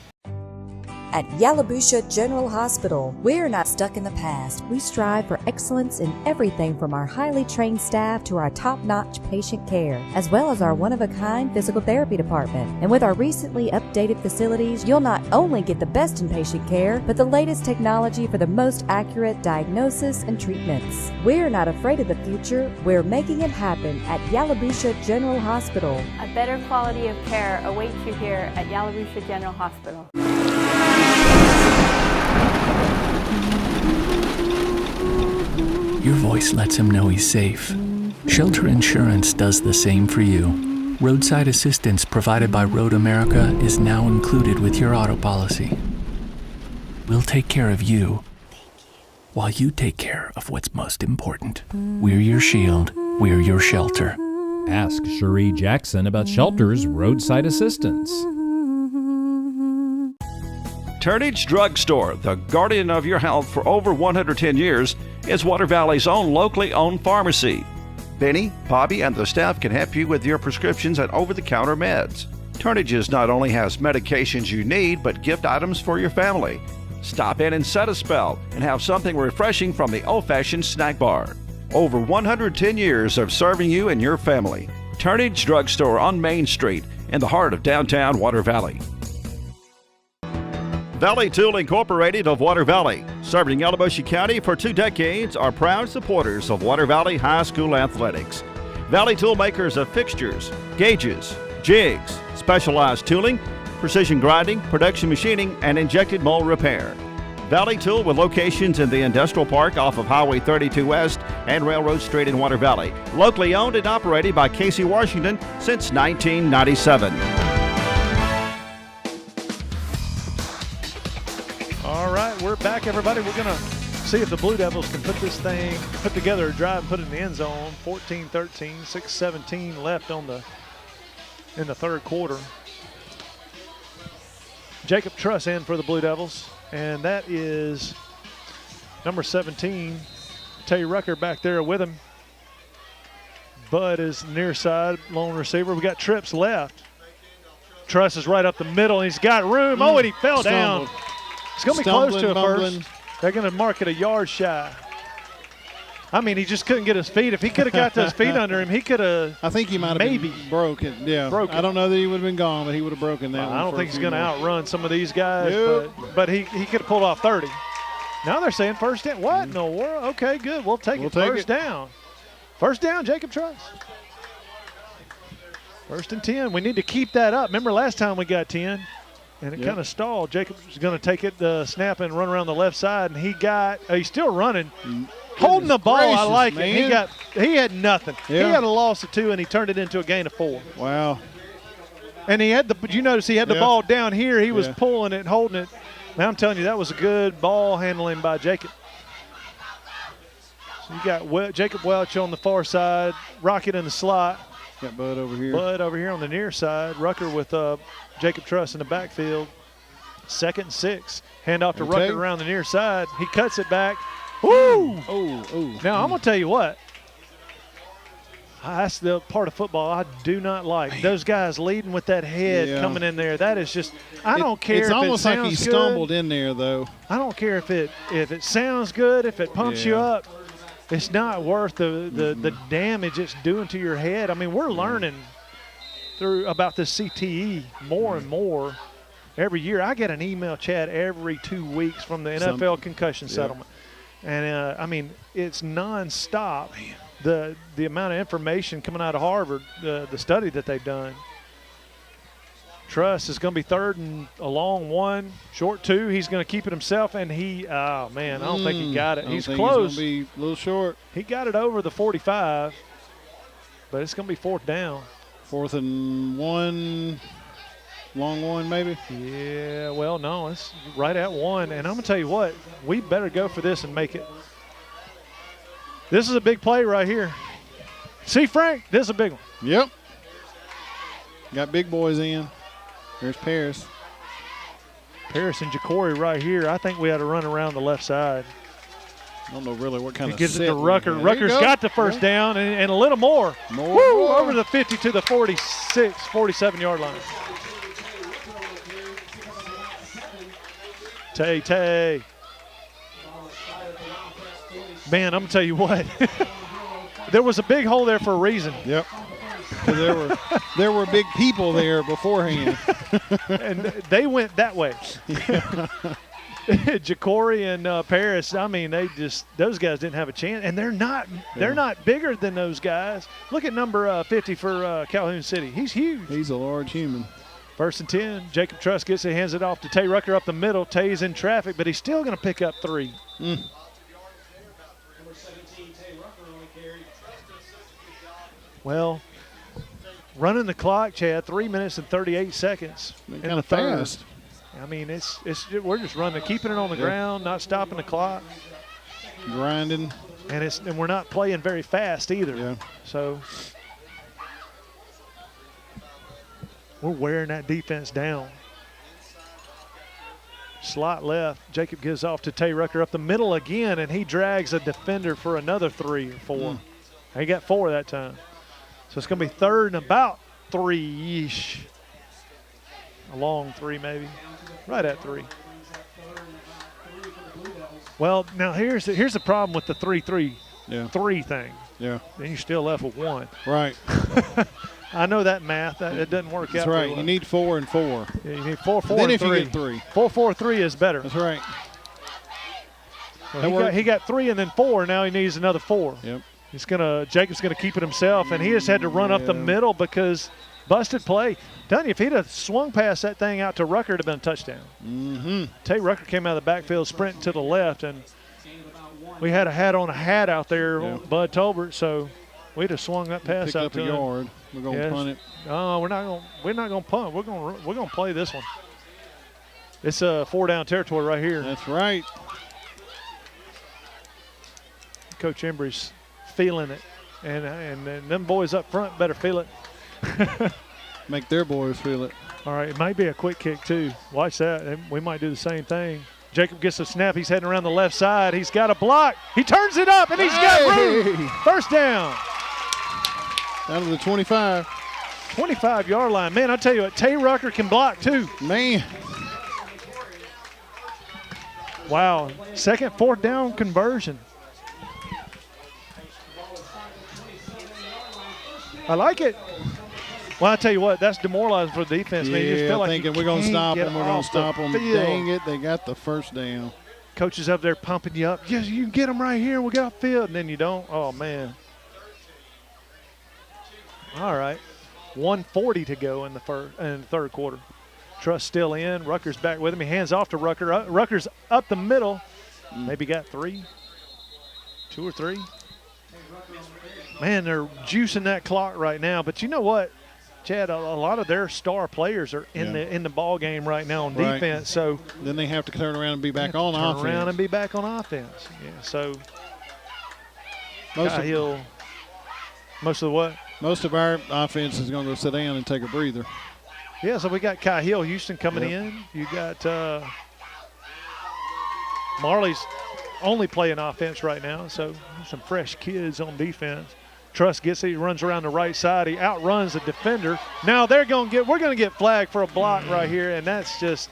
At Yalobusha General Hospital, we're not stuck in the past. We strive for excellence in everything from our highly trained staff to our top-notch patient care, as well as our one-of-a-kind physical therapy department. And with our recently updated facilities, you'll not only get the best in patient care, but the latest technology for the most accurate diagnosis and treatments. We're not afraid of the future. We're making it happen at Yalobusha General Hospital. A better quality of care awaits you here at Yalobusha General Hospital. Your voice lets him know he's safe. Shelter Insurance does the same for you. Roadside assistance provided by Road America is now included with your auto policy. We'll take care of you while you take care of what's most important. We're your shield. We're your shelter. Ask Cherie Jackson about Shelter's roadside assistance. Turnage Drug Store, the guardian of your health for over 110 years, is Water Valley's own locally owned pharmacy. Benny, Bobby, and the staff can help you with your prescriptions and over-the-counter meds. Turnages not only has medications you need, but gift items for your family. Stop in and set a spell and have something refreshing from the old-fashioned snack bar. Over 110 years of serving you and your family. Turnage Drug Store on Main Street in the heart of downtown Water Valley. Valley Tool Incorporated of Water Valley, serving Yalobusha County for 2 decades, are proud supporters of Water Valley High School athletics. Valley Tool makers of fixtures, gauges, jigs, specialized tooling, precision grinding, production machining, and injected mold repair. Valley Tool with locations in the Industrial Park off of Highway 32 West and Railroad Street in Water Valley. Locally owned and operated by Casey Washington since 1997. All right, we're back, everybody. We're going to see if the Blue Devils can put this thing, put together a drive and put it in the end zone. 14-13, 6:17 left in the third quarter. Jacob Truss in for the Blue Devils, and that is number 17, Tay Rucker back there with him. Bud is near side, lone receiver. We got trips left. Truss is right up the middle, and he's got room. Oh, and he fell down. It's going to be close to a first. They're going to mark it a yard shy. I mean, he just couldn't get his feet. If he could have got those feet under him, he could have. I think he might have maybe broken. Yeah, I don't know that he would have been gone, but he would have broken that. I don't think he's going to outrun some of these guys, but he could have pulled off 30. Now they're saying first down. What in the world? Okay, good. We'll take it. First down. First down, Jacob Truss. 1st and 10. We need to keep that up. Remember last time we got 10, and it kind of stalled. Jacob's going to take it, snap and run around the left side, and he's still running. Holding the ball, I like it. He had nothing. Yeah. He had a loss of 2, and he turned it into a gain of 4. Wow. And you notice he had the ball down here. He was pulling it, holding it. Now I'm telling you, that was a good ball handling by Jacob. So you got Jacob Welch on the far side, Rocket in the slot. Got Bud over here. Bud over here on the near side. Rucker with Jacob Truss in the backfield. 2nd and 6. Hand off to Rucker around the near side. He cuts it back. Woo! Now, I'm going to tell you what. That's the part of football I do not like. Those guys leading with that head coming in there. That is just – I don't care if it sounds good. It's almost like he stumbled in there, though. I don't care if it sounds good, if it pumps you up. It's not worth the damage it's doing to your head. I mean, we're learning about this CTE more and more every year. I get an email, Chad, every 2 weeks from the NFL concussion settlement. And, I mean, it's nonstop. The amount of information coming out of Harvard, the study that they've done. Truss is going to be 3rd and a long 1, short 2. He's going to keep it himself, and I don't think he got it. He's close. He's going to be a little short. He got it over the 45, but it's going to be 4th down. 4th and 1, long 1 maybe? Yeah, well, no, it's right at 1. And I'm going to tell you what, we better go for this and make it. This is a big play right here. See, Frank, this is a big one. Yep. Got big boys in. There's Paris. Paris and Jacory right here. I think we had to run around the left side. I don't know really what kind he of gives it to Rucker. Rucker's got the first down and a little more. More. Over the 50 to the 46, 47-yard line. Tay. Man, I'm going to tell you what. There was a big hole there for a reason. Yep. There were big people there beforehand. And they went that way. Jacory and Paris, I mean, those guys didn't have a chance. And they're not bigger than those guys. Look at number 50 for Calhoun City. He's huge. He's a large human. 1st and 10. Jacob Truss gets it, hands it off to Tay Rucker up the middle. Tay's in traffic, but he's still going to pick up 3. Well, running the clock, Chad, 3 minutes and 38 seconds. Kind of fast. I mean, we're just running, keeping it on the ground, not stopping the clock, grinding, and we're not playing very fast either. Yeah. So we're wearing that defense down. Slot left. Jacob gives off to Tay Rucker up the middle again, and he drags a defender for another 3 or 4. He got 4 that time. So it's going to be 3rd and about 3-ish. A long 3 maybe. Right at 3. Well, now here's the problem with the 3-3 thing. Yeah. Then you're still left with 1. Right. I know that math. It doesn't work out. That's right. You need 4 and 4. Yeah, you need 4, 4, then and 3. Then if you get 3. 4, 4, 3 is better. That's right. Well, he got 3 and then 4. Now he needs another 4. Yep. Jacob's gonna keep it himself, and he just had to run up the middle because busted play. Telling you, if he'd have swung past that thing out to Rucker, it'd have been a touchdown. Mm-hmm. Tay Rucker came out of the backfield, sprinting to the left, and we had a hat on a hat out there, Bud Tolbert. So we'd have swung that pass out to him. Yard. We're gonna punt it. No, we're not gonna punt. We're gonna play this one. It's a 4-down territory right here. That's right. Coach Embry's feeling it, and them boys up front better feel it. Make their boys feel it. All right, it might be a quick kick too. Watch that. We might do the same thing. Jacob gets a snap. He's heading around the left side. He's got a block. He turns it up, and he's got room. First down. Out of the 25. 25-yard line. Man, I tell you what, Tay Rucker can block too. Man. Wow. Second fourth down conversion. I like it. Well, I tell you what, that's demoralizing for the defense. Man. You just feel like thinking we're going to stop them. We're going to stop them. Field. Dang it, they got the first down. Coaches up there pumping you up. Yes, you can get them right here and we'll get off field. And then you don't. Oh, man. All right. 1:40 to go in the third quarter. Truss still in. Rucker's back with him. He hands off to Rucker. Rucker's up the middle. Maybe got 2 or 3. Man, they're juicing that clock right now. But you know what, Chad? A lot of their star players are in the ball game right now on defense. So then they have to turn around and be back on offense. Turn around and be back on offense. Yeah. So most of the what? Most of our offense is going to go sit down and take a breather. Yeah. So we got Calhoun Houston coming in. You got Marley's only playing offense right now. So some fresh kids on defense. Truss gets it. He runs around the right side. He outruns the defender. Now we're going to get flagged for a block right here, and that's just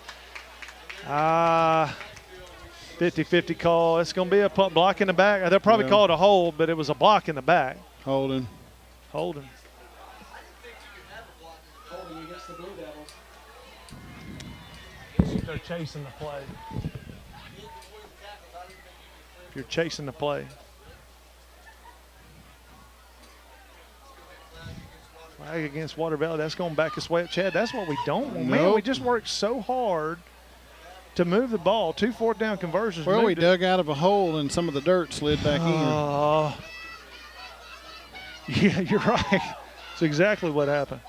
50-50 call. It's going to be a block in the back. They'll probably call it a hold, but it was a block in the back. Holding. Holding against the Blue Devils. They're chasing the play. If you're chasing the play. Flag against Water Valley. That's going back this way up, Chad. That's what we don't want. Man, we just worked so hard to move the ball. 2 fourth down conversions. Well, we dug out of a hole and some of the dirt slid back in. Yeah, you're right. That's exactly what happened.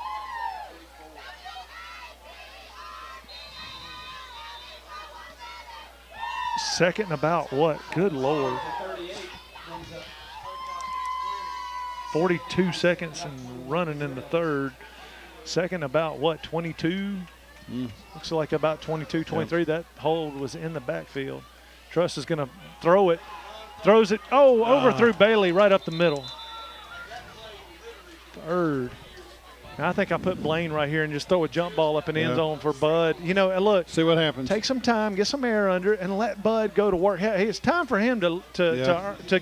Second and about what? Good Lord. 42 seconds and running in the third. Second about what, 22? Looks like about 22, 23. Yeah. That hold was in the backfield. Truss is going to throw it. Throws it, overthrew Bailey right up the middle. Third. Now, I think I put Blaine right here and just throw a jump ball up in the end zone for Bud. You know, look. See what happens. Take some time, get some air under it, and let Bud go to work. Hey, it's time for him to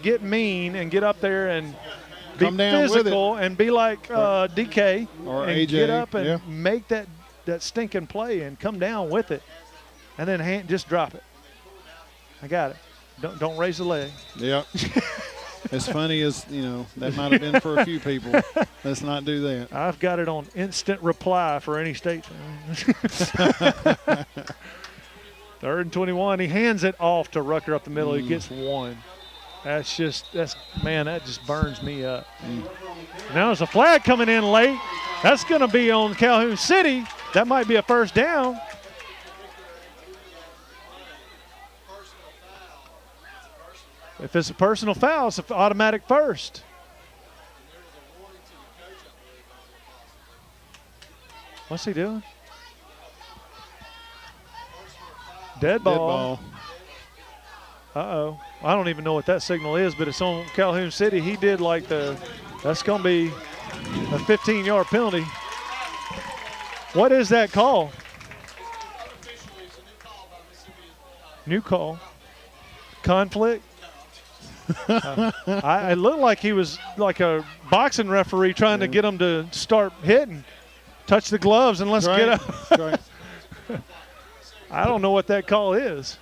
get mean and get up there and be physical and be like DK or and AJ. Get up and make that stinking play and come down with it, and then just drop it. I got it. Don't raise the leg. Yep. As funny as, that might have been for a few people. Let's not do that. I've got it on instant reply for any state fan. 3rd and 21. He hands it off to Rucker up the middle. He gets 1. That just burns me up. Now there's a flag coming in late. That's going to be on Calhoun City. That might be a first down. If it's a personal foul, it's an automatic first. What's he doing? Dead ball. Uh-oh. I don't even know what that signal is, but it's on Calhoun City. He did that's going to be a 15-yard penalty. What is that call? New call. Conflict? It looked like he was like a boxing referee trying to get him to start hitting. Touch the gloves and let's get up. Right. I don't know what that call is.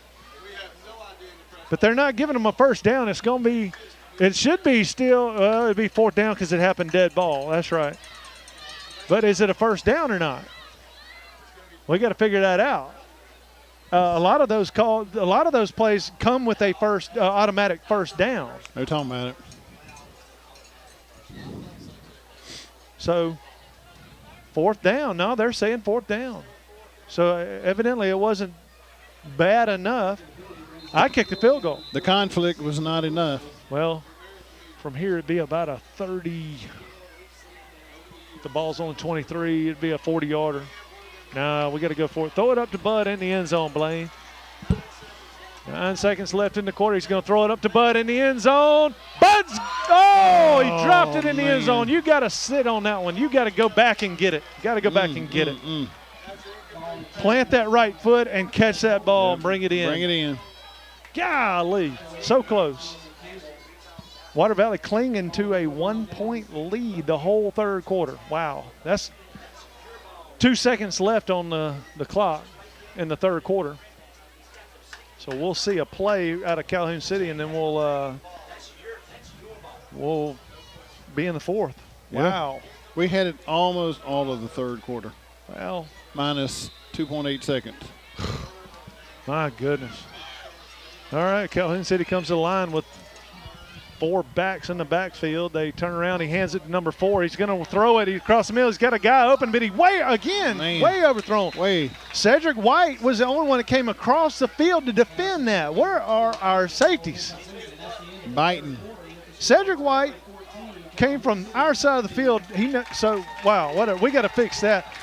But they're not giving him a first down. It should be still, it'd be 4th down because it happened dead ball. That's right. But is it a first down or not? We got to figure that out. A lot of those plays come with a first automatic first down. They're talking about it. So 4th down. No, they're saying 4th down. So evidently it wasn't bad enough. I kicked the field goal. The conflict was not enough. Well, from here it'd be about a 30. If the ball's on 23, it'd be a 40-yarder. No, we got to go for it. Throw it up to Bud in the end zone, Blaine. 9 seconds left in the quarter. He's going to throw it up to Bud in the end zone. Bud's, he dropped it in the end zone. You got to sit on that one. You got to go back and get it. Plant that right foot and catch that ball and bring it in. Bring it in. Golly, so close. Water Valley clinging to a 1-point lead the whole third quarter. Wow, that's 2 seconds left on the clock in the third quarter. So we'll see a play out of Calhoun City, and then we'll be in the fourth. Yeah. Wow. We had it almost all of the third quarter. Well, minus 2.8 seconds. My goodness. All right, Calhoun City comes to the line with 4 backs in the backfield. They turn around. He hands it to number 4. He's going to throw it. He's across the middle. He's got a guy open, but he way overthrown. Cedric White was the only one that came across the field to defend that. Where are our safeties? Biting. Cedric White came from our side of the field. Wow, we got to fix that.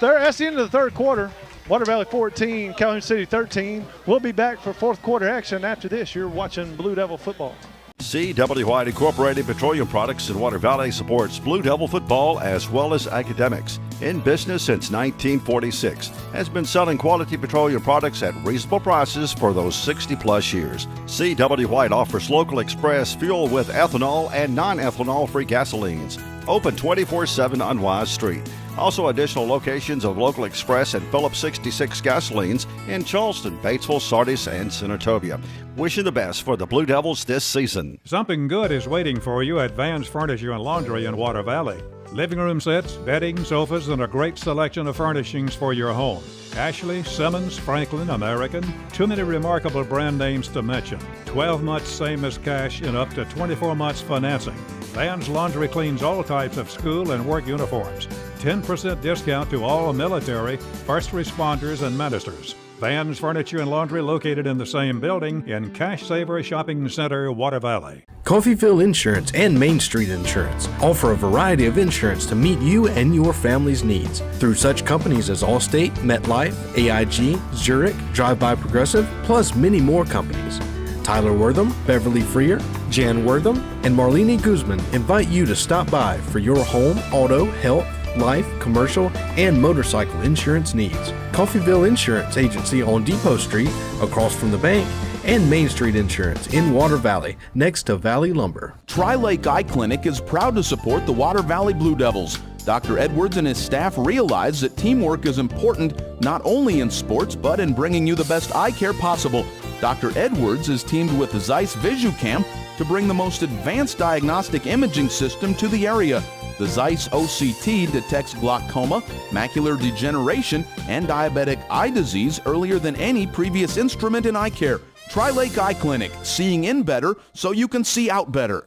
That's the end of the third quarter. Water Valley 14, Calhoun City 13. We'll be back for fourth quarter action after this. You're watching Blue Devil football. C.W. White Incorporated Petroleum Products in Water Valley supports Blue Devil football as well as academics. In business since 1946, has been selling quality petroleum products at reasonable prices for those 60-plus years. C.W. White offers local express fuel with ethanol and non-ethanol-free gasolines. Open 24/7 on Wise Street. Also additional locations of local express and Phillips 66 gasolines in Charleston, Batesville, Sardis, and Senatobia. Wishing the best for the Blue Devils this season. Something good is waiting for you at Van's Furniture and Laundry in Water Valley. Living room sets, bedding, sofas, and a great selection of furnishings for your home. Ashley, Simmons, Franklin, American, too many remarkable brand names to mention. 12 months same as cash and up to 24 months financing. Van's Laundry cleans all types of school and work uniforms. 10% discount to all military, first responders, and ministers. Van's Furniture and Laundry located in the same building in Cash Saver Shopping Center, Water Valley. Coffeyville Insurance and Main Street Insurance offer a variety of insurance to meet you and your family's needs through such companies as Allstate, MetLife, AIG, Zurich, Drive By Progressive, plus many more companies. Tyler Wortham, Beverly Freer, Jan Wortham, and Marlene Guzman invite you to stop by for your home, auto, health, life, commercial, and motorcycle insurance needs. Coffeyville Insurance Agency on Depot Street, across from the bank, and Main Street Insurance in Water Valley, next to Valley Lumber. Tri-Lake Eye Clinic is proud to support the Water Valley Blue Devils. Dr. Edwards and his staff realize that teamwork is important not only in sports but in bringing you the best eye care possible. Dr. Edwards is teamed with Zeiss VisuCam to bring the most advanced diagnostic imaging system to the area. The Zeiss OCT detects glaucoma, macular degeneration, and diabetic eye disease earlier than any previous instrument in eye care. Tri-Lake Eye Clinic, seeing in better so you can see out better.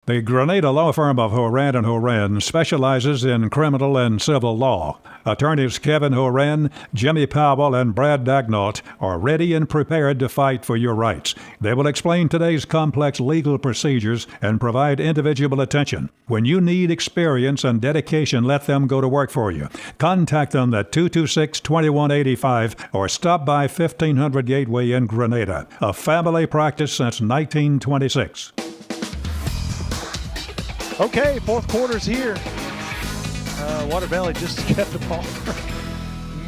The Grenada law firm of Horan & Horan specializes in criminal and civil law. Attorneys Kevin Horan, Jimmy Powell, and Brad Dagnall are ready and prepared to fight for your rights. They will explain today's complex legal procedures and provide individual attention. When you need experience and dedication, let them go to work for you. Contact them at 226-2185 or stop by 1500 Gateway in Grenada. A family practice since 1926. Okay, fourth quarter's here. Water Valley just kept the ball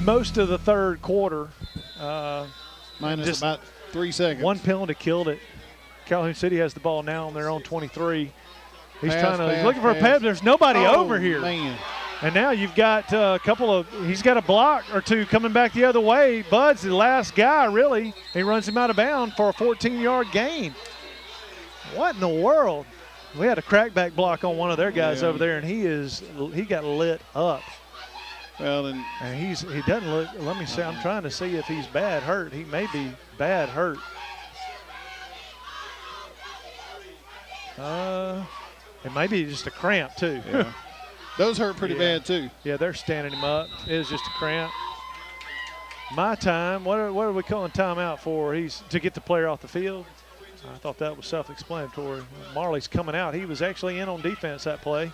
most of the third quarter. Minus just about 3 seconds. One penalty killed it. Calhoun City has the ball now on their own 23. He's looking for a pass. There's nobody over here. Man. And now you've got he's got a block or two coming back the other way. Bud's the last guy, really. He runs him out of bounds for a 14-yard gain. What in the world? We had a crackback block on one of their guys over there, and he got lit up. Well, and he doesn't look. Let me see. I'm trying to see if he's bad hurt. He may be bad hurt. It may be just a cramp too. Yeah. Those hurt pretty bad too. Yeah, they're standing him up. It was just a cramp. My time. What are we calling timeout for? He's to get the player off the field. I thought that was self-explanatory. Marley's coming out. He was actually in on defense that play.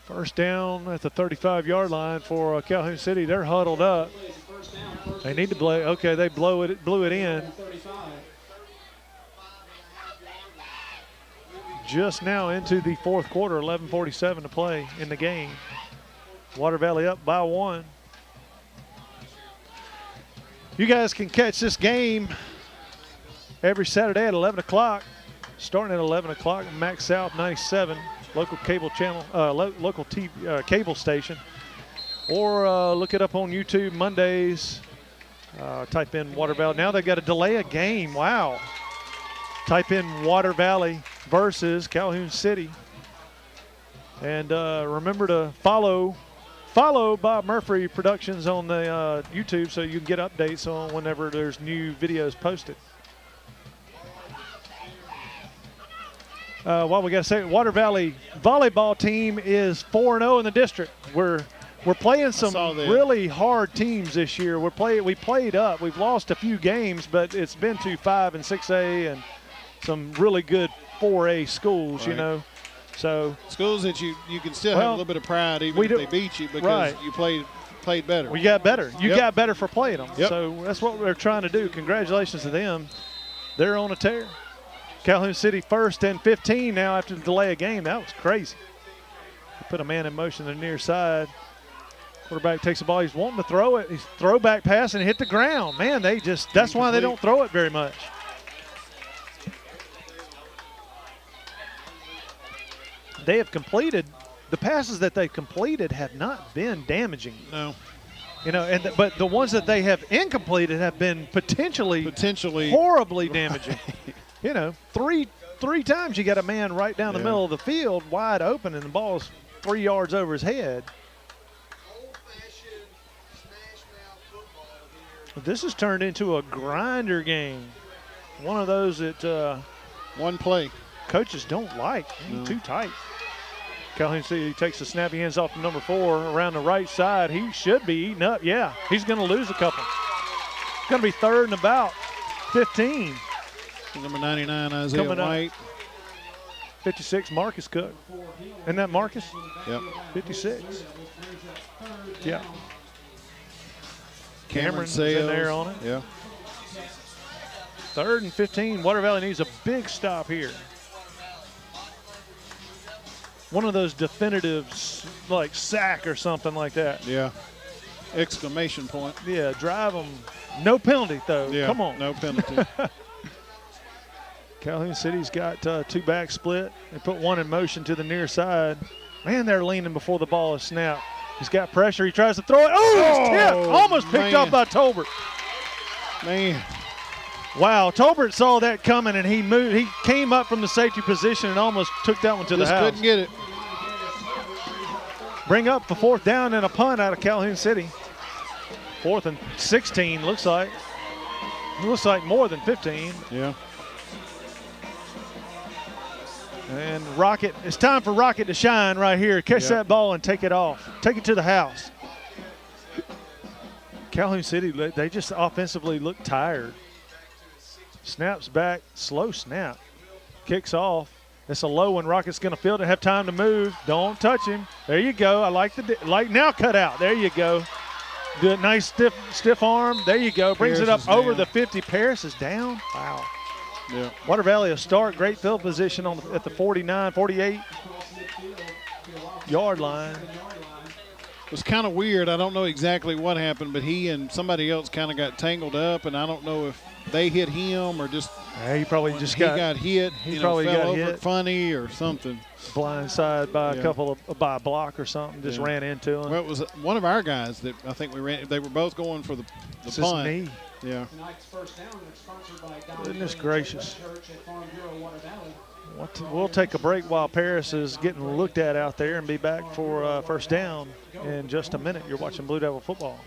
First down at the 35-yard line for Calhoun City. They're huddled up. They need to play. Okay, they blew it in. Just now into the fourth quarter, 11:47 to play in the game. Water Valley up by 1. You guys can catch this game every Saturday at 11 o'clock, starting at 11 o'clock, Max South 97, local cable channel, local TV, cable station. Or look it up on YouTube Mondays. Type in Water Valley. Now they've got to delay a game. Wow. Type in Water Valley versus Calhoun City. And remember to follow Bob Murphy Productions on the YouTube so you can get updates on whenever there's new videos posted. What we got to say, Water Valley volleyball team is 4-0 in the district. We're playing some really hard teams this year. We played up. We've lost a few games, but it's been to 5 and 6A and some really good 4A schools, you know. So schools that you can still have a little bit of pride even if they beat you because you played better. We got better. You got better for playing them. So that's what we're trying to do. Congratulations to them. They're on a tear. Calhoun City first and 15 now after the delay of game. That was crazy. They put a man in motion to the near side. Quarterback takes the ball. He's wanting to throw it. He's throwback pass and hit the ground. Man, that's why they don't throw it very much. They have completed, the passes that they've completed have not been damaging. No. You know, but the ones that they have incompleted have been potentially horribly damaging. You know, three times you got a man right down the middle of the field wide open and the ball's 3 yards over his head. This has turned into a grinder game. One of those that one play coaches don't like. Too tight. Calhoun City takes the snap. He hands off to number 4 around the right side. He should be eating up. Yeah, he's going to lose a couple. It's going to be 3rd and about 15. Number 99, Isaiah White. 56, Marcus Cook. Isn't that Marcus? Yep. 56. Yeah. Cameron's in there on it. Yeah. 3rd and 15. Water Valley needs a big stop here. One of those definitive, like sack or something like that. Yeah. Exclamation point. Yeah, drive them. No penalty, though. Yeah, come on. No penalty. Calhoun City's got 2 back split. They put one in motion to the near side. Man, they're leaning before the ball is snapped. He's got pressure. He tries to throw it. Oh, it's tipped. Almost picked up by Tolbert. Man. Wow, Tolbert saw that coming, and he moved. He came up from the safety position and almost took that one to the house. Just couldn't get it. Bring up the 4th down and a punt out of Calhoun City. 4th and 16, looks like. It looks like more than 15. Yeah. And Rocket, it's time for Rocket to shine right here. Catch that ball and take it off. Take it to the house. Calhoun City, they just offensively look tired. Snaps back, slow snap. Kicks off. It's a low one. Rocket's going to field it, have time to move. Don't touch him. There you go. I like now cut out. There you go. Good, nice stiff arm. There you go. Brings it up over the 50. Paris is down. Wow. Yeah. Water Valley a start. Great field position at the 49, 48 yard line. It was kind of weird. I don't know exactly what happened, but he and somebody else kind of got tangled up, and I don't know if they hit him or just he probably just got hit. He probably fell got over hit funny or something. Blindside by a block or something. Just ran into him. Well, it was one of our guys that I think we ran. They were both going for the it's punt. His knee. Yeah. Goodness gracious. We'll take a break while Paris is getting looked at out there and be back for first down in just a minute. You're watching Blue Devil football.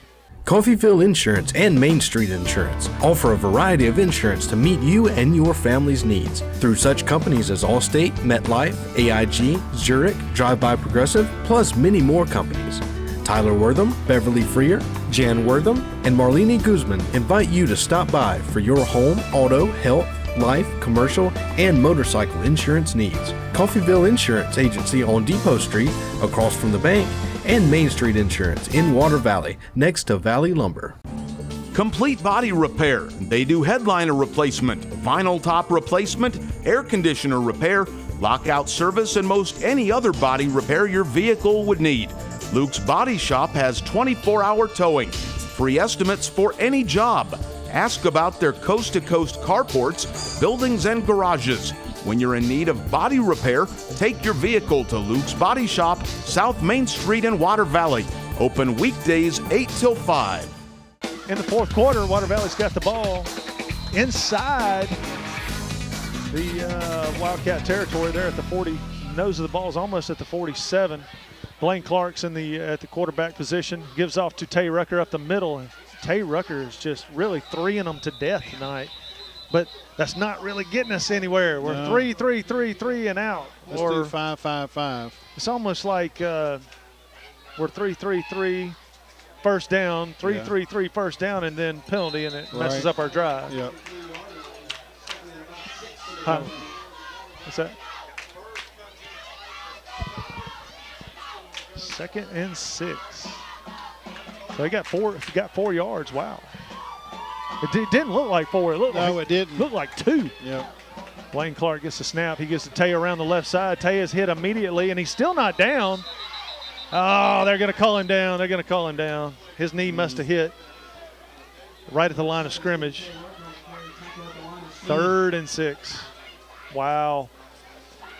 Coffeyville Insurance and Main Street Insurance offer a variety of insurance to meet you and your family's needs through such companies as Allstate, MetLife, AIG, Zurich, Drive By Progressive, plus many more companies. Tyler Wortham, Beverly Freer, Jan Wortham, and Marlene Guzman invite you to stop by for your home, auto, health, life, commercial, and motorcycle insurance needs. Coffeyville Insurance Agency on Depot Street, across from the bank, and Main Street Insurance in Water Valley, next to Valley Lumber. Complete body repair. They do headliner replacement, vinyl top replacement, air conditioner repair, lockout service, and most any other body repair your vehicle would need. Luke's Body Shop has 24-hour towing, free estimates for any job. Ask about their coast-to-coast carports, buildings, and garages. When you're in need of body repair, take your vehicle to Luke's Body Shop, South Main Street in Water Valley. Open weekdays 8 till 5. In the fourth quarter, Water Valley's got the ball inside the Wildcat territory there at the 40. Nose of the ball is almost at the 47. Blaine Clark's at the quarterback position. Gives off to Tay Rucker up the middle. And Tay Rucker is just really threeing them to death tonight. But that's not really getting us anywhere. We're 3-3-3-3 and out. Let's do 5-5-5. It's almost like we're 3-3-3 first down, 3-3-3 first down, and then penalty, and it messes up our drive. Yep. Huh? What's that? 2nd and 6. So he got 4 yards. Wow. It didn't look like 4. It didn't. Looked like 2. Yep. Blaine Clark gets the snap. He gets to Tay around the left side. Tay is hit immediately, and he's still not down. Oh, they're going to call him down. They're going to call him down. His knee must have hit right at the line of scrimmage. 3rd and 6. Wow.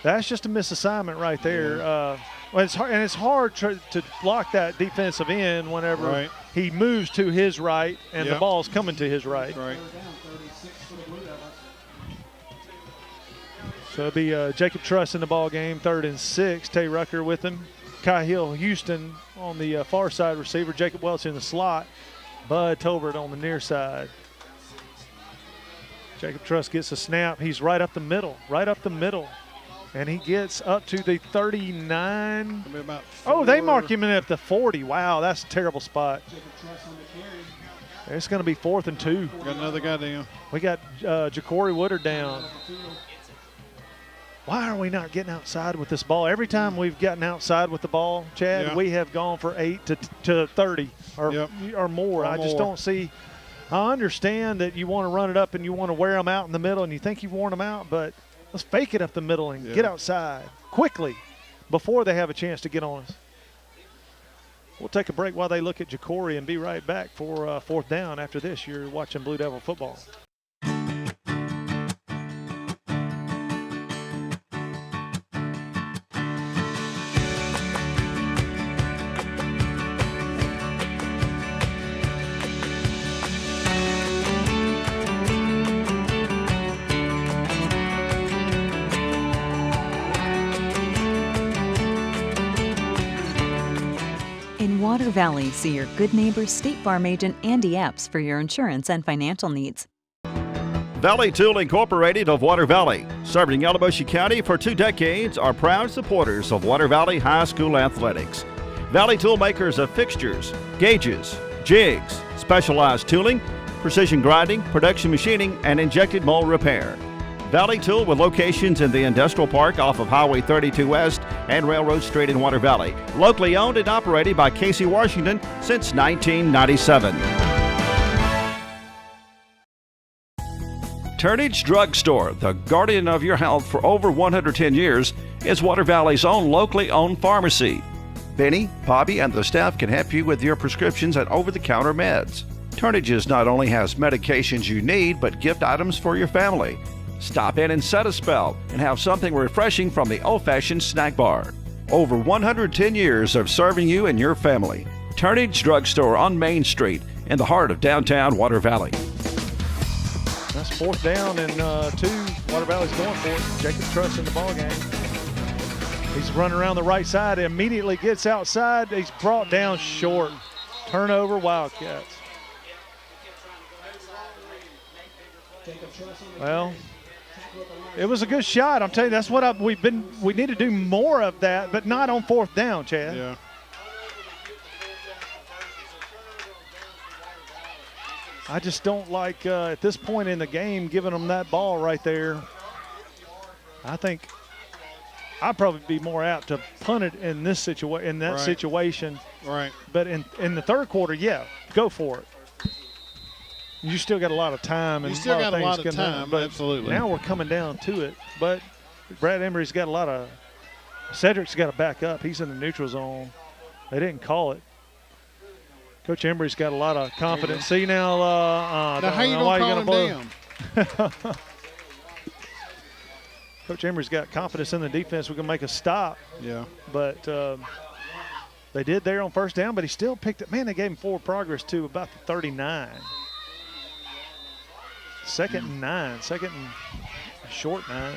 That's just a misassignment right there. Well, it's hard to block that defensive end whenever he moves to his right and the ball's coming to his right. So it'll be Jacob Truss in the ball game, 3rd and 6. Tay Rucker with him. Kyle Houston on the far side receiver. Jacob Welch in the slot. Bud Tolbert on the near side. Jacob Truss gets a snap. He's right up the middle. And he gets up to the 39. Oh, they mark him in at the 40. Wow, that's a terrible spot. It's going to be 4th and 2. Got another guy down. We got Ja'Cory Woodard down. Why are we not getting outside with this ball? Every time we've gotten outside with the ball, Chad, we have gone for 8 to 30 or more. I just don't see. I understand that you want to run it up and you want to wear them out in the middle and you think you've worn them out, but let's fake it up the middle and get outside quickly before they have a chance to get on us. We'll take a break while they look at Ja'Cory and be right back for 4th down. After this, you're watching Blue Devil football. Water Valley, see your good neighbor State Farm agent Andy Epps for your insurance and financial needs. Valley Tool Incorporated of Water Valley, serving Yalobusha County for 2 decades, are proud supporters of Water Valley High School athletics. Valley Tool makers of fixtures, gauges, jigs, specialized tooling, precision grinding, production machining, and injected mold repair. Valley Tool with locations in the Industrial Park off of Highway 32 West and Railroad Street in Water Valley. Locally owned and operated by Casey Washington since 1997. Turnage Drug Store, the guardian of your health for over 110 years, is Water Valley's own locally owned pharmacy. Benny, Bobby, and the staff can help you with your prescriptions and over-the-counter meds. Turnages not only has medications you need, but gift items for your family. Stop in and set a spell and have something refreshing from the old-fashioned snack bar. Over 110 years of serving you and your family. Turnage Drug Store on Main Street in the heart of downtown Water Valley. That's 4th down and 2. Water Valley's going for it. Jacob Truss in the ball game. He's running around the right side. Immediately gets outside. He's brought down short. Turnover, Wildcats. Well, it was a good shot. I'm telling you, that's what we need to do more of that, but not on 4th down, Chad. Yeah. I just don't like at this point in the game giving them that ball right there. I think I'd probably be more apt to punt it in this situation. Right. But in the 3rd quarter, go for it. You still got a lot of time. And you still got a lot of things time, but absolutely. Now we're coming down to it. But Brad Emery's got a lot of – Cedric's got to back up. He's in the neutral zone. They didn't call it. Coach Embry's got a lot of confidence. See now, now how you gonna call him down? Coach Embry's got confidence in the defense. We can make a stop. Yeah. But they did there on first down, but he still picked it. Man, they gave him forward progress to about the 39. Second and 9. Second and short 9.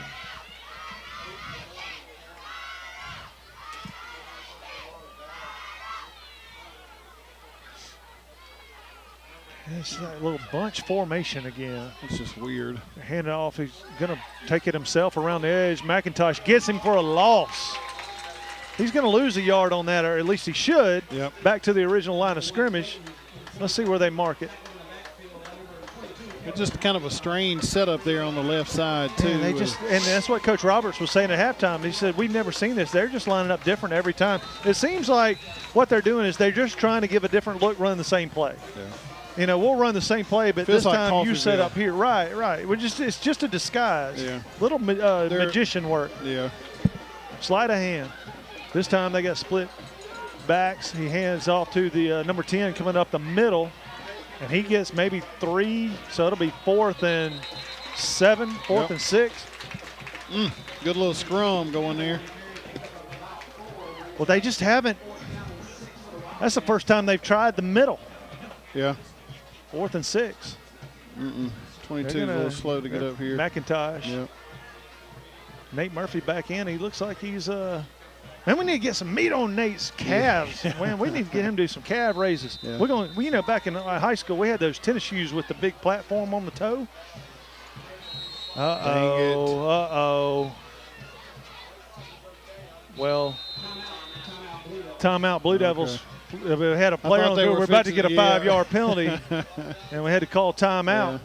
It's that little bunch formation again. It's just weird. Hand it off. He's going to take it himself around the edge. McIntosh gets him for a loss. He's going to lose a yard on that, or at least he should. Yep. Back to the original line of scrimmage. Let's see where they mark it. It's just kind of a strange setup there on the left side, too. And that's what Coach Roberts was saying at halftime. He said, we've never seen this. They're just lining up different every time. It seems like what they're doing is they're just trying to give a different look, running the same play. Yeah. You know, we'll run the same play, but Feels this like time you set Coffeyville. up here. Right. It's just a disguise. Yeah. Little magician work. Yeah. Sleight of hand. This time they got split backs. He hands off to the number 10 coming up the middle, and he gets maybe 3, so it'll be 4th and 7, 4th and 6. Good little scrum going there. Well, they just haven't. That's the first time they've tried the middle. Yeah. 4th and 6. 22 is a little slow to get up here. McIntosh. Yep. Nate Murphy back in. He looks like he's man, we need to get some meat on Nate's calves. Man, we need to get him to do some calf raises. Yeah. We're going. You know, back in high school, we had those tennis shoes with the big platform on the toe. Uh-oh. Well, timeout, Blue Devils. We had a player on the field. We're about to get a 5-yard penalty, and we had to call timeout.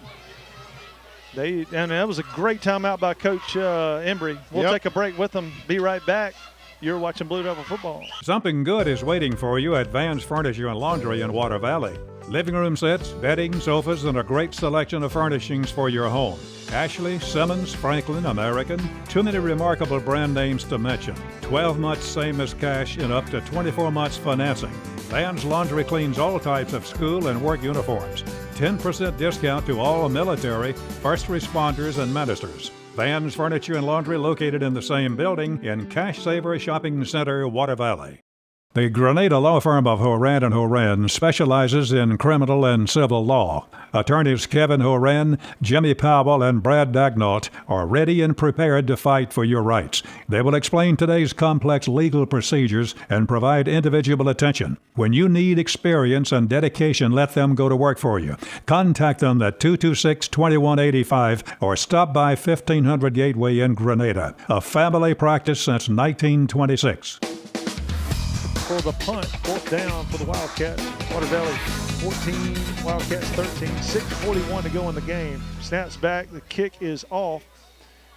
And that was a great timeout by Coach Embry. We'll take a break with them. Be right back. You're watching Blue Devil football. Something good is waiting for you at Van's Furniture and Laundry in Water Valley. Living room sets, bedding, sofas, and a great selection of furnishings for your home. Ashley, Simmons, Franklin, American. Too many remarkable brand names to mention. 12 months same as cash and up to 24 months financing. Van's Laundry cleans all types of school and work uniforms. 10% discount to all military, first responders, and ministers. Van's Furniture and Laundry located in the same building in Cash Saver Shopping Center, Water Valley. The Grenada law firm of Horan & Horan specializes in criminal and civil law. Attorneys Kevin Horan, Jimmy Powell, and Brad Dagnott are ready and prepared to fight for your rights. They will explain today's complex legal procedures and provide individual attention. When you need experience and dedication, let them go to work for you. Contact them at 226-2185 or stop by 1500 Gateway in Grenada. A family practice since 1926. For the punt, 4th down for the Wildcats. Water Valley 14, Wildcats 13, 6:41 to go in the game. Snaps back, the kick is off.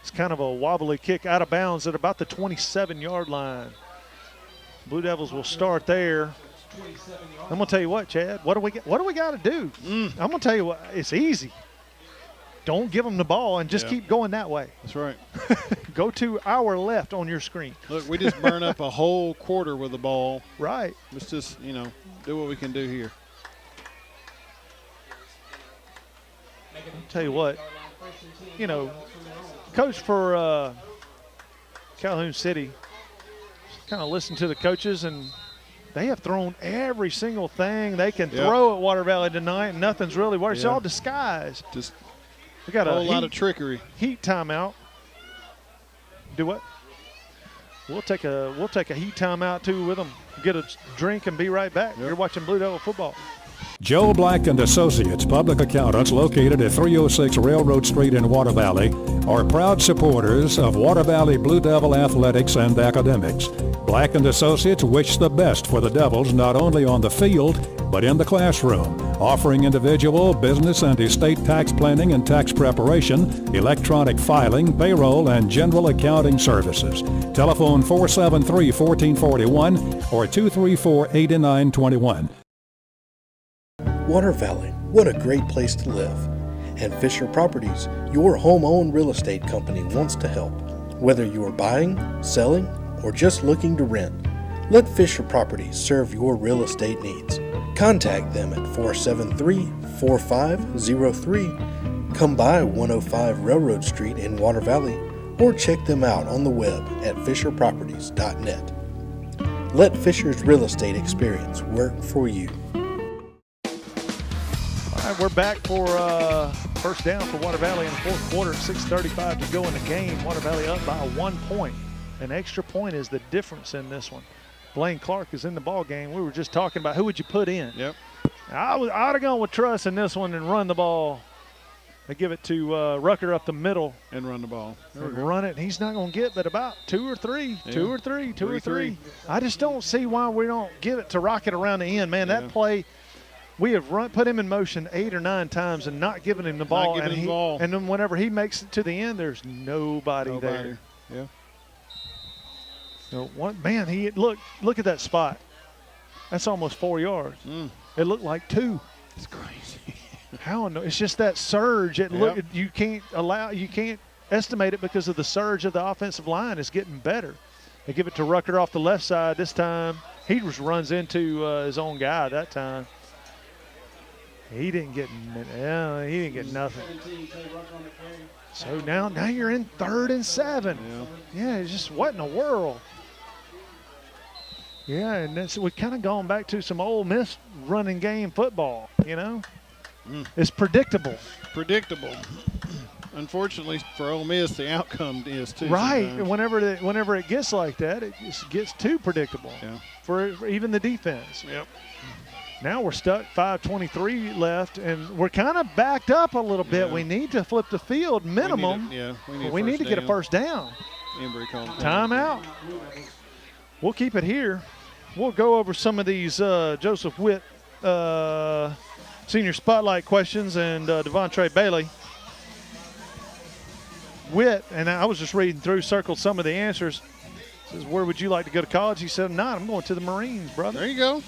It's kind of a wobbly kick out of bounds at about the 27-yard line. Blue Devils will start there. I'm going to tell you what, Chad, what do we got to do? I'm going to tell you what, it's easy. Don't give them the ball and just keep going that way. That's right. Go to our left on your screen. Look, we just burn up a whole quarter with the ball. Right. Let's just, do what we can do here. I'll tell you what, coach for Calhoun City, kind of listen to the coaches, and they have thrown every single thing they can throw at Water Valley tonight, and nothing's really worked. It's all disguised. Just we got a whole lot of trickery. Heat timeout. Do what? We'll take a heat timeout too with them. Get a drink and be right back. You're watching Blue Devil football. Joe Black and Associates Public Accountants, located at 306 Railroad Street in Water Valley, are proud supporters of Water Valley Blue Devil athletics and academics. Black and Associates wish the best for the Devils not only on the field, but in the classroom, offering individual, business, and estate tax planning and tax preparation, electronic filing, payroll, and general accounting services. Telephone 473-1441 or 234-8921. Water Valley, what a great place to live. And Fisher Properties, your home-owned real estate company, wants to help. Whether you are buying, selling, or just looking to rent, let Fisher Properties serve your real estate needs. Contact them at 473-4503, come by 105 Railroad Street in Water Valley, or check them out on the web at fisherproperties.net. Let Fisher's Real Estate Experience work for you. All right, we're back for first down for Water Valley in the fourth quarter. 6:35 to go in the game. Water Valley up by 1 point. An extra point is the difference in this one. Blaine Clark is in the ball game. We were just talking about who would you put in. Yep. I'd have gone with Truss in this one and run the ball. They give it to Rucker up the middle. And run the ball. And run it. He's not going to get but about two or three. I just don't see why we don't give it to Rocket around the end, man. That play, we have put him in motion 8 or 9 times and not giving him the ball. And then whenever he makes it to the end, there's nobody there. Yeah. So man, look at that spot. That's almost 4 yards. It looked like 2. It's crazy. How no? It's just that surge. You can't estimate it because of the surge of the offensive line is getting better. They give it to Rucker off the left side this time. He just runs into his own guy that time. He didn't get nothing. So now you're in 3rd and 7. Yeah, it's just what in the world? Yeah, and we've kind of gone back to some Ole Miss running game football, you know? It's predictable. Unfortunately for Ole Miss, the outcome is too. Right. Sometimes. Whenever it gets like that, it just gets too predictable for even the defense. Yep. Now we're stuck, 5:23 left, and we're kind of backed up a little bit. We need to flip the field minimum. We need to get a first down. Timeout. We'll keep it here. We'll go over some of these Joseph Witt senior spotlight questions and Devontre Bailey. Witt, and I was just reading through, circled some of the answers. Says, where would you like to go to college? He said, I'm going to the Marines, brother. There you go. He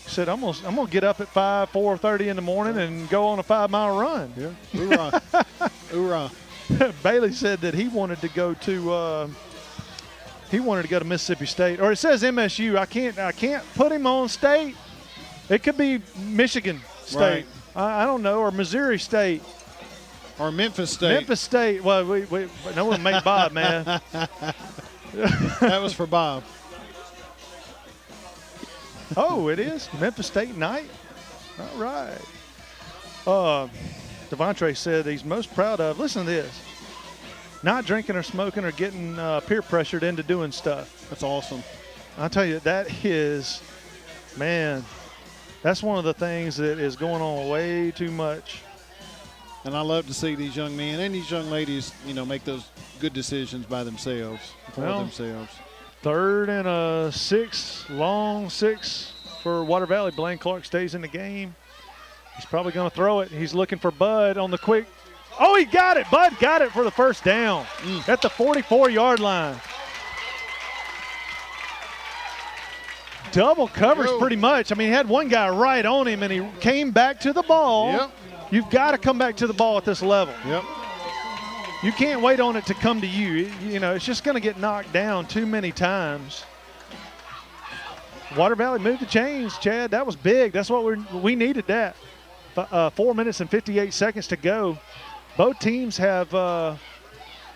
said, I'm gonna get up at 4:30 in the morning and go on a 5-mile run. Yeah, hoorah. Hoorah. Bailey said that he wanted to go to Mississippi State, or it says MSU. I can't put him on state. It could be Michigan State. Right. I don't know, or Missouri State. Or Memphis State. Memphis State. Well, we no one made Bob, man. That was for Bob. Oh, it is Memphis State night. All right. Devontre said he's most proud of. Listen to this. Not drinking or smoking or getting peer pressured into doing stuff. That's awesome. I'll tell you, that is, man, that's one of the things that is going on way too much. And I love to see these young men and these young ladies, make those good decisions by themselves, for themselves. 3rd and a 6, long 6 for Water Valley. Blaine Clark stays in the game. He's probably going to throw it. He's looking for Bud on the quick. Oh, he got it. Bud got it for the first down at the 44-yard line. Double coverage pretty much. I mean, he had one guy right on him, and he came back to the ball. Yep. You've got to come back to the ball at this level. Yep. You can't wait on it to come to you. It's just going to get knocked down too many times. Water Valley moved the chains, Chad. That was big. That's what we needed that. 4 minutes and 58 seconds to go. Both teams have,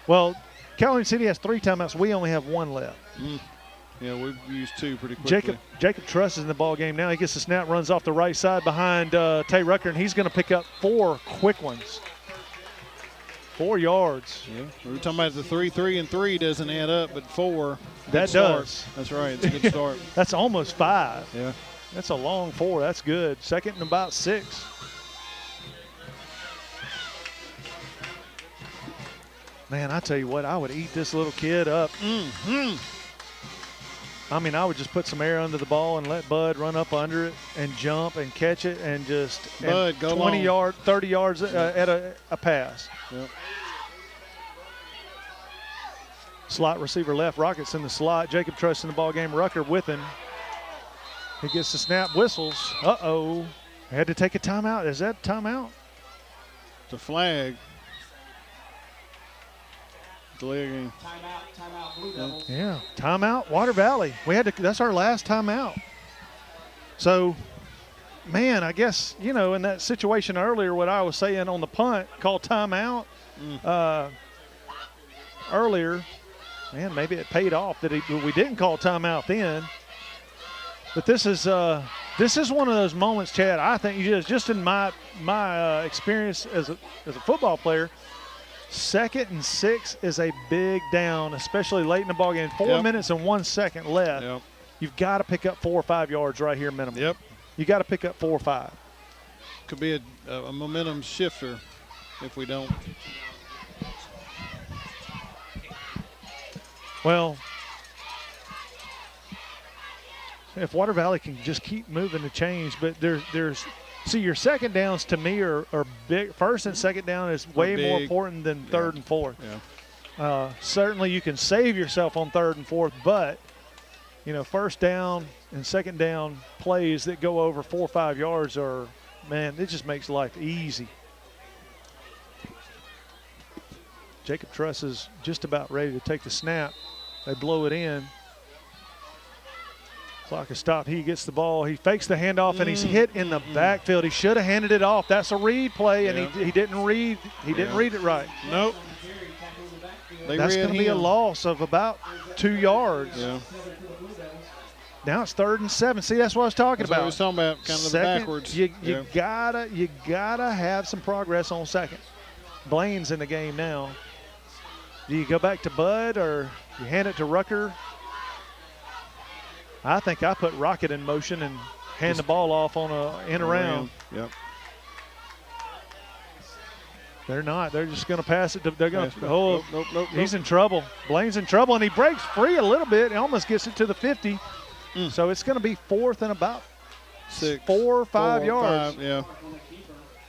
Calhoun City has 3 timeouts. We only have 1 left. Yeah, we've used 2 pretty quickly. Jacob Truss is in the ball game now. He gets the snap, runs off the right side behind Tay Rucker, and he's going to pick up 4 quick ones. 4 yards. Yeah. We were talking about the 3, 3, and 3 doesn't add up, but 4. That does. That's right. It's a good start. That's almost 5. Yeah. That's a long 4. That's good. 2nd and about 6. Man, I tell you what, I would eat this little kid up. I mean, I would just put some air under the ball and let Bud run up under it and jump and catch it and just Bud, go 20 long. yards, 30 yards at a pass. Yep. Slot receiver left. Rockets in the slot. Jacob Truss in the ball game. Rucker with him. He gets the snap, whistles. Uh-oh. Had to take a timeout. Is that a timeout? It's a flag. Delay game. Timeout, Blue Devils. Yeah, timeout, Water Valley. That's our last timeout. So man, I guess, in that situation earlier, what I was saying on the punt, call timeout earlier, man, maybe it paid off that we didn't call timeout then. But this is one of those moments, Chad. I think just in my experience as a football player, 2nd and 6 is a big down, especially late in the ballgame. 4 minutes and 1 second left. Yep. You've got to pick up 4 or 5 yards right here minimum. Yep. You got to pick up 4 or 5. Could be a momentum shifter if we don't. Well, if Water Valley can just keep moving the change, but there's see, your second downs to me are big. First and second down is way more important than third and fourth. Yeah. Certainly you can save yourself on third and fourth, but first down and second down plays that go over 4 or 5 yards are, man, it just makes life easy. Jacob Truss is just about ready to take the snap. They blow it in. Clock is stopped. He gets the ball. He fakes the handoff, and he's hit in the backfield. He should have handed it off. That's a read play, and he didn't read. He didn't read it right. Nope. That's going to be a loss of about 2 yards. Yeah. Now it's 3rd and 7. See, that's what I was talking about. I was talking about, kind of the backwards. You gotta have some progress on second. Blaine's in the game now. Do you go back to Bud or you hand it to Rucker? I think I put Rocket in motion and hand the ball off on a in around. Yep. They're not. They're just going to pass it. They're going to. Oh, nope. He's in trouble. Blaine's in trouble, and he breaks free a little bit. He almost gets it to the 50. So it's going to be 4th and about 4 or 5 yards. Yeah.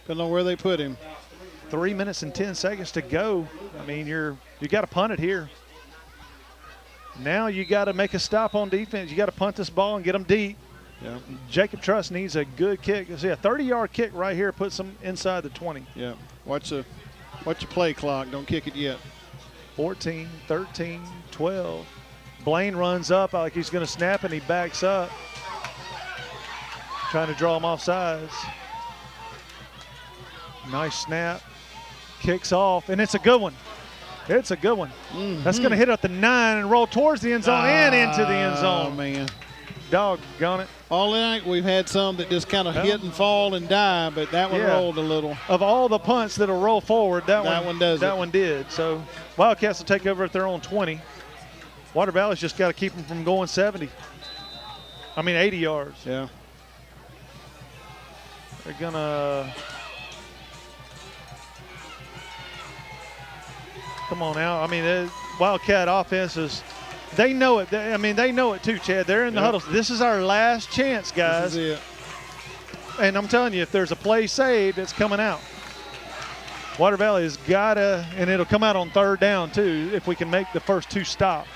Depending on where they put him. 3 minutes and 10 seconds to go. I mean, you got to punt it here. Now you got to make a stop on defense. You got to punt this ball and get them deep. Yeah. Jacob Truss needs a good kick. See, a 30-yard kick right here puts them inside the 20. Yeah. Watch your play clock. Don't kick it yet. 14, 13, 12. Blaine runs up like he's going to snap, and he backs up, trying to draw him off sides. Nice snap. Kicks off, and it's a good one. It's a good one. That's going to hit up the 9 and roll towards the end zone and into the end zone. Oh, man. Doggone it. All night we've had some that just kind of hit and fall and die, but that one rolled a little. Of all the punts that'll roll forward, that one did. So Wildcats will take over at their own 20. Water Valley's just got to keep them from going 80 yards. Yeah. They're going to come on out. I mean, the Wildcat offense is – they know it. They know it too, Chad. They're in the huddles. This is our last chance, guys. This is it. And I'm telling you, if there's a play saved, it's coming out. Water Valley has got to – and it'll come out on 3rd down too if we can make the first 2 stops.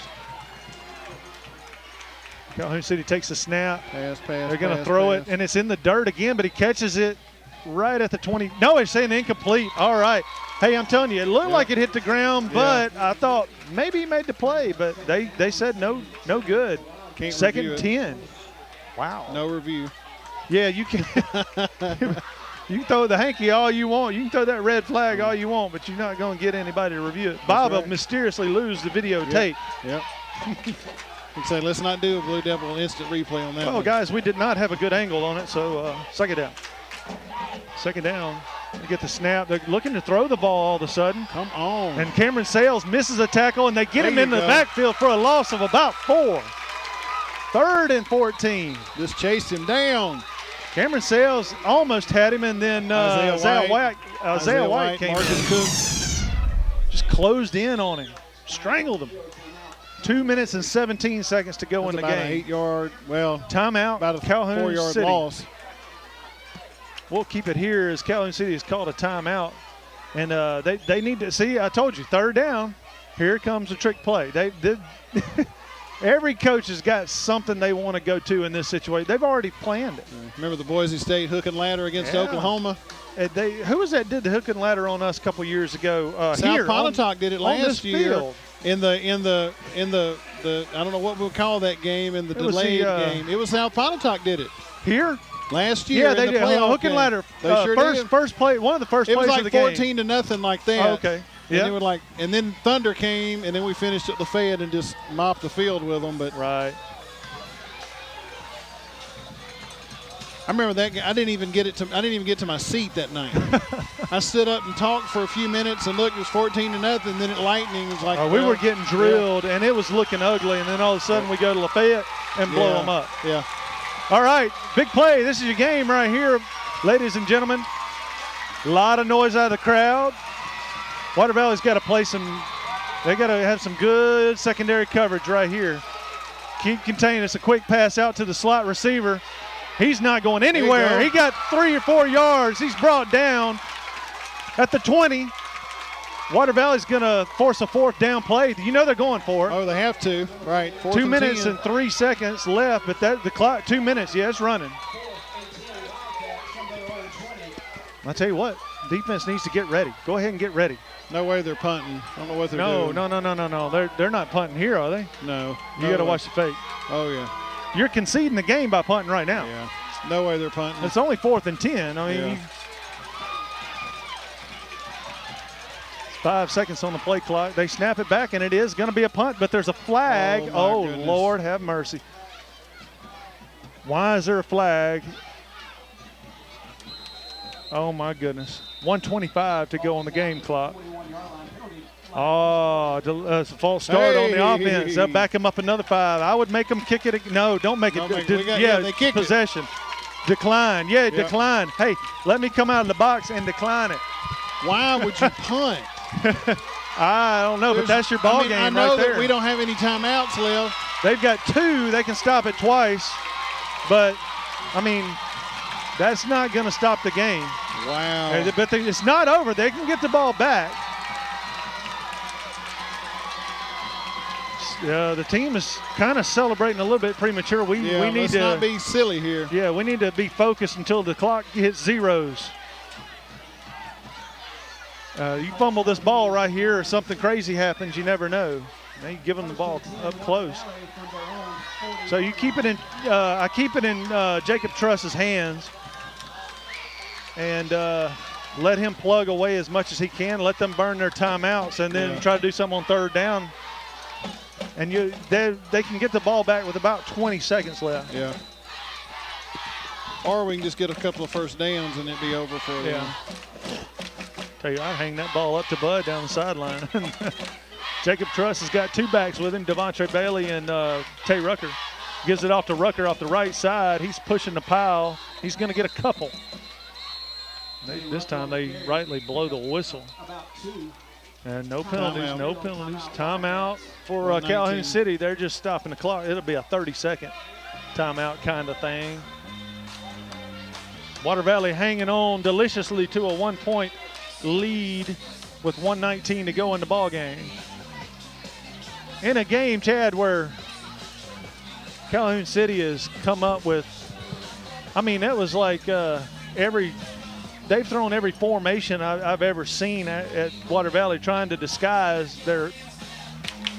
Calhoun City takes the snap. Pass. They're going to throw it, and it's in the dirt again, but he catches it right at the 20. No, it's saying incomplete. All right. Hey, I'm telling you, it looked like it hit the ground, but I thought maybe he made the play, but they said no good. Can't 2nd and 10. Wow. No review. Yeah, you can. You can throw the hanky all you want. You can throw that red flag all you want, but you're not going to get anybody to review it. Bob will mysteriously lose the videotape. Yep. You say, let's not do a Blue Devil instant replay on that one. Guys, we did not have a good angle on it, so second down. Second down. They get the snap. They're looking to throw the ball all of a sudden. Come on. And Cameron Sales misses a tackle, and they get him in the backfield for a loss of about 4. 3rd and 14. Just chased him down. Cameron Sales almost had him, and then Isaiah White came in. Just closed in on him. Strangled him. 2 minutes and 17 seconds to go in the game. An 8-yard, timeout. About a Calhoun 4-yard City. loss. We'll keep it here as Calhoun City has called a timeout. And they need to see, I told you, 3rd down. Here comes a trick play. Every coach has got something they want to go to in this situation. They've already planned it. Remember the Boise State hook and ladder against Oklahoma? Who was that did the hook and ladder on us a couple years ago? South Pontotoc did it last year. Field. In the I don't know what we'll call that game, in the delayed game. It was South Pontotoc did it. Here? Last year, Yeah, they in the did. playoff Hook and game. ladder. They sure did. First play, one of the first It plays was of the like game. 14 to nothing like that. Oh, okay. And Yeah. they were like, and then Thunder came, and then we finished at Lafayette and just mopped the field with them. But right. I remember that game. I didn't even get to my seat that night. I stood up and talked for a few minutes, and look, it was 14 to nothing. Then at Lightning, it was like we were getting drilled, and it was looking ugly. And then all of a sudden, we go to Lafayette and blow them up. Yeah. All right, big play. This is your game right here, ladies and gentlemen. A lot of noise out of the crowd. Water Valley's got to play they got to have some good secondary coverage right here. Keep contained. It's a quick pass out to the slot receiver. He's not going anywhere. He got 3 or 4 yards. He's brought down at the 20. Water Valley's going to force a 4th down play. You know they're going for it. Oh, they have to. Right. 2 minutes and 3 seconds left, but the clock, 2 minutes, yeah, it's running. I'll tell you what, defense needs to get ready. Go ahead and get ready. No way they're punting. I don't know what they're doing. No. They're not punting here, are they? No. You got to watch the fake. Oh, yeah. You're conceding the game by punting right now. Yeah. No way they're punting. It's only 4th and 10. I mean, Yeah. 5 seconds on the play clock. They snap it back, and it is going to be a punt, but there's a flag. Oh, my goodness. Lord have mercy. Why is there a flag? Oh, my goodness. 1:25 to go on the game clock. Oh, it's a false start on the offense. They'll back him up another 5. I would make them kick it. No, don't make it. They kick possession. Decline. Yeah, decline. Hey, let me come out of the box and decline it. Why would you punt? I don't know, but that's your ball game I know right there. that we don't have any timeouts left. They've got 2. They can stop it twice. But, I mean, that's not going to stop the game. Wow. But it's not over. They can get the ball back. The team is kind of celebrating a little bit premature. We need let's to not be silly here. Yeah, we need to be focused until the clock hits zeros. You fumble this ball right here or something crazy happens, you never know. Now you give them the ball up close. So you keep it in, I keep it in Jacob Truss's hands and let him plug away as much as he can. Let them burn their timeouts and then try to do something on 3rd down. And they can get the ball back with about 20 seconds left. Yeah. Or we can just get a couple of first downs and it'd be over for them. Yeah. Tell you, I'd hang that ball up to Bud down the sideline. Jacob Truss has got 2 backs with him, Devontre Bailey and Tay Rucker. Gives it off to Rucker off the right side. He's pushing the pile. He's going to get a couple. This time they rightly blow the whistle. And no penalties, no penalties. Timeout for Calhoun City. They're just stopping the clock. It'll be a 30-second timeout kind of thing. Water Valley hanging on deliciously to a 1-point lead with 1:19 to go in the ball game. In a game, Chad, where Calhoun City has come up with, I mean, that was like they've thrown every formation I've ever seen at Water Valley trying to disguise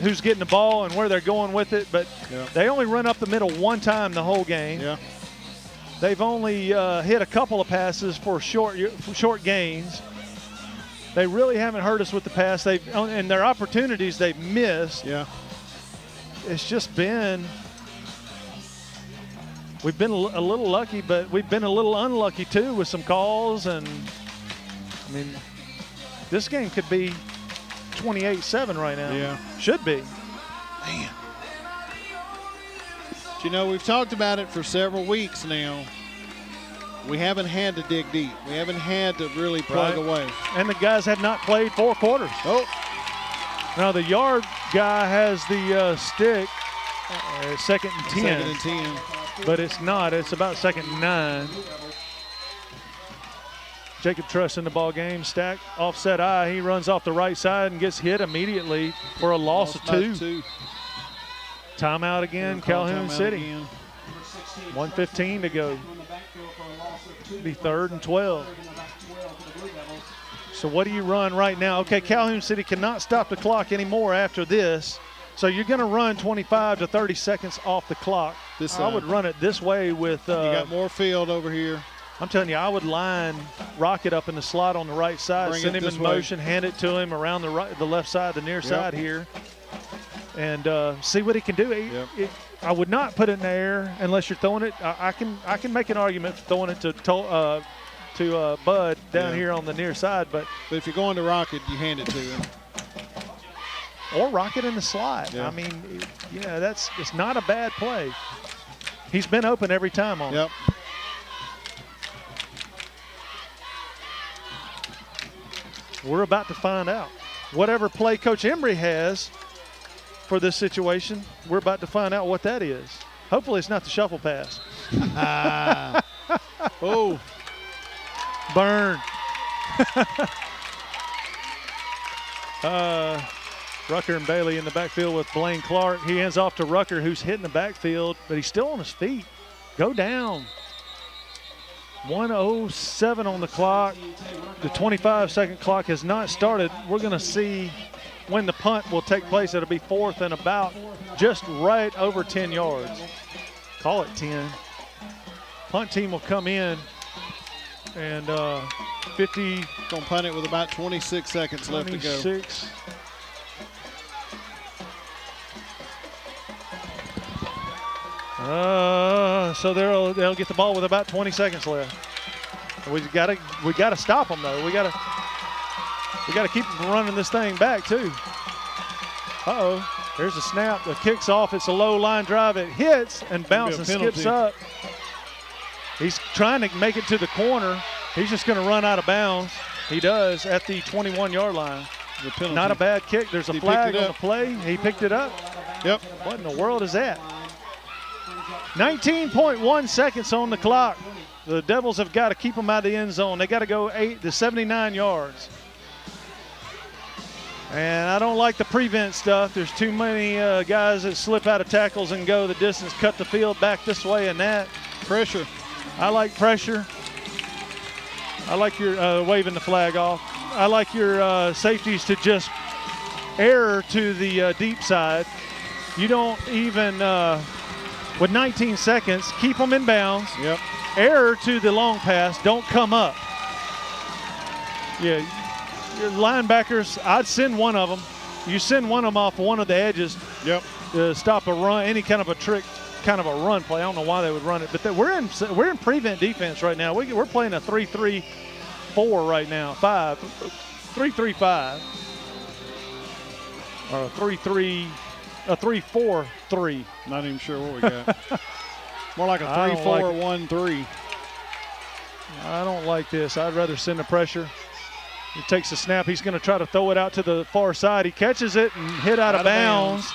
who's getting the ball and where they're going with it, but they only run up the middle 1 time the whole game. Yeah. They've only hit a couple of passes for short gains. They really haven't hurt us with the pass. And their opportunities they've missed. Yeah. It's just been, we've been a little lucky, but we've been a little unlucky too with some calls. And I mean, this game could be 28-7 right now. Yeah. Should be. Man. But, you know, we've talked about it for several weeks now. We haven't had to dig deep. We haven't had to really plug away. And the guys have not played 4 quarters. Oh. Now the yard guy has the stick, 2nd and 10. 2nd and 10. But it's not. It's about 2nd and 9. Jacob Truss in the ball game. Stack offset eye. He runs off the right side and gets hit immediately for a loss of 2. Timeout again, Calhoun City. 1:15 to go. Be 3rd and 12. So what do you run right now? Okay, Calhoun City cannot stop the clock anymore after this. So you're going to run 25 to 30 seconds off the clock. I would run it this way with. You got more field over here. I'm telling you, I would line Rocket up in the slot on the right side, send him in motion, hand it to him around the left side, the near side here, and see what he can do. I would not put it in the air unless you're throwing it. I can make an argument for throwing it to Bud down here on the near side, but if you're going to Rocket, you hand it to him. Or Rocket in the slot. Yeah. I mean, it's not a bad play. He's been open every time on it. We're about to find out. Whatever play Coach Embry has for this situation, we're about to find out what that is. Hopefully it's not the shuffle pass. Oh. Burn. Rucker and Bailey in the backfield with Blaine Clark. He hands off to Rucker, who's hitting the backfield, but he's still on his feet. Go down. 1:07 on the clock. The 25-second clock has not started. We're going to see when the punt will take place. It'll be 4th and about just right over 10 yards. Call it 10. Punt team will come in and 50. Going to punt it with about 26 seconds left to go. 26. So they'll get the ball with about 20 seconds left. We gotta stop them though. We gotta keep running this thing back too. There's a snap. The kick's off. It's a low line drive. It hits and bounces and skips up. He's trying to make it to the corner. He's just going to run out of bounds. He does at the 21-yard line. Not a bad kick. There's a flag on the play. He picked it up. Yep. What in the world is that? 19.1 seconds on the clock. The Devils have got to keep them out of the end zone. They got to go 8 to 79 yards. And I don't like the prevent stuff. There's too many guys that slip out of tackles and go the distance, cut the field back this way and that. Pressure. I like pressure. I like your waving the flag off. I like your safeties to just err to the deep side. You don't even, with 19 seconds, keep them in bounds. Yep. Error to the long pass. Don't come up. Yeah, your linebackers, I'd send one of them. You send one of them off one of the edges. Yep. To stop a run, any kind of a trick, kind of a run play. I don't know why they would run it, but we're in prevent defense right now. We're playing a 3-3-4 right now. 3-3-5. Or a 3-4-3. Not even sure what we got. More like a 3-4-1-3. I don't like this. I'd rather send the pressure. He takes the snap. He's going to try to throw it out to the far side. He catches it and hit out of bounds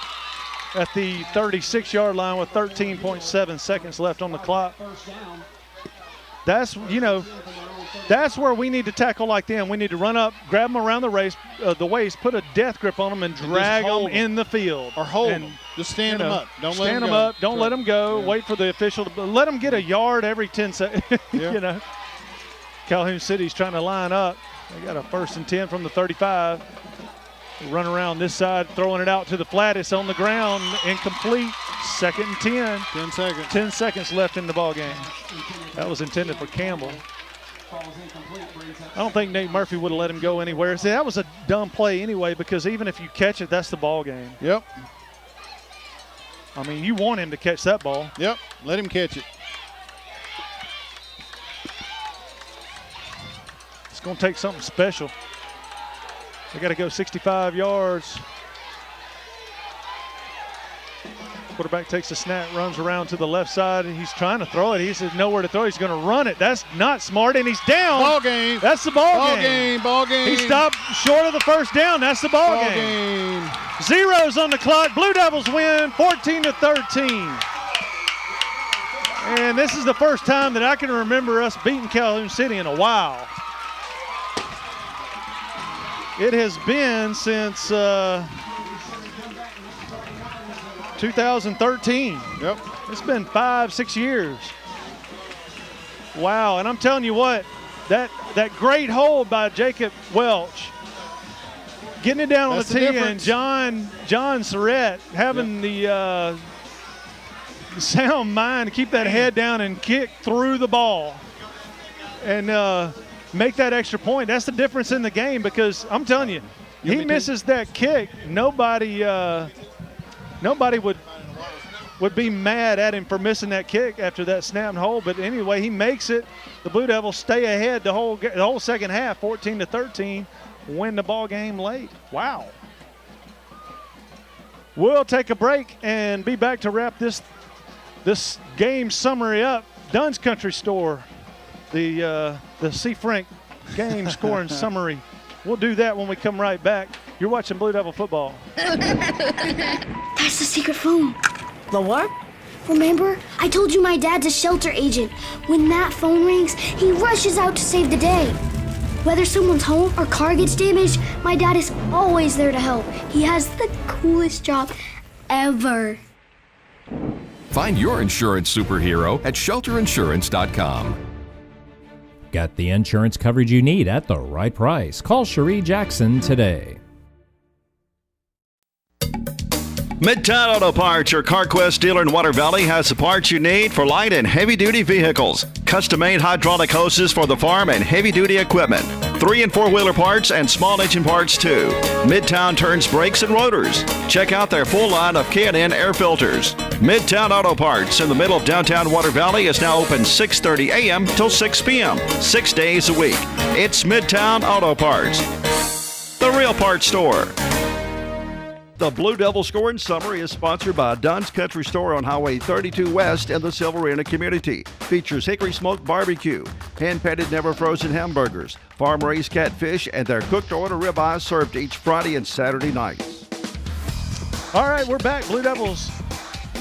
at the 36-yard line with 13.7 seconds left on the clock. That's where we need to tackle like them. We need to run up, grab them around the waist, put a death grip on them, and drag them in the field. Or hold them. Just stand them up. Don't let them go. Up. Don't let them go. Yeah. Wait for the official to let them get a yard every 10 seconds. Yeah. Calhoun City's trying to line up. They got a 1st and 10 from the 35. Run around this side, throwing it out to the flat. It's on the ground, incomplete. 2nd and 10. 10 seconds. 10 seconds left in the ball game. That was intended for Campbell. I don't think Nate Murphy would have let him go anywhere. See, that was a dumb play anyway, because even if you catch it, that's the ball game. Yep. I mean, you want him to catch that ball. Yep. Let him catch it. It's going to take something special. They got to go 65 yards. Quarterback takes the snap, runs around to the left side. He's trying to throw it. He says nowhere to throw. He's going to run it. That's not smart, and he's down. Ball game. That's the ball game. Ball game. He stopped short of the first down. That's the ball game. Zeros on the clock. Blue Devils win 14-13. And this is the first time that I can remember us beating Calhoun City in a while. It has been since 2013. Yep. It's been 5-6 years. Wow, and I'm telling you what, that great hold by Jacob Welch getting it down That's on the the tee, and John Surratt having the sound mind to keep that head down and kick through the ball and make that extra point. That's the difference in the game, because I'm telling you, he misses that kick. Nobody would be mad at him for missing that kick after that snap and hold. But anyway, he makes it. The Blue Devils stay ahead the whole second half, 14-13, win the ball game late. Wow. We'll take a break and be back to wrap this game summary up. Dunn's Country Store, the C. Frank game scoring summary. We'll do that when we come right back. You're watching Blue Devil football. That's the secret phone. The what? Remember? I told you my dad's a shelter agent. When that phone rings, he rushes out to save the day. Whether someone's home or car gets damaged, my dad is always there to help. He has the coolest job ever. Find your insurance superhero at shelterinsurance.com. Get the insurance coverage you need at the right price. Call Cherie Jackson today. Midtown Auto Parts, your CarQuest dealer in Water Valley, has the parts you need for light and heavy-duty vehicles. Custom-made hydraulic hoses for the farm and heavy-duty equipment. 3- and 4-wheeler parts and small engine parts, too. Midtown turns brakes and rotors. Check out their full line of K&N air filters. Midtown Auto Parts in the middle of downtown Water Valley is now open 6:30 a.m. till 6 p.m., 6 days a week. It's Midtown Auto Parts, the real parts store. The Blue Devil Scoring Summary is sponsored by Dunn's Country Store on Highway 32 West in the Silverina community. Features hickory smoked barbecue, hand-patted never frozen hamburgers, farm-raised catfish, and their cooked-to-order ribeyes served each Friday and Saturday nights. All right, we're back. Blue Devils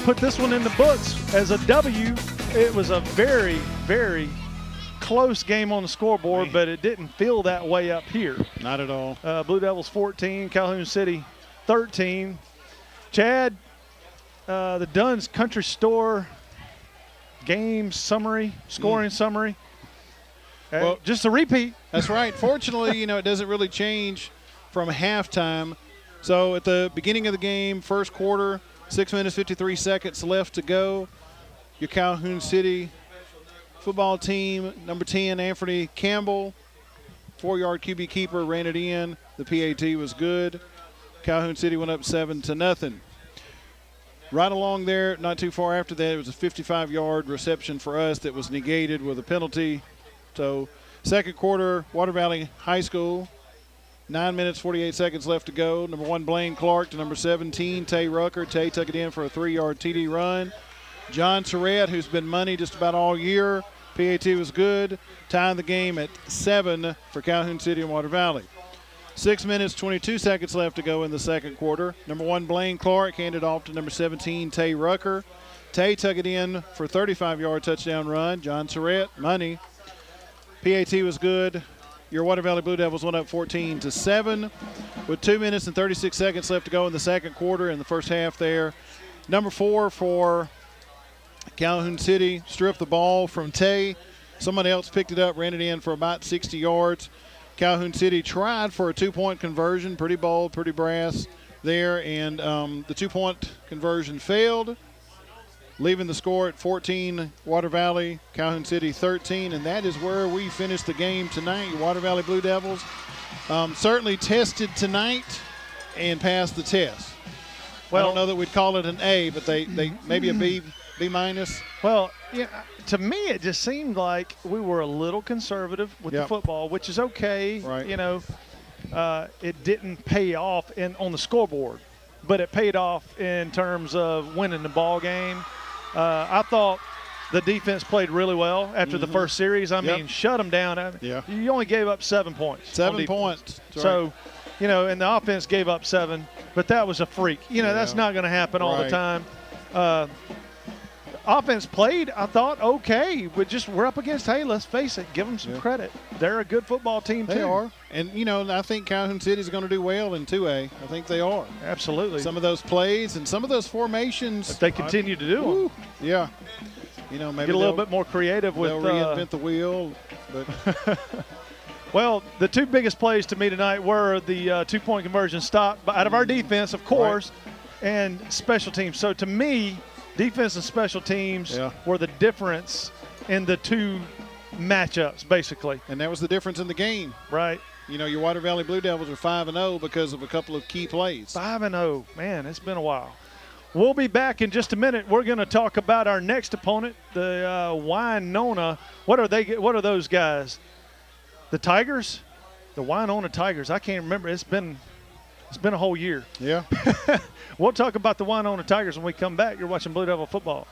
put this one in the books as a W. It was a very, very close game on the scoreboard, but it didn't feel that way up here. Not at all. Blue Devils 14, Calhoun City 13. Chad, the Dunn's Country Store game summary, scoring summary. Well, just a repeat. That's right. Fortunately, it doesn't really change from halftime. So at the beginning of the game, first quarter, 6 minutes, 53 seconds left to go. Your Calhoun City football team, number 10, Anthony Campbell, 4-yard QB keeper, ran it in. The PAT was good. Calhoun City went up 7-0. Right along there, not too far after that, it was a 55-yard reception for us that was negated with a penalty. So second quarter, Water Valley High School, 9 minutes, 48 seconds left to go. Number 1, Blaine Clark to number 17, Tay Rucker. Tay took it in for a 3-yard TD run. John Surratt, who's been money just about all year. PAT was good, tying the game at 7 for Calhoun City and Water Valley. 6 minutes, 22 seconds left to go in the second quarter. Number 1, Blaine Clark handed off to number 17, Tay Rucker. Tay took it in for a 35-yard touchdown run. John Surratt, money. PAT was good. Your Water Valley Blue Devils went up 14-7 with 2 minutes and 36 seconds left to go in the second quarter in the first half there. Number 4 for Calhoun City stripped the ball from Tay. Someone else picked it up, ran it in for about 60 yards. Calhoun City tried for a 2-point conversion, pretty bold, pretty brass there, and the 2-point conversion failed, leaving the score at 14, Water Valley, Calhoun City 13, and that is where we finished the game tonight. Your Water Valley Blue Devils certainly tested tonight and passed the test. Well, I don't know that we'd call it an A, but they maybe a B minus. Well, yeah. To me, it just seemed like we were a little conservative with the football, which is okay. Right. It didn't pay off on the scoreboard, but it paid off in terms of winning the ball game. I thought the defense played really well after the first series. I mean, shut them down. You only gave up 7 points. 7 points. So, and the offense gave up 7, but that was a freak. That's not going to happen all the time. Offense played, I thought, okay. We're up against, hey, let's face it, give them some credit. They're a good football team, too. They are. And, I think Calhoun City is going to do well in 2A. I think they are. Absolutely. Some of those plays and some of those formations. If they continue to do them. Yeah. Maybe get a little bit more creative with. They'll reinvent the wheel. But Well, the two biggest plays to me tonight were the two-point conversion stop out of our defense, of course, and special teams. So to me, defense and special teams were the difference in the two matchups, basically. And that was the difference in the game. Right. You know, your Water Valley Blue Devils are 5-0 because of a couple of key plays. 5-0. Man, it's been a while. We'll be back in just a minute. We're going to talk about our next opponent, the Winona. What are those guys? The Tigers? The Winona Tigers. I can't remember. It's been a whole year. Yeah. We'll talk about the Winona Tigers when we come back. You're watching Blue Devil football.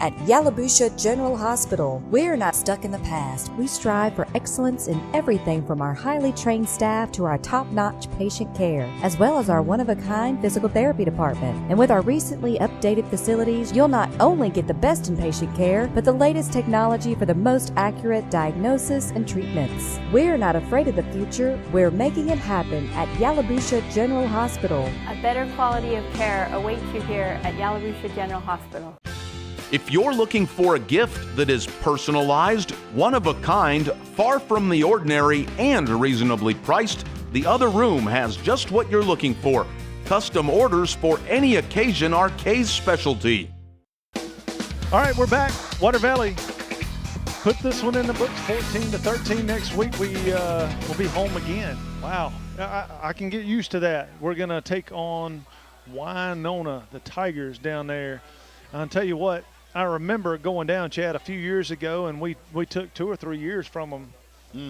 At Yalobusha General Hospital, we're not stuck in the past. We strive for excellence in everything from our highly trained staff to our top-notch patient care, as well as our one-of-a-kind physical therapy department. And with our recently updated facilities, you'll not only get the best in patient care, but the latest technology for the most accurate diagnosis and treatments. We're not afraid of the future. We're making it happen at Yalobusha General Hospital. A better quality of care awaits you here at Yalobusha General Hospital. If you're looking for a gift that is personalized, one of a kind, far from the ordinary, and reasonably priced, the Other Room has just what you're looking for. Custom orders for any occasion are Kay's specialty. All right, we're back. Water Valley put this one in the books, 14-13 next week. We will be home again. Wow, I can get used to that. We're going to take on Winona, the Tigers down there. I'll tell you what, I remember going down, Chad, a few years ago, and we took 2 or 3 years from them.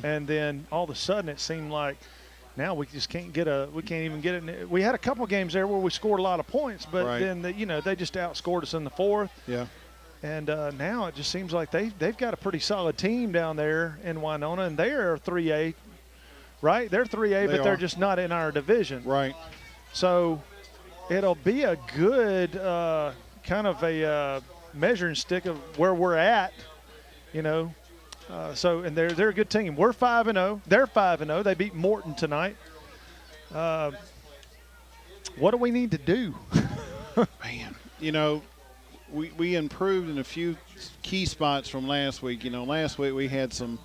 And then all of a sudden it seemed like now we just can't even get it. We had a couple games there where we scored a lot of points, but then they just outscored us in the fourth. Yeah. And now it just seems like they've got a pretty solid team down there in Winona, and they're 3A, right? They're 3A, but they're just not in our division. Right. So it'll be a good kind of a measuring stick of where we're at, and they're a good team. We're 5-0. They're 5-0. They beat Morton tonight. What do we need to do? Man, we improved in a few key spots from last week. Last week we had some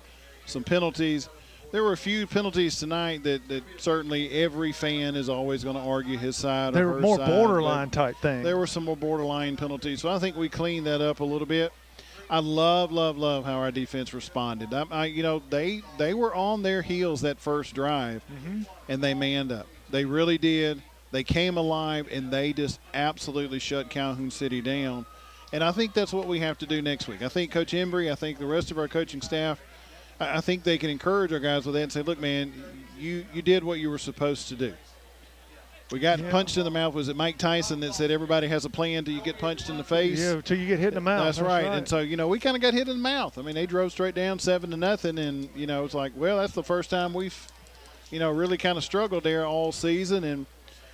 penalties. There were a few penalties tonight that certainly every fan is always going to argue his side. They were more borderline type things. There were some more borderline penalties. So I think we cleaned that up a little bit. I love how our defense responded. They were on their heels that first drive, and they manned up. They really did. They came alive, and they just absolutely shut Calhoun City down. And I think that's what we have to do next week. I think Coach Embry, I think the rest of our coaching staff, I think they can encourage our guys with that and say, look, man, you did what you were supposed to do. We got punched in the mouth. Was it Mike Tyson that said everybody has a plan till you get punched in the face? Yeah, till you get hit in the mouth. That's right. And so, we kind of got hit in the mouth. I mean, they drove straight down 7-0, and, it's like, well, that's the first time we've, really kind of struggled there all season, and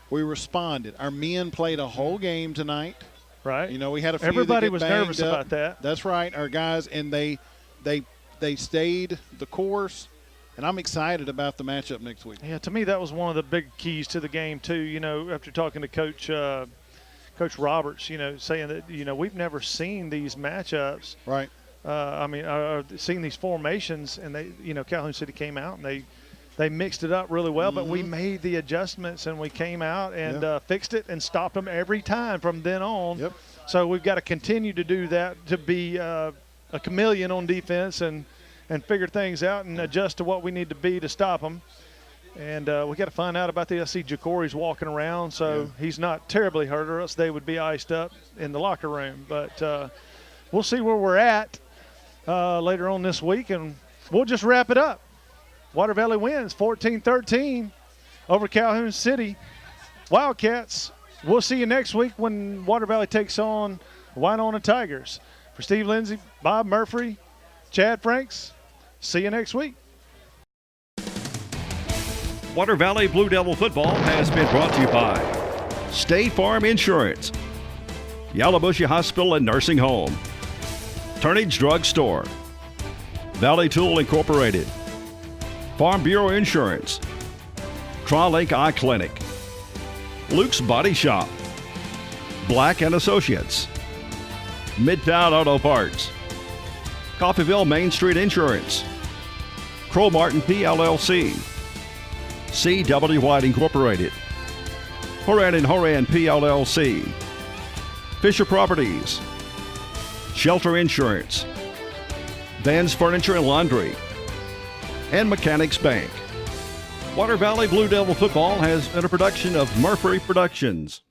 we responded. Our men played a whole game tonight. Right. We had a few Everybody that was banged nervous up. about that. That's right. Our guys, and they stayed the course, and I'm excited about the matchup next week. Yeah, to me that was one of the big keys to the game too. After talking to Coach Roberts, saying that we've never seen these matchups. Right. Seen these formations, and they, Calhoun City came out and they mixed it up really well, but we made the adjustments and we came out and fixed it and stopped them every time from then on. Yep. So we've got to continue to do that, to be a chameleon on defense and figure things out and adjust to what we need to be to stop them. And we got to find out about the. I see Jacory's walking around, so he's not terribly hurt, or else they would be iced up in the locker room. But we'll see where we're at later on this week, and we'll just wrap it up. Water Valley wins 14-13 over Calhoun City Wildcats. We'll see you next week when Water Valley takes on Winona Tigers. For Steve Lindsay, Bob Murphy, Chad Franks, see you next week. Water Valley Blue Devil football has been brought to you by State Farm Insurance, Yalobusha Hospital and Nursing Home, Turnage Drug Store, Valley Tool Incorporated, Farm Bureau Insurance, Tri-Lake Eye Clinic, Luke's Body Shop, Black & Associates, Midtown Auto Parts, Coffeyville Main Street Insurance, Crow Martin PLLC, C.W. White Incorporated, Horan and Horan PLLC, Fisher Properties, Shelter Insurance, Vans Furniture and Laundry, and Mechanics Bank. Water Valley Blue Devil Football has been a production of Murphy Productions.